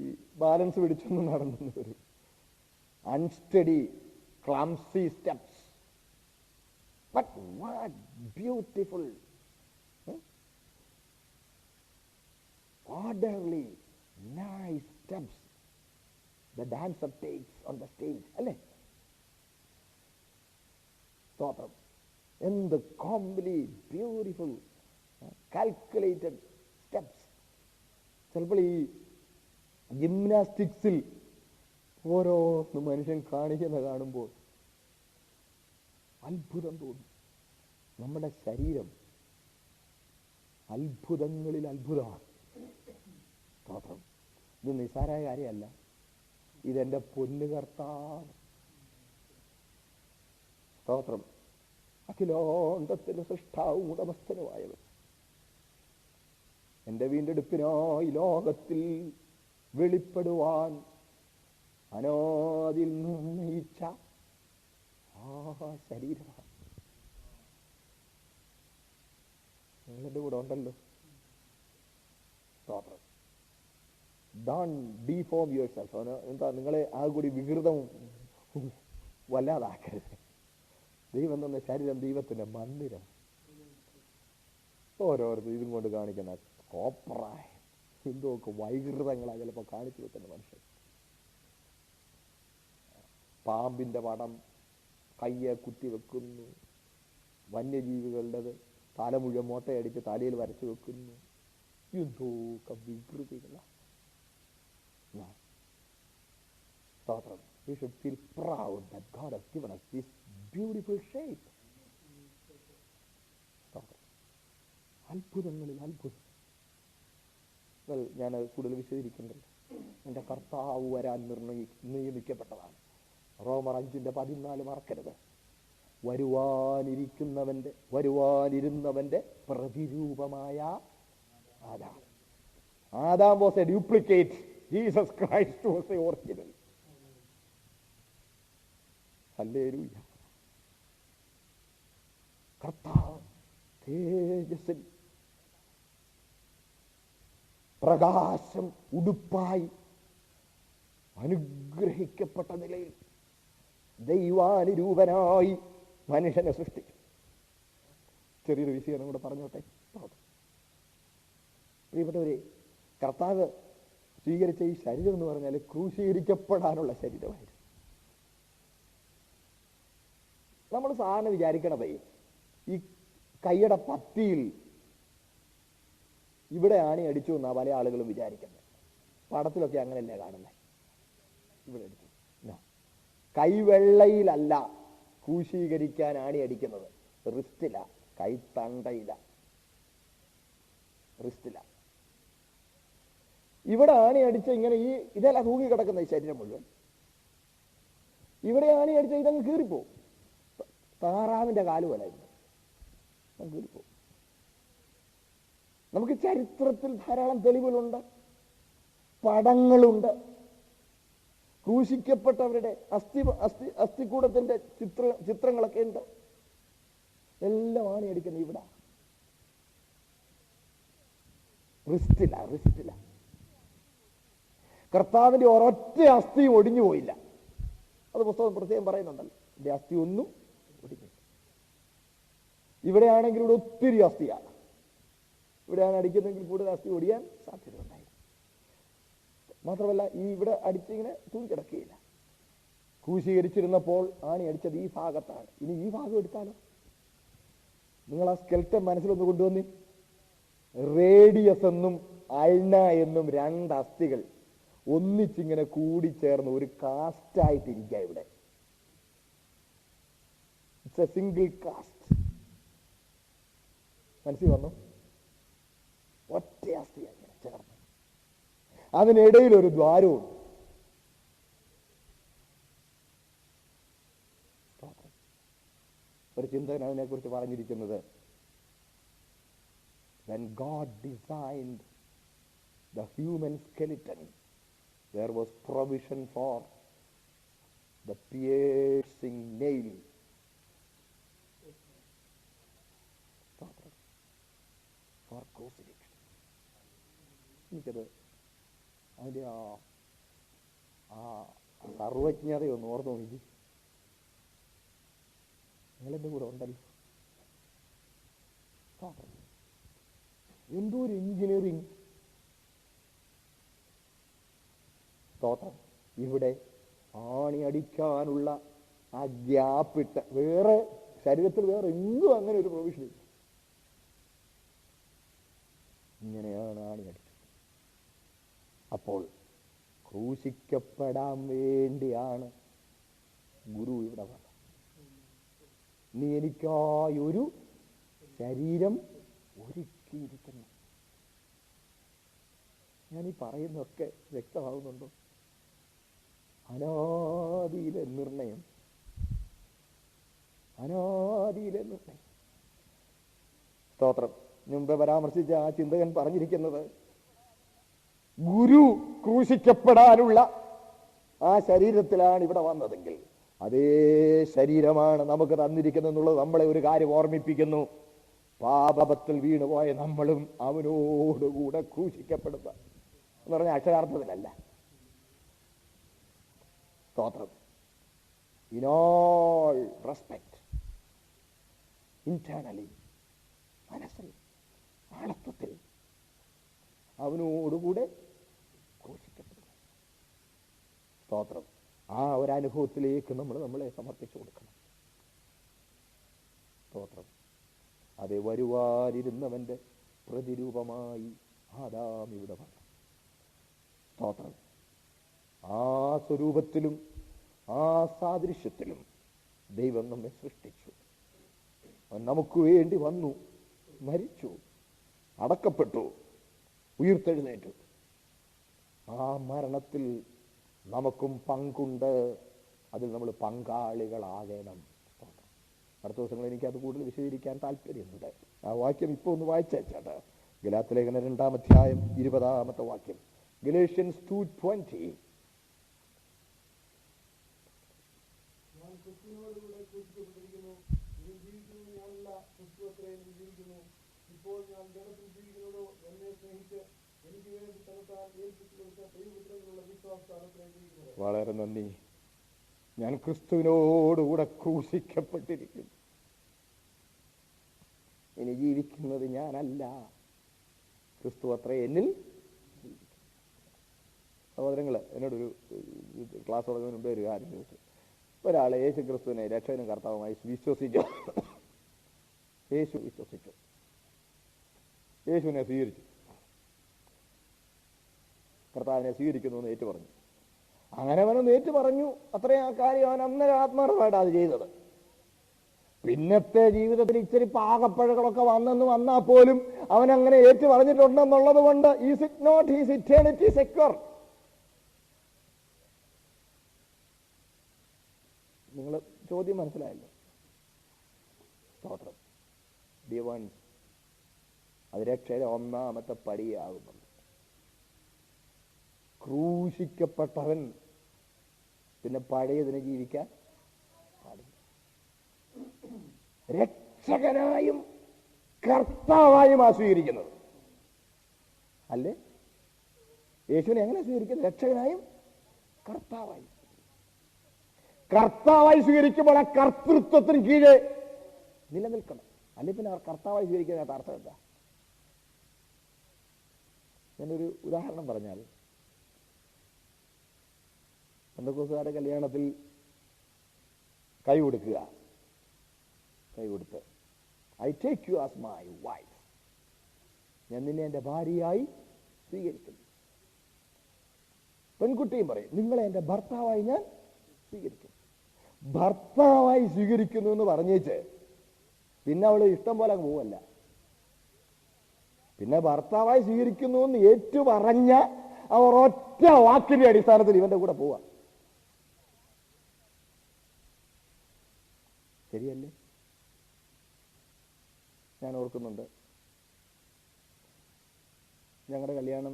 ഈ ബാലൻസ് പിടിച്ചൊന്നും നടന്നു വരും. Unsteady clumsy steps, but what beautiful, orderly, nice steps the dancer takes on the stage. അല്ലേ? സ്തോത്രം. എന്ത് calmly beautiful calculated steps. ചിലപ്പോൾ ഈ ജിംനാസ്റ്റിക്സിൽ ഓരോന്ന് മനുഷ്യൻ കാണിക്കുന്ന കാണുമ്പോൾ അത്ഭുതം തോന്നും. നമ്മുടെ ശരീരം അത്ഭുതങ്ങളിൽ അത്ഭുതമാണ്. സ്തോത്രം. ഇത് നിസ്സാരമായ കാര്യമല്ല. ഇതെന്റെ പൊന്നു കർത്താവ്. സ്തോത്രം. അഖിലോണ്ടത്തിന്റെ സൃഷ്ടാവും ഉടമസ്ഥനുമായവൻ, എന്റെ വീണ്ടെടുപ്പിനായി ലോകത്തിൽ വെളിപ്പെടുവാൻ അനാദിയിൽ നിർണയിച്ച ശരീരമാണ്. നിങ്ങളുടെ കൂടെ ഉണ്ടല്ലോ. സ്തോത്രം. Don't deform your self. എന്താ നിങ്ങളെ ആ കൂടി വികൃതം വല്ലാതാക്കരുത്. ദൈവം തന്ന ശരീരം ദൈവത്തിന്റെ മന്ദിരം. ഓരോരുത്തർ ഇതും കൊണ്ട് കാണിക്കുന്ന കോപ്രായ എന്തൊക്കെ വൈകൃതങ്ങളാണ് ചിലപ്പോൾ കാണിച്ചു വെക്കുന്ന മനുഷ്യൻ. പാമ്പിന്റെ പടം കയ്യെ കുത്തി വെക്കുന്നു, വന്യജീവികളുടേത് തല മുഴുവൻ മോട്ടയടിച്ച് തലയിൽ വരച്ചു വെക്കുന്നു. എന്തൊക്കെ വികൃതികളാണ്. സ്തോത്രം. We should feel proud that God has given us this beautiful shape. സ്തോത്രം. അത്ഭുതങ്ങളിൽ അത്ഭുതം. ഞാൻ കൂടുതൽ വിശദീകരിക്കുന്നില്ല. എൻ്റെ കർത്താവ് വരാൻ നിയമിക്കപ്പെട്ടതാണ്. റോമർ 5:14 മറക്കരുത്. വരുവാനിരുന്നവന്റെ പ്രതിരൂപമായ Adam. Adam was a duplicate. Jesus Christ was a original. Hallelujah. കർത്താവ് തേജസ്സിൽ പ്രകാശം ഉടുപ്പായി അനുഗ്രഹിക്കപ്പെട്ട നിലയിൽ ദൈവാനുരൂപനായി മനുഷ്യനെ സൃഷ്ടിച്ചു. ചെറിയൊരു വിഷയം കൂടെ പറഞ്ഞോട്ടെ. പ്രിയപ്പെട്ടവരെ, കർത്താവ് സ്വീകരിച്ച ഈ ശരീരം എന്ന് പറഞ്ഞാൽ ക്രൂശീകരിക്കപ്പെടാനുള്ള ശരീരമായിരുന്നു. നമ്മൾ സാധാരണ വിചാരിക്കണതേ ഈ കൈയുടെ പത്തിയിൽ ഇവിടെ ആണി അടിച്ചു എന്നാ പല ആളുകളും വിചാരിക്കുന്നത്. പടത്തിലൊക്കെ അങ്ങനെയല്ലേ കാണുന്നത്? ഇവിടെ അടിച്ചു. കൈവെള്ളയിലല്ല ക്രൂശീകരിക്കാൻ ആണി അടിക്കുന്നത്, റിസ്റ്റില, കൈത്തണ്ടയില, റിസ്റ്റില. ഇവിടെ ആണി അടിച്ച ഇങ്ങനെ ഇതല്ല തൂങ്ങി കിടക്കുന്ന ഈ ശരീരം മുഴുവൻ. ഇവിടെ ആണി അടിച്ച ഇതങ്ങ് കീറിപ്പോവും. താറാവിന്റെ കാലുമല്ല ഇത്, കീറിപ്പോവും. നമുക്ക് ചരിത്രത്തിൽ ധാരാളം തെളിവുകളുണ്ട്, പടങ്ങളുണ്ട്. ക്രൂശിക്കപ്പെട്ടവരുടെ അസ്ഥികൂടത്തിന്റെ ചിത്രങ്ങളൊക്കെ ഉണ്ട്. എല്ലാം ആണി അടിക്കുന്നത് ഇവിടെ, റിസ്റ്റില. കർത്താവിന്റെ ഒരൊറ്റ അസ്ഥിയും ഒടിഞ്ഞു പോയില്ല. അത് പുസ്തകം പ്രത്യേകം പറയുന്നുണ്ടല്ലോ, എന്റെ അസ്ഥി ഒന്നും ഒടിഞ്ഞു. ഇവിടെയാണെങ്കിൽ ഇവിടെ ഒത്തിരി അസ്ഥിയാണ്. ഇവിടെയാണ് അടിക്കുന്നെങ്കിൽ കൂടുതൽ അസ്ഥി ഒടിയാൻ സാധ്യതയുണ്ടായിരുന്നു. മാത്രമല്ല ഈ ഇവിടെ അടിച്ചിങ്ങനെ തൂങ്ങിക്കിടക്കുകയില്ല. ക്രൂശീകരിച്ചിരുന്നപ്പോൾ ആണി അടിച്ചത് ഈ ഭാഗത്താണ്. ഇനി ഈ ഭാഗം എടുത്താലോ? നിങ്ങൾ ആ സ്കെൽറ്റൻ മനസ്സിലൊന്ന് കൊണ്ടുവന്നി. റേഡിയസ് എന്നും അൾന എന്നും 2 അസ്ഥികൾ ഒന്നിച്ചിങ്ങനെ കൂടിച്ചേർന്ന് ഒരു കാസ്റ്റായിട്ടിരിക്കുക ഇവിടെ. It's a single cast. മനസ്സിൽ വന്നു? ഒറ്റ അസ്ഥിയാണ് ഇങ്ങനെ ചേർന്ന്. അതിനിടയിൽ ഒരു ദ്വാരവും. ഒരു ചിന്തകൻ അതിനെ കുറിച്ച് പറഞ്ഞിരിക്കുന്നത്, when God designed the human skeleton, there was provision for the piercing nail. For crucifixion. എനിക്കത് അതിൻ്റെ ആ സർവജ്ഞതയൊന്ന് ഓർന്നു നോക്കി. നിങ്ങളെൻ്റെ കൂടെ ഉണ്ടല്ലോ. എന്തോ ഒരു എഞ്ചിനീയറിങ്. സ്തോത്രം. ഇവിടെ ആണി അടിക്കാനുള്ള ആ ഗ്യാപ്പിട്ട് വേറെ ശരീരത്തിൽ വേറെ എങ്ങും അങ്ങനെ ഒരു പ്രൊവിഷൻ ഇല്ല. ഇങ്ങനെയാണ് ആണി അടിച്ചത്. അപ്പോൾ ക്രൂശിക്കപ്പെടാൻ വേണ്ടിയാണ് ഗുരു ഇവിടെ വന്നത്. നീ എനിക്കായൊരു ശരീരം ഒരുക്കിയിരിക്കുന്നു. ഞാനീ പറയുന്നതൊക്കെ വ്യക്തമാകുന്നുണ്ടോ? അനാദിയിലെ നിർണയം. സ്തോത്രം. മുമ്പ് പരാമർശിച്ച ആ ചിന്തകൻ പറഞ്ഞിരിക്കുന്നത്, ഗുരു ക്രൂശിക്കപ്പെടാനുള്ള ആ ശരീരത്തിലാണ് ഇവിടെ വന്നതെങ്കിൽ അതേ ശരീരമാണ് നമുക്ക് തന്നിരിക്കുന്നെന്നുള്ളത് നമ്മളെ ഒരു കാര്യം ഓർമ്മിപ്പിക്കുന്നു. പാപത്തിൽ വീണുപോയ നമ്മളും അവനോടുകൂടെ ക്രൂശിക്കപ്പെടുക എന്ന് പറഞ്ഞ അക്ഷരാർത്ഥത്തിലല്ല. സ്തോത്രം. ഇൻ ഓൾ റെസ്പെക്ട്, ഇന്റേണലി, മനസ്സിൽ, ആളത്വത്തിൽ അവനോടുകൂടെ ക്രൂശിക്കപ്പെടുക. സ്തോത്രം. ആ ഒരനുഭവത്തിലേക്ക് നമ്മളെ സമർപ്പിച്ചു കൊടുക്കണം. സ്തോത്രം. അതേ വരുവാനിരുന്നവന്റെ പ്രതിരൂപമായി ആദാം ഇവിടെ വന്നു. സ്തോത്രം. ആ സ്വരൂപത്തിലും ആ സാദൃശ്യത്തിലും ദൈവം നമ്മെ സൃഷ്ടിച്ചു. അവൻ നമുക്ക് വേണ്ടി വന്നു, മരിച്ചു, അടക്കപ്പെട്ടു, ഉയിർത്തെഴുന്നേറ്റു. ആ മരണത്തിൽ നമുക്കും പങ്കുണ്ട്. അതിൽ നമ്മൾ പങ്കാളികളാകണം. അടുത്ത ദിവസങ്ങൾ എനിക്ക് അത് കൂടുതൽ വിശദീകരിക്കാൻ താല്പര്യമുണ്ട്. ആ വാക്യം ഇപ്പോൾ ഒന്ന് വായിച്ചേച്ചാട്ടെ. ഗലാത്യലേഖനം 2-ാം അധ്യായം 20-ാമത്തെ വാക്യം. Galatians 2:20. ഞാൻ ക്രിസ്തുവിനോടുകൂടെ ക്രൂശിക്കപ്പെട്ടിരിക്കുന്നു. ഇനി ജീവിക്കുന്നത് ഞാനല്ല, ക്രിസ്തു അത്രേ എന്നിൽ ജീവിക്കുന്നു. ഇപ്പോൾ ഞാൻ ജഡത്തിൽ ജീവിക്കുന്നതോ എന്നെ സ്നേഹിച്ച് എനിക്ക് വേണ്ടി തന്നെത്താൻ ഏൽപ്പിച്ചു കൊടുത്ത ദൈവപുത്രനിലുള്ള വിശ്വാസത്താൽ അത്രേ ജീവിക്കുന്നത്. വളരെ നന്ദി. ഞാൻ ക്രിസ്തുവിനോടുകൂടെ ക്രൂശിക്കപ്പെട്ടിരിക്കുന്നു. ഇനി ജീവിക്കുന്നത് ഞാനല്ല, ക്രിസ്തു അത്രേ എന്നിൽ. സഹോദരങ്ങൾ, എന്നോടൊരു ക്ലാസ് തുടങ്ങുന്നതിന് മുമ്പേ ഒരു കാര്യം ചോദിച്ചു. ഒരാളെ യേശു ക്രിസ്തുവിനെ രക്ഷകനും കർത്താവുമായി വിശ്വസിച്ചു. വിശ്വസിച്ചു, യേശുവിനെ സ്വീകരിച്ചു, കർത്താവിനെ സ്വീകരിക്കുന്നു എന്ന് ഏറ്റു പറഞ്ഞു. അങ്ങനെ അവനൊന്ന് ഏറ്റു പറഞ്ഞു. അത്രയും ആ കാര്യം അവൻ അന്നേരം ആത്മാർത്ഥമായിട്ടാണ് അത് ചെയ്തത്. പിന്നത്തെ ജീവിതത്തിൽ ഇച്ചിരി പാകപ്പഴകളൊക്കെ വന്നാൽ പോലും അവൻ അങ്ങനെ ഏറ്റു പറഞ്ഞിട്ടുണ്ടെന്നുള്ളത് കൊണ്ട് is it not his eternity secure? നിങ്ങൾ ചോദ്യം മനസ്സിലായല്ലോ. സ്തോത്രം. ഡിവൻസ്, അത് രക്ഷയുടെ ഒന്നാമത്തെ പടിയാകുന്നുണ്ട്. ക്രൂശിക്കപ്പെട്ടവൻ പിന്നെ പഴയതിനെ ജീവിക്കാൻ പാടില്ല. രക്ഷകനായും കർത്താവായും സ്വീകരിക്കുന്നത് അല്ലേ? യേശുവിനെ എങ്ങനെ സ്വീകരിക്കുന്നത്? രക്ഷകനായും കർത്താവായും. കർത്താവായി സ്വീകരിക്കുമ്പോൾ ആ കർത്തൃത്വത്തിന് കീഴെ നിലനിൽക്കണം. അല്ലെ പിന്നെ അവർ കർത്താവായി സ്വീകരിക്കുന്നതിനകത്ത് അർത്ഥം എന്താ? ഞാനൊരു ഉദാഹരണം പറഞ്ഞാൽ, പെന്തക്കോസ്തുകാരുടെ കല്യാണത്തിൽ കൈ കൊടുക്കുക, കൈ കൊടുത്ത് I take you as my wife, ഞാൻ നിന്നെ എൻ്റെ ഭാര്യയായി സ്വീകരിക്കുന്നു. പെൺകുട്ടിയും പറയും നിങ്ങളെ എൻ്റെ ഭർത്താവായി ഞാൻ സ്വീകരിക്കും. ഭർത്താവായി സ്വീകരിക്കുന്നു എന്ന് പറഞ്ഞേച്ച് പിന്നെ അവള് ഇഷ്ടം പോലെ പോവല്ല. പിന്നെ ഭർത്താവായി സ്വീകരിക്കുന്നു എന്ന് ഏറ്റു പറഞ്ഞ അവർ ഒറ്റ വാക്കിന്റെ അടിസ്ഥാനത്തിൽ ഇവന്റെ കൂടെ പോവാ. ശരിയല്ലേ? ഞാൻ ഓർക്കുന്നുണ്ട്, ഞങ്ങളുടെ കല്യാണം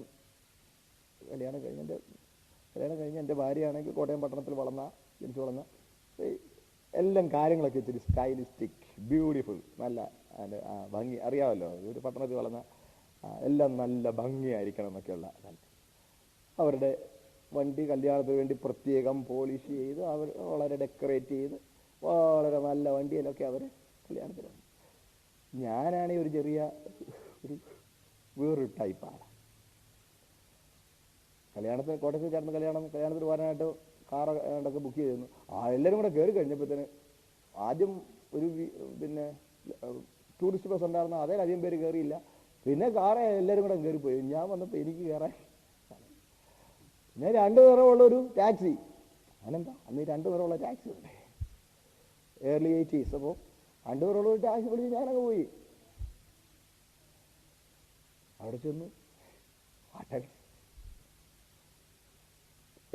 കഴിഞ്ഞ് എൻ്റെ ഭാര്യയാണെങ്കിൽ കോട്ടയം പട്ടണത്തിൽ ജനിച്ചു വളർന്ന, എല്ലാം കാര്യങ്ങളൊക്കെ ഇച്ചിരി സ്റ്റൈലിസ്റ്റിക്, ബ്യൂട്ടിഫുൾ, നല്ല ഭംഗി. അറിയാമല്ലോ, ഒരു പട്ടണത്തിൽ വളർന്ന എല്ലാം നല്ല ഭംഗിയായിരിക്കണം എന്നൊക്കെയുള്ള. അവരുടെ വണ്ടി കല്യാണത്തിന് വേണ്ടി പ്രത്യേകം പോളിഷ് ചെയ്ത് അവർ വളരെ ഡെക്കറേറ്റ് ചെയ്ത് വളരെ നല്ല വണ്ടിയിലൊക്കെ അവർ കല്യാണത്തിന് വന്നു. ഞാനാണെങ്കിൽ ഒരു ചെറിയ വേറൊരു ടൈപ്പാണ്. കോട്ടയത്തിൽ ചേർന്ന് കല്യാണത്തിന് പോകാനായിട്ട് കാറൊക്കെ ബുക്ക് ചെയ്തിരുന്നു. എല്ലാവരും കൂടെ കയറി കഴിഞ്ഞപ്പോഴത്തേന് ആദ്യം ഒരു ടൂറിസ്റ്റ് ബസ് ഉണ്ടായിരുന്ന അതേലധികം പേര് കയറിയില്ല. പിന്നെ കാറ് എല്ലാവരും കൂടെ കയറിപ്പോയി. ഞാൻ വന്നപ്പോൾ എനിക്ക് കയറാൻ പിന്നെ 2 നിറമുള്ളൊരു ടാക്സി. അതിനെന്താ, അന്ന് 2 നിറമുള്ള ടാക്സി ഉണ്ട്, early 80s. അപ്പോൾ 2 നിറമുള്ള ഒരു ടാക്സി വിളിച്ച് ഞാനങ്ങ് പോയി. അവിടെ ചെന്നു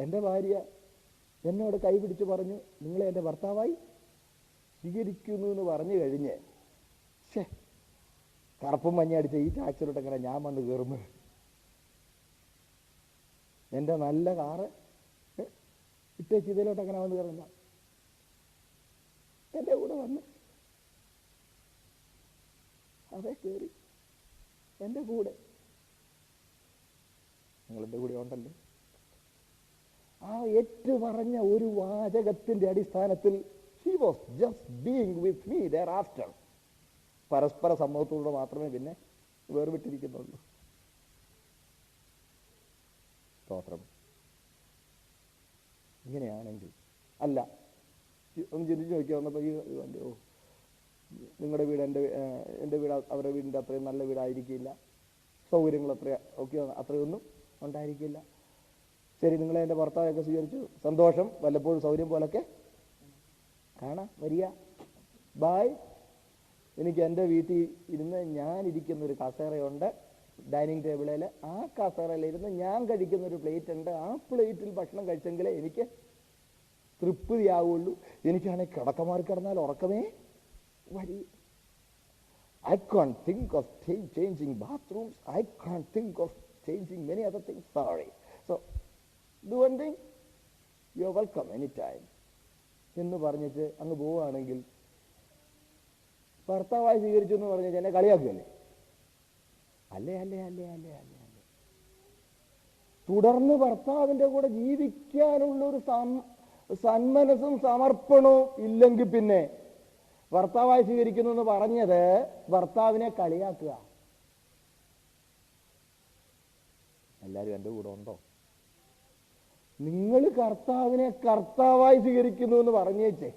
എൻ്റെ ഭാര്യ എന്നോട് കൈ പിടിച്ച് പറഞ്ഞു നിങ്ങളെ എൻ്റെ ഭർത്താവായി സ്വീകരിക്കുന്നു എന്ന് പറഞ്ഞു കഴിഞ്ഞ് കറുപ്പും മഞ്ഞടിച്ച ഈ ടാക്സിലോട്ട് എങ്ങനെ ഞാൻ വന്ന് കയറുന്നത്? എൻ്റെ നല്ല കാറ് ഇട്ടേച്ച് ഇതിലോട്ട് എങ്ങനെ വന്ന് കയറുന്ന? എൻ്റെ കൂടെ വന്ന് അതേ കയറി എൻ്റെ കൂടെ. നിങ്ങളെൻ്റെ കൂടെ ഉണ്ടല്ലോ. ആ ഏറ്റു പറഞ്ഞ ഒരു വാചകത്തിന്റെ അടിസ്ഥാനത്തിൽ she was just being with me thereafter. പരസ്പര സമ്മതത്തോടെ മാത്രമേ പിന്നെ വേർവിട്ടിരിക്കുന്നുള്ളൂ. സ്തോത്രം. ഇങ്ങനെയാണെങ്കിൽ അല്ല, ഒന്ന് ചിന്തിച്ച് നോക്കിയാൽ വന്നപ്പോൾ നിങ്ങളുടെ വീട് എൻ്റെ വീട് അവരുടെ വീടിൻ്റെ അത്രയും നല്ല വീടായിരിക്കില്ല, സൗകര്യങ്ങൾ അത്രയൊന്നും ഉണ്ടായിരിക്കില്ല. ശരി, നിങ്ങളെ എൻ്റെ ഭർത്താവൊക്കെ സ്വീകരിച്ചു, സന്തോഷം, വല്ലപ്പോഴും സൗകര്യം പോലൊക്കെ കാണാം, വരിക, ബായ്, എനിക്ക് എൻ്റെ വീട്ടിൽ ഇരുന്ന് ഞാൻ ഇരിക്കുന്നൊരു കസേരയുണ്ട്, ഡൈനിങ് ടേബിളിൽ. ആ കസേരയിലിരുന്ന് ഞാൻ കഴിക്കുന്നൊരു പ്ലേറ്റ് ഉണ്ട്. ആ പ്ലേറ്റിൽ ഭക്ഷണം കഴിച്ചെങ്കിലേ എനിക്ക് തൃപ്തിയാവുള്ളൂ. എനിക്കാണെങ്കിൽ കിടക്കമാറി കിടന്നാൽ ഉറക്കമേ വരി. I can't think of changing bathrooms. I can't think of changing many other things. Sorry. So, do one thing. You are welcome anytime. എന്ന് പറഞ്ഞിട്ട് അങ്ങ് പോവുകയാണെങ്കിൽ ഭർത്താവായി സ്വീകരിച്ചു എന്ന് പറഞ്ഞിട്ട് എന്നെ കളിയാക്കുകയല്ലേ? അല്ലേ അല്ലേ അല്ലേ അല്ലേ അല്ലേ അല്ലേ. തുടർന്ന് ഭർത്താവിൻ്റെ കൂടെ ജീവിക്കാനുള്ളൊരു സന്മനസ്സും സമർപ്പണവും ഇല്ലെങ്കിൽ പിന്നെ ഭർത്താവായി സ്വീകരിക്കുന്നു എന്ന് പറഞ്ഞത് ഭർത്താവിനെ കളിയാക്കുക. എല്ലാവരും എൻ്റെ കൂടെ ഉണ്ടോ? നിങ്ങൾ കർത്താവിനെ കർത്താവായി സ്വീകരിക്കുന്നു എന്ന് പറഞ്ഞേച്ചേ,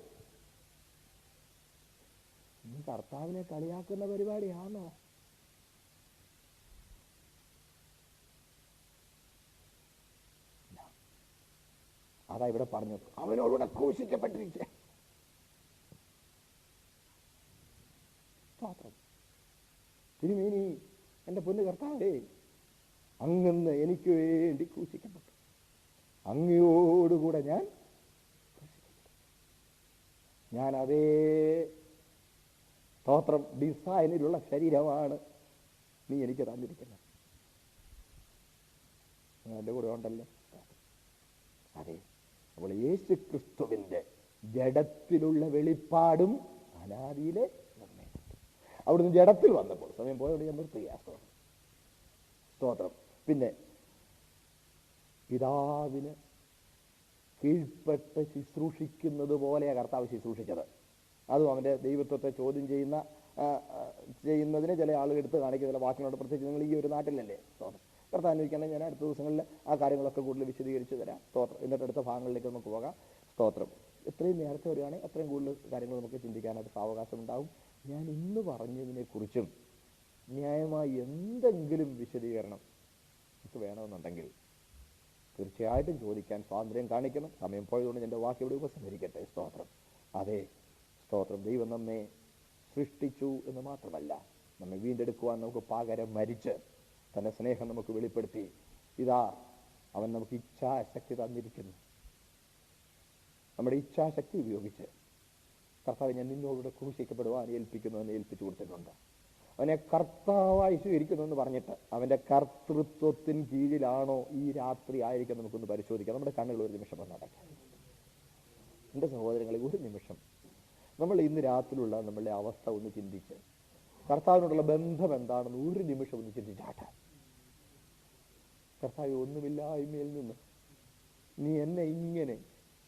കർത്താവിനെ കളിയാക്കുന്ന പരിപാടിയാണോ? അതാ ഇവിടെ പറഞ്ഞത്, അവനോടുകൂടെ ക്രൂശിക്കപ്പെട്ടിരിക്കുക. തിരുമേനി, എൻ്റെ പൊന്നു കർത്താവേ, അങ്ങന്ന് എനിക്ക് വേണ്ടി ക്രൂശിക്കപ്പെട്ടു, അങ്ങയോടുകൂടെ ഞാൻ അതേ സ്തോത്രം ഡിസൈനിലുള്ള ശരീരമാണ് നീ എനിക്ക് തന്നിരിക്കുന്നത്. എൻ്റെ കൂടെ ഉണ്ടല്ലോ. അതെ, അപ്പോൾ യേശു ക്രിസ്തുവിൻ്റെ ജഡത്തിലുള്ള വെളിപ്പാടും അനാദിയിലെ അവിടുന്ന് ജഡത്തിൽ വന്നപ്പോൾ, സമയം പോയോട് ഞാൻ നിർത്തുക. സ്തോത്രം. പിന്നെ പിതാവിന് കീഴ്പ്പെട്ട് ശുശ്രൂഷിക്കുന്നത് പോലെയാണ് കർത്താവ് ശുശ്രൂഷിച്ചത്. അതും അവൻ്റെ ദൈവത്വത്തെ ചോദ്യം ചെയ്യുന്നതിന് ചില ആളുകൾ എടുത്ത് കാണിക്കുന്ന ചില വാക്കുകളുണ്ട്. പ്രത്യേകിച്ച് നിങ്ങൾ ഈ ഒരു നാട്ടിലല്ലേ. സ്തോത്രം. കർത്താവ് അന്വേഷിക്കണമെങ്കിൽ ഞാൻ അടുത്ത ദിവസങ്ങളിൽ ആ കാര്യങ്ങളൊക്കെ കൂടുതൽ വിശദീകരിച്ച് തരാം. സ്തോത്രം. എന്നിട്ട് അടുത്ത ഭാഗങ്ങളിലേക്ക് നമുക്ക് പോകാം. സ്തോത്രം. എത്രയും നേരത്തെ വരികയാണെങ്കിൽ അത്രയും കൂടുതൽ കാര്യങ്ങൾ നമുക്ക് ചിന്തിക്കാനായിട്ട് സാവകാശം ഉണ്ടാവും. ഞാൻ ഇന്ന് പറഞ്ഞതിനെക്കുറിച്ചും ന്യായമായി എന്തെങ്കിലും വിശദീകരണം നമുക്ക് വേണമെന്നുണ്ടെങ്കിൽ തീർച്ചയായിട്ടും ചോദിക്കാൻ സ്വാതന്ത്ര്യം കാണിക്കണം. സമയം പോയതുകൊണ്ട് എൻ്റെ വാക്കിയോട് ഉപസംഹരിക്കട്ടെ. സ്തോത്രം. അതെ, സ്തോത്രം. ദൈവം നമ്മെ സൃഷ്ടിച്ചു എന്ന് മാത്രമല്ല, നമ്മെ വീണ്ടെടുക്കുവാൻ നമുക്ക് പകരം മരിച്ച് തൻ്റെ സ്നേഹം നമുക്ക് വെളിപ്പെടുത്തി. ഇതാ അവൻ നമുക്ക് ഇച്ഛാശക്തി തന്നിരിക്കുന്നു. നമ്മുടെ ഇച്ഛാശക്തി ഉപയോഗിച്ച് കർത്താവ്, ഞാൻ നിന്നോടുകൂടെ ക്രൂശിക്കപ്പെടുവാൻ ഏൽപ്പിക്കുന്നു എന്ന് ഏൽപ്പിച്ചു കൊടുത്തിട്ടുണ്ട്. അവനെ കർത്താവായി സ്വീകരിക്കുന്നു എന്ന് പറഞ്ഞിട്ട് അവൻ്റെ കർത്തൃത്വത്തിന് കീഴിലാണോ ഈ രാത്രി ആയിരിക്കും നമുക്കൊന്ന് പരിശോധിക്കാം. നമ്മുടെ കണ്ണുകൾ ഒരു നിമിഷം ഒന്ന് അടയ്ക്കാം. എൻ്റെ സഹോദരങ്ങളെ, ഒരു നിമിഷം നമ്മൾ ഇന്ന് രാത്രിയിലുള്ള നമ്മളുടെ അവസ്ഥ ഒന്ന് ചിന്തിച്ച് കർത്താവിനോടുള്ള ബന്ധം എന്താണെന്ന് ഒരു നിമിഷം ഒന്ന് ചിന്തിച്ചാട്ടെ. കർത്താവ്, ഒന്നുമില്ലായ്മയിൽ നിന്ന് നീ എന്നെ ഇങ്ങനെ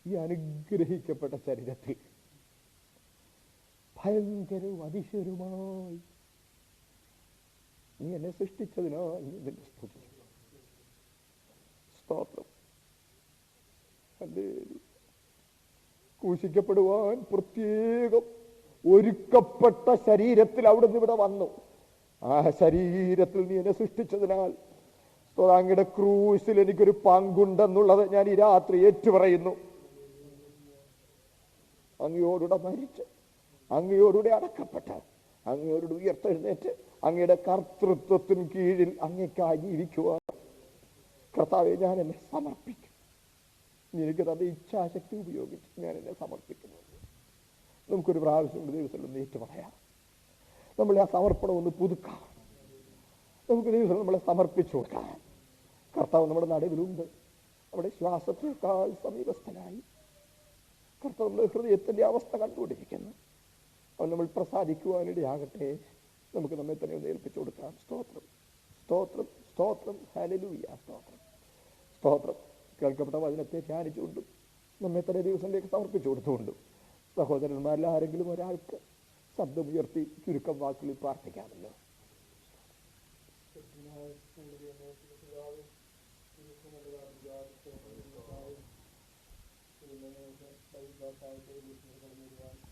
ഈ അനുഗ്രഹിക്കപ്പെട്ട ശരീരത്തിൽ ഭയങ്കരവും അതിശയവുമായി നീ എന്നെ സൃഷ്ടിച്ചതിനാൽ നിന്നെ സ്തുതിക്കുന്നു. സ്തോത്രം. ക്രൂശിക്കപ്പെടുവാൻ പ്രത്യേകം ഒരുക്കപ്പെട്ട ശരീരത്തിൽ അവിടുന്ന് ഇവിടെ വന്നു. ആ ശരീരത്തിൽ നീ എന്നെ സൃഷ്ടിച്ചതിനാൽ അങ്ങയുടെ ക്രൂശിൽ എനിക്കൊരു പങ്കുണ്ടെന്നുള്ളത് ഞാൻ ഈ രാത്രി ഏറ്റുപറയുന്നു. അങ്ങയോടുകൂടെ മരിച്ച്, അങ്ങയോടുകൂടെ അടക്കപ്പെട്ട്, അങ്ങയോടുകൂടെ ഉയർത്തെഴുന്നേറ്റ് അങ്ങയുടെ കർത്തൃത്വത്തിന് കീഴിൽ അങ്ങേക്കായി ജീവിക്കുവാൻ കർത്താവെ ഞാൻ എന്നെ സമർപ്പിക്കും. എനിക്ക് തന്റെ ഇച്ഛാശക്തി ഉപയോഗിച്ച് ഞാൻ എന്നെ സമർപ്പിക്കുന്നു. നമുക്കൊരു പ്രാവശ്യം ദിവസം ഒന്ന് ഏറ്റു പറയാം. നമ്മളെ ആ സമർപ്പണം ഒന്ന് പുതുക്കാം. നമുക്ക് ദിവസം നമ്മളെ സമർപ്പിച്ചു കൊടുക്കാം. കർത്താവ് നമ്മുടെ നടുവിലുണ്ട്. നമ്മുടെ ശ്വാസത്തേക്കാൾ സമീപസ്ഥനായി കർത്താവ് നമ്മുടെ ഹൃദയത്തിന്റെ അവസ്ഥ കണ്ടുകൊണ്ടിരിക്കുന്നു. അവൻ നമ്മൾ പ്രസാദിക്കുവാനിടയാകട്ടെ. നമുക്ക് നമ്മെ തന്നെ ഒന്ന് ഏൽപ്പിച്ചു കൊടുക്കാം. സ്തോത്രം, സ്തോത്രം, സ്തോത്രം. ഹല്ലേലൂയ. സ്തോത്രം, സ്തോത്രം. കേൾക്കപ്പെട്ട വചനത്തെ ധ്യാനിച്ചുകൊണ്ടും നമ്മെ തന്നെ ദിവസത്തിലേക്ക് സമർപ്പിച്ചു കൊടുത്തുകൊണ്ടും സഹോദരന്മാരിൽ ആരെങ്കിലും ഒരാൾക്ക് ശബ്ദമുയർത്തി ചുരുക്കം വാക്കുകളിൽ പ്രാർത്ഥിക്കാമല്ലോ.